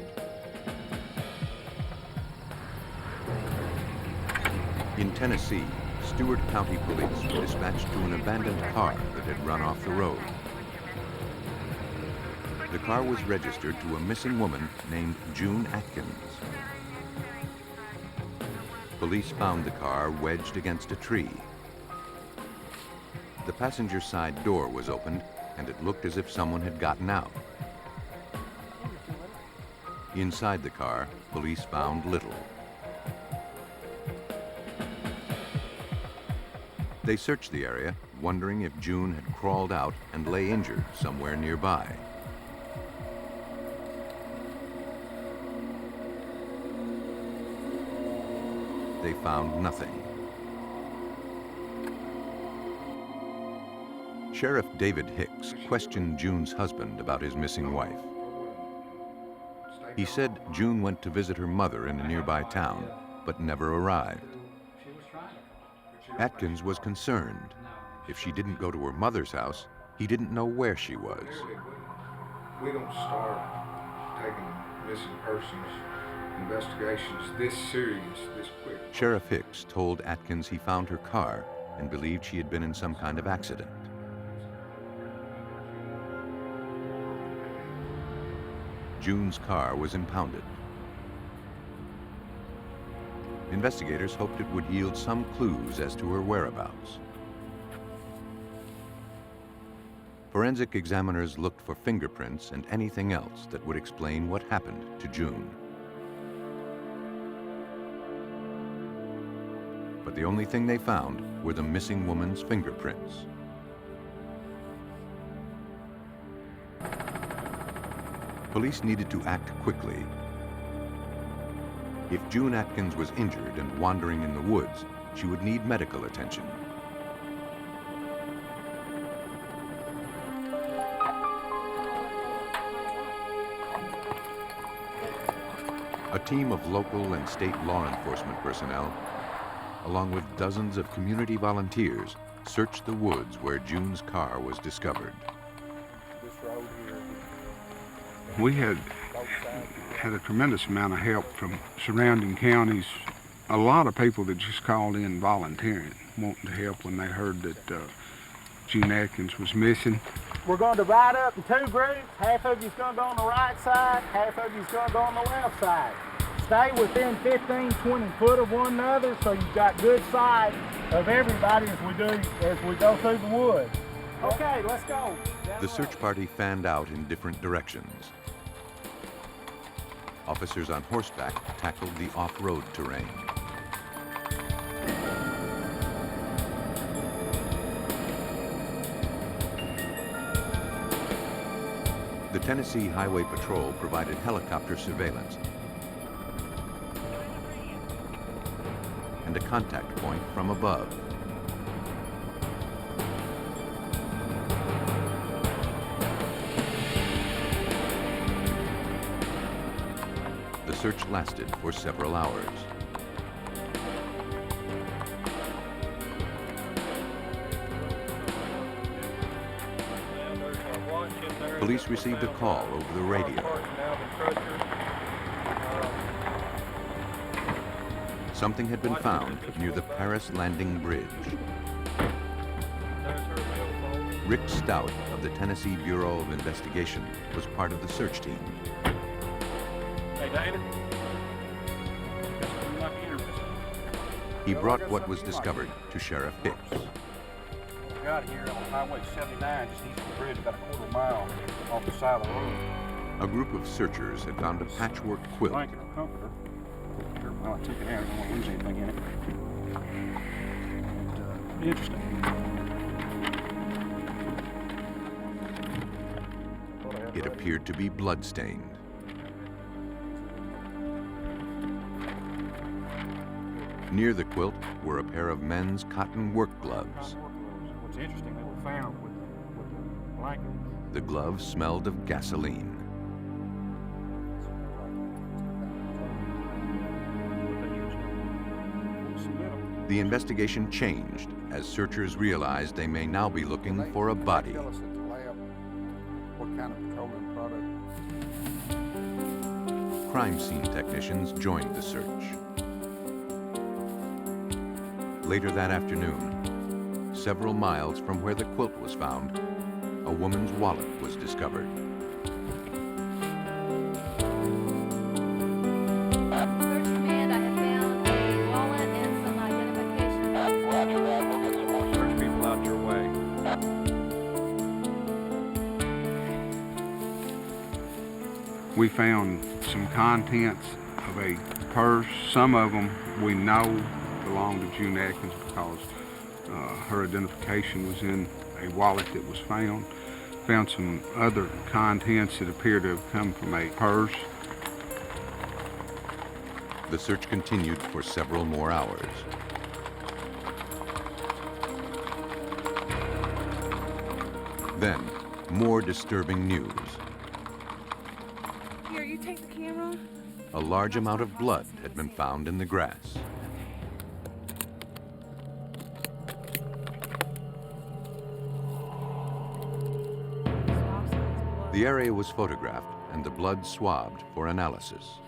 In Tennessee, Stewart County police were dispatched to an abandoned car that had run off the road. The car was registered to a missing woman named June Atkins. Police found the car wedged against a tree. The passenger side door was opened, and it looked as if someone had gotten out. Inside the car, police found little. They searched the area, wondering if June had crawled out and lay injured somewhere nearby. They found nothing. Sheriff David Hicks questioned June's husband about his missing wife. He said June went to visit her mother in a nearby town, but never arrived. Atkins was concerned. If she didn't go to her mother's house, he didn't know where she was. We don't start taking missing persons investigations this serious, this quick. Sheriff Hicks told Atkins he found her car and believed she had been in some kind of accident. June's car was impounded. Investigators hoped it would yield some clues as to her whereabouts. Forensic examiners looked for fingerprints and anything else that would explain what happened to June. but the only thing they found were the missing woman's fingerprints. Police needed to act quickly. If June Atkins was injured and wandering in the woods, she would need medical attention. A team of local and state law enforcement personnel, along with dozens of community volunteers, searched the woods where June's car was discovered. We had a tremendous amount of help from surrounding counties. A lot of people that just called in volunteering, wanting to help when they heard that June Atkins was missing. We're going to divide up in two groups. Half of you's going to go on the right side, half of you's going to go on the left side. Stay within 15, 20 foot of one another so you've got good sight of everybody as we go through the woods. Okay, let's go. The search party fanned out in different directions. Officers on horseback tackled the off-road terrain. The Tennessee Highway Patrol provided helicopter surveillance and a contact point from above. The search lasted for several hours. Police received a call over the radio. Something had been found near the Paris Landing Bridge. Rick Stout of the Tennessee Bureau of Investigation was part of the search team. Hey, David. He brought what was discovered to Sheriff Hicks. We got here on Highway 79, just east of the bridge, about a quarter mile off the side of the road. A group of searchers had found a patchwork quilt. Blanket or comforter. Here, well, I took it out. I don't want to lose anything in it. And, interesting. It appeared to be blood-stained. Near the quilt were a pair of men's cotton work gloves. What's interesting, they were found with the blanket. The gloves smelled of gasoline. The investigation changed as searchers realized they may now be looking for a body. Tell us at the lab what kind of petroleum product. Crime scene technicians joined the search. Later that afternoon, several miles from where the quilt was found, a woman's wallet was discovered. We found some contents of a purse. Some of them we know belonged to June Atkins because her identification was in a wallet that was found. Found some other contents that appear to have come from a purse. The search continued for several more hours. Then, more disturbing news. Here, you take the camera. A large amount of blood had been found in the grass. The area was photographed and the blood swabbed for analysis.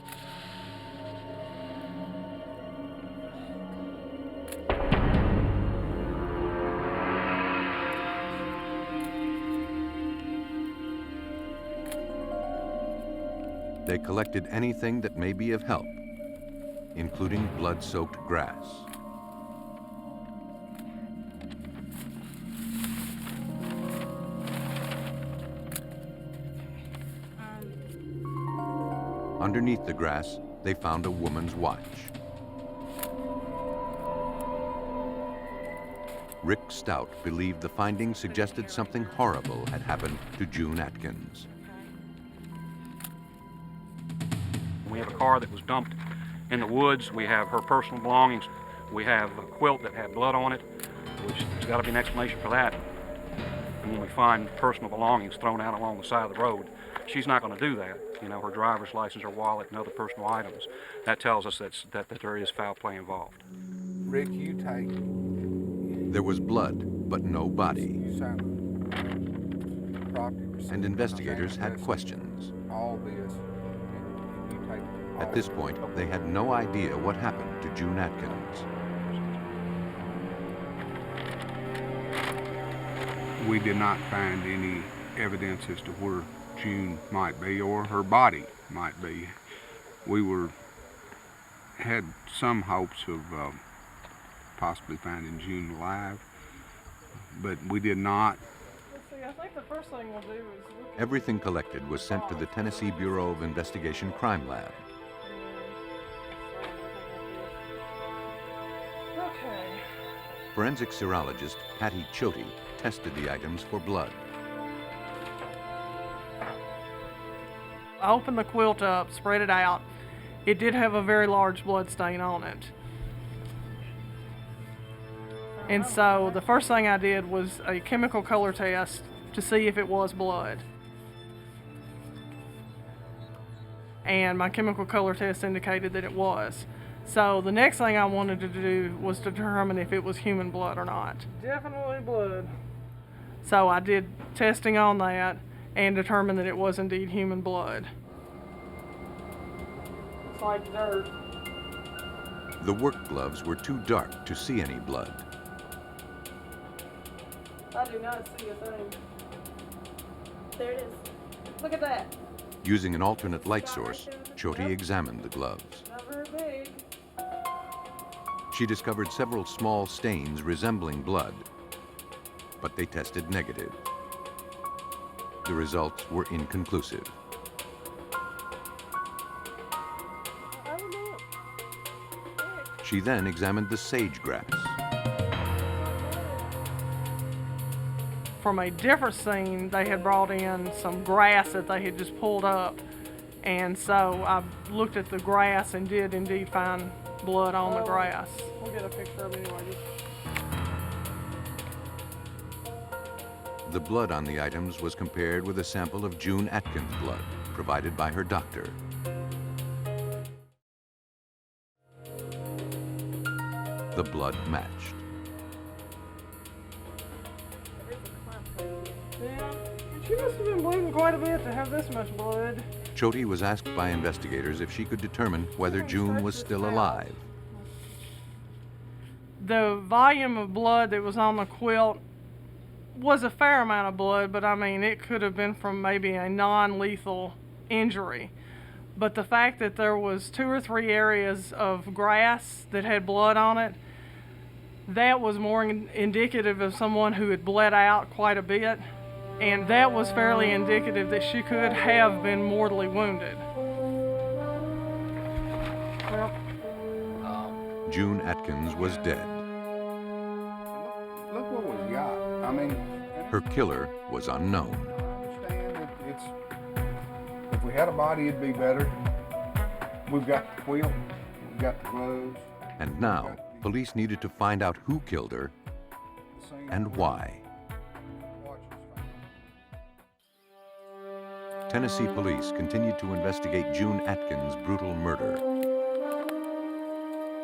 They collected anything that may be of help, including blood-soaked grass. Underneath the grass, they found a woman's watch. Rick Stout believed the findings suggested something horrible had happened to June Atkins. We have a car that was dumped in the woods. We have her personal belongings. We have a quilt that had blood on it, which there's got to be an explanation for that. And when we find personal belongings thrown out along the side of the road, she's not going to do that. You know, her driver's license, her wallet, and other personal items. That tells us that there is foul play involved. Rick, you take. There was blood, but no body. And investigators had questions. All this. And you take. At this point, they had no idea what happened to June Atkins. We did not find any evidence as to where June might be or her body might be. We had some hopes of possibly finding June alive, but we did not. Let's see, I think the first thing we'll do is look at Everything collected was sent to the Tennessee Bureau of Investigation Crime Lab. Okay. Forensic serologist Patty Choti tested the items for blood. I opened the quilt up, spread it out. It did have a very large blood stain on it. And so the first thing I did was a chemical color test to see if it was blood. And my chemical color test indicated that it was. So the next thing I wanted to do was to determine if it was human blood or not. Definitely blood. So I did testing on that and determined that it was indeed human blood. It's like dirt. The work gloves were too dark to see any blood. I do not see a thing. There it is. Look at that. Using an alternate light source, Choti examined the gloves. Not very big. She discovered several small stains resembling blood, but they tested negative. The results were inconclusive. I don't know. She then examined the sage grass. From a different scene, they had brought in some grass that they had just pulled up. And so I looked at the grass and did indeed find blood on the grass. We'll get a picture of it anyway. The blood on the items was compared with a sample of June Atkins' blood provided by her doctor. The blood matched. Yeah, she must have been bleeding quite a bit to have this much blood. Choti was asked by investigators if she could determine whether June was still alive. The volume of blood that was on the quilt was a fair amount of blood, but I mean, it could have been from maybe a non-lethal injury. But the fact that there was 2 or 3 areas of grass that had blood on it, that was more indicative of someone who had bled out quite a bit. And that was fairly indicative that she could have been mortally wounded. Well, June Atkins was dead. Look what we've got. I mean, Her killer was unknown. I understand that if we had a body, it'd be better. We've got the quilt, we've got the gloves. And now, police needed to find out who killed her and why. Tennessee police continued to investigate June Atkins' brutal murder.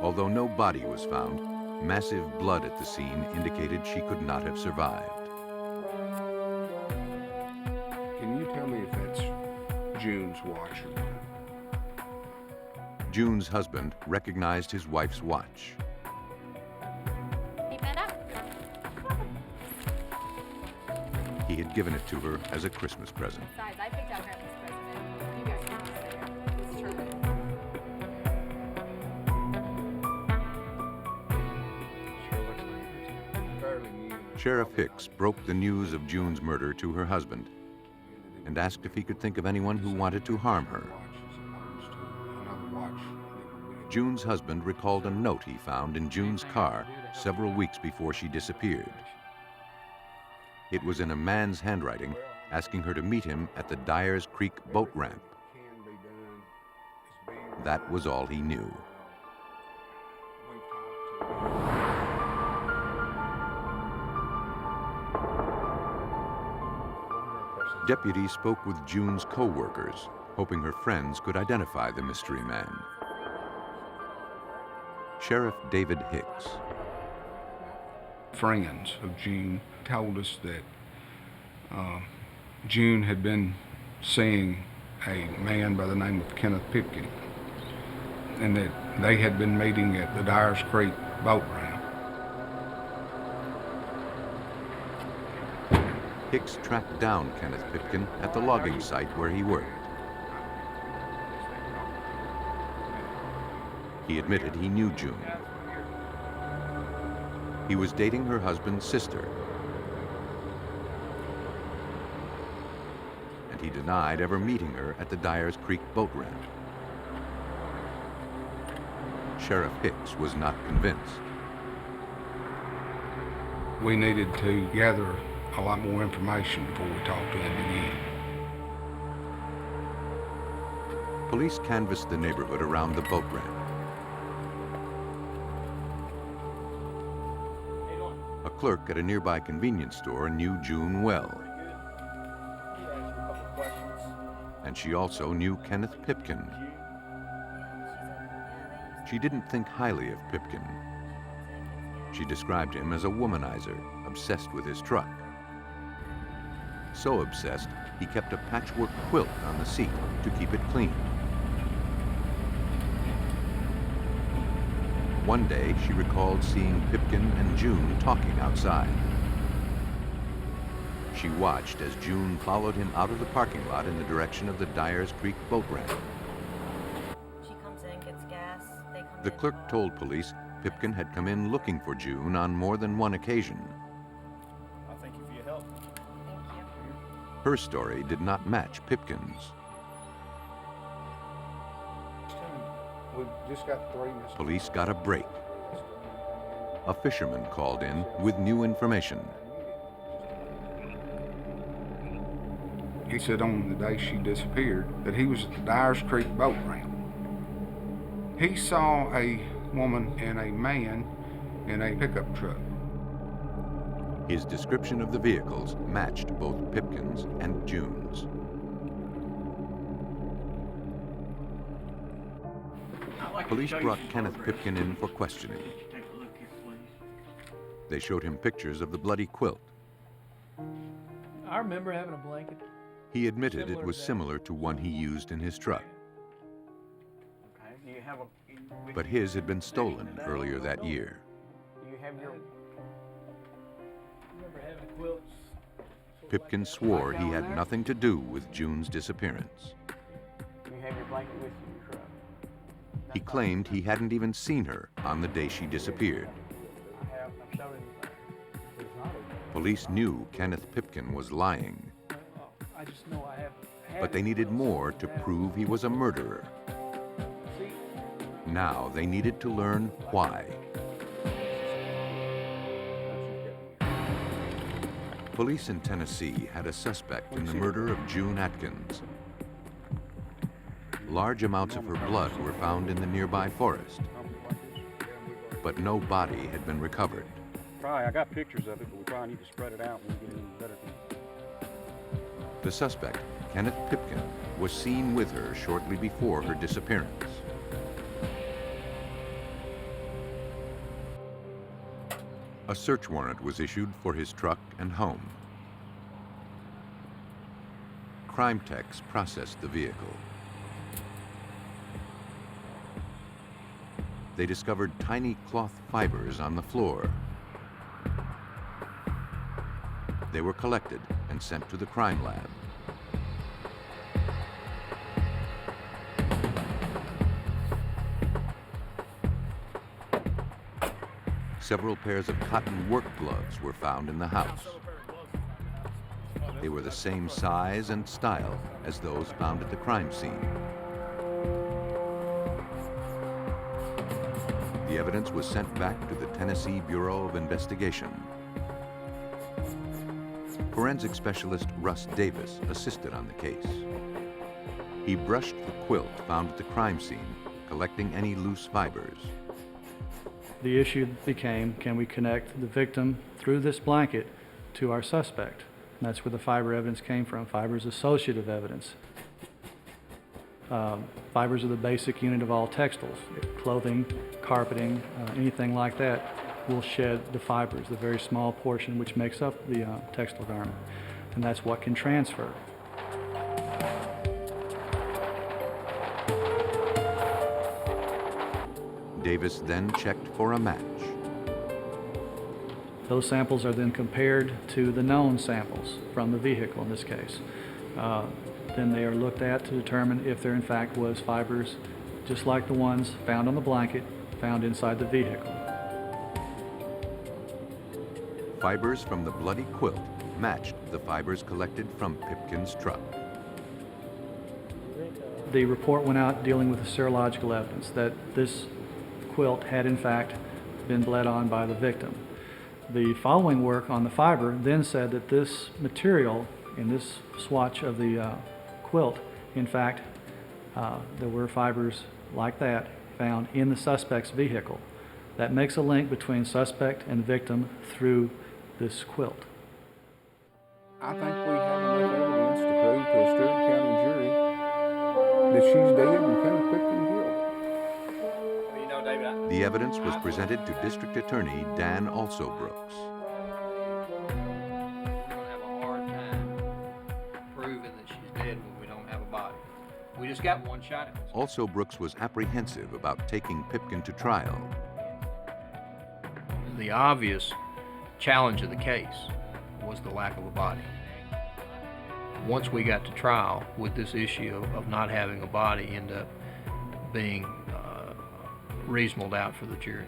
Although no body was found, massive blood at the scene indicated she could not have survived. Can you tell me if that's June's watch or not? June's husband recognized his wife's watch. He had given it to her as a Christmas present. Besides, I picked out Grandpa's present. You guys can just say it's true. Sheriff Hicks broke the news of June's murder to her husband and asked if he could think of anyone who wanted to harm her. June's husband recalled a note he found in June's car several weeks before she disappeared. It was in a man's handwriting asking her to meet him at the Dyers Creek boat ramp. That was all he knew. Deputies spoke with June's co-workers, hoping her friends could identify the mystery man. Sheriff David Hicks. Friends of June told us that June had been seeing a man by the name of Kenneth Pipkin, and that they had been meeting at the Dyers Creek boat ramp. Hicks tracked down Kenneth Pipkin at the logging site where he worked. He admitted he knew June. He was dating her husband's sister. And he denied ever meeting her at the Dyers Creek boat ramp. Sheriff Hicks was not convinced. We needed to gather a lot more information before we talked to him again. Police canvassed the neighborhood around the boat ramp. A clerk at a nearby convenience store knew June well. And she also knew Kenneth Pipkin. She didn't think highly of Pipkin. She described him as a womanizer, obsessed with his truck. So obsessed, he kept a patchwork quilt on the seat to keep it clean. One day, she recalled seeing Pipkin and June talking outside. She watched as June followed him out of the parking lot in the direction of the Dyers Creek boat ramp. She comes in, gets gas. The clerk told police Pipkin had come in looking for June on more than one occasion. I thank you for your help. Thank you. Her story did not match Pipkin's. We've just got 3 missing. Police got a break. A fisherman called in with new information. He said on the day she disappeared that he was at the Dyers Creek boat ramp. He saw a woman and a man in a pickup truck. His description of the vehicles matched both Pipkin's and June's. Police brought Kenneth Pipkin in for questioning. They showed him pictures of the bloody quilt. I remember having a blanket. He admitted it was similar to one he used in his truck. Okay. Do you have a? But his had been stolen earlier that year. Do you have your? I remember having quilts. Pipkin swore he had nothing to do with June's disappearance. Do you have your blanket with you in your truck? He claimed he hadn't even seen her on the day she disappeared. I have. I've showed it. Police knew Kenneth Pipkin was lying. I just know I have. But they needed more to prove he was a murderer. Now they needed to learn why. Police in Tennessee had a suspect in the murder of June Atkins. Large amounts of her blood were found in the nearby forest, but no body had been recovered. I got pictures of it, but we probably need to spread it out and get it better. The suspect, Kenneth Pipkin, was seen with her shortly before her disappearance. A search warrant was issued for his truck and home. Crime techs processed the vehicle. They discovered tiny cloth fibers on the floor. They were collected and sent to the crime lab. Several pairs of cotton work gloves were found in the house. They were the same size and style as those found at the crime scene. The evidence was sent back to the Tennessee Bureau of Investigation. Forensic specialist Russ Davis assisted on the case. He brushed the quilt found at the crime scene, collecting any loose fibers. The issue became, can we connect the victim through this blanket to our suspect? And that's where the fiber evidence came from. Fiber is associative evidence. Fibers are the basic unit of all textiles. Clothing, carpeting, anything like that will shed the fibers, the very small portion which makes up the textile garment. And that's what can transfer. Davis then checked for a match. Those samples are then compared to the known samples from the vehicle in this case. Then they are looked at to determine if there in fact was fibers just like the ones found on the blanket, found inside the vehicle. Fibers from the bloody quilt matched the fibers collected from Pipkin's truck. The report went out dealing with the serological evidence that this quilt had in fact been bled on by the victim. The following work on the fiber then said that this material in this swatch of the quilt, in fact, there were fibers like that found in the suspect's vehicle. That makes a link between suspect and victim through this quilt. I think we have enough evidence to prove to a Stewart County jury that she's dead and Kenneth Pipkin killed. The evidence was presented to District Attorney Dan Alsobrooks. We just got one shot at this. Alsobrooks was apprehensive about taking Pipkin to trial. The obvious challenge of the case was the lack of a body. Once we got to trial, would this issue of not having a body end up being reasonable doubt for the jury?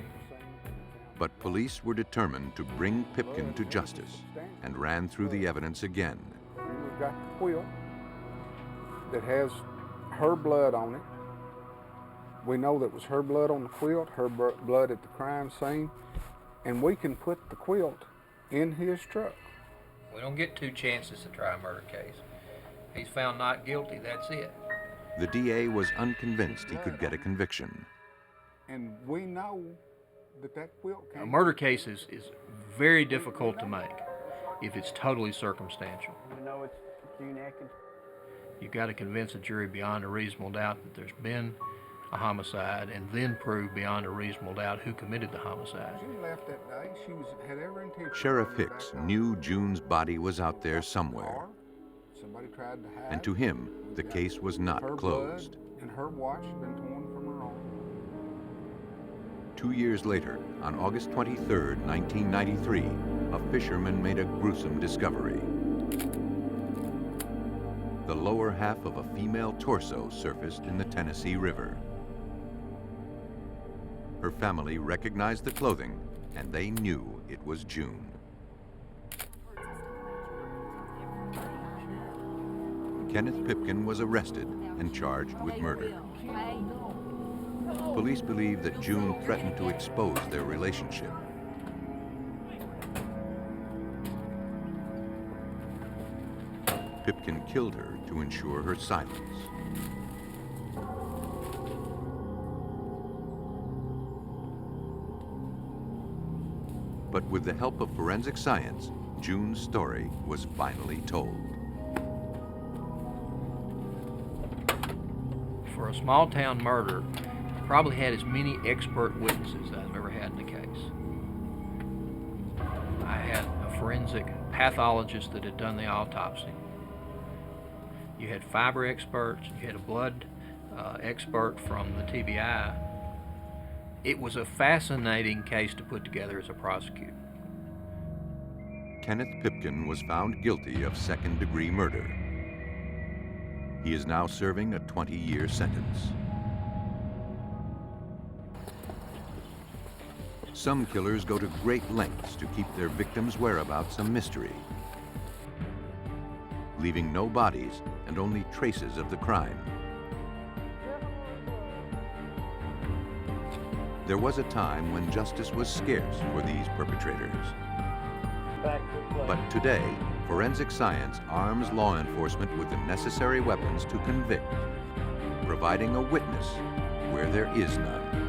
But police were determined to bring Pipkin to justice and ran through the evidence again. We've got the quilt that has her blood on it. We know that was her blood on the quilt, her blood at the crime scene, and we can put the quilt in his truck. We don't get two chances to try a murder case. He's found not guilty, that's it. The DA was unconvinced he could get a conviction. And we know that that quilt came. A murder case is very difficult to make if it's totally circumstantial. We know it's reenacted. You've got to convince a jury beyond a reasonable doubt that there's been a homicide and then prove beyond a reasonable doubt who committed the homicide. She left that day. She had every intention. Sheriff Hicks knew June's body was out there somewhere. Somebody tried to hide. And to him, the case was not closed. And her watch had been torn from her arm. 2 years later, on August 23, 1993, a fisherman made a gruesome discovery. The lower half of a female torso surfaced in the Tennessee River. Her family recognized the clothing, and they knew it was June. Kenneth Pipkin was arrested and charged with murder. Police believe that June threatened to expose their relationship. Pipkin killed her to ensure her silence. But with the help of forensic science, June's story was finally told. For a small town murder, probably had as many expert witnesses as I've ever had in the case. I had a forensic pathologist that had done the autopsy. You had fiber experts, you had a blood expert from the TBI. It was a fascinating case to put together as a prosecutor. Kenneth Pipkin was found guilty of second-degree murder. He is now serving a 20-year sentence. Some killers go to great lengths to keep their victims' whereabouts a mystery, leaving no bodies and only traces of the crime. There was a time when justice was scarce for these perpetrators. But today, forensic science arms law enforcement with the necessary weapons to convict, providing a witness where there is none.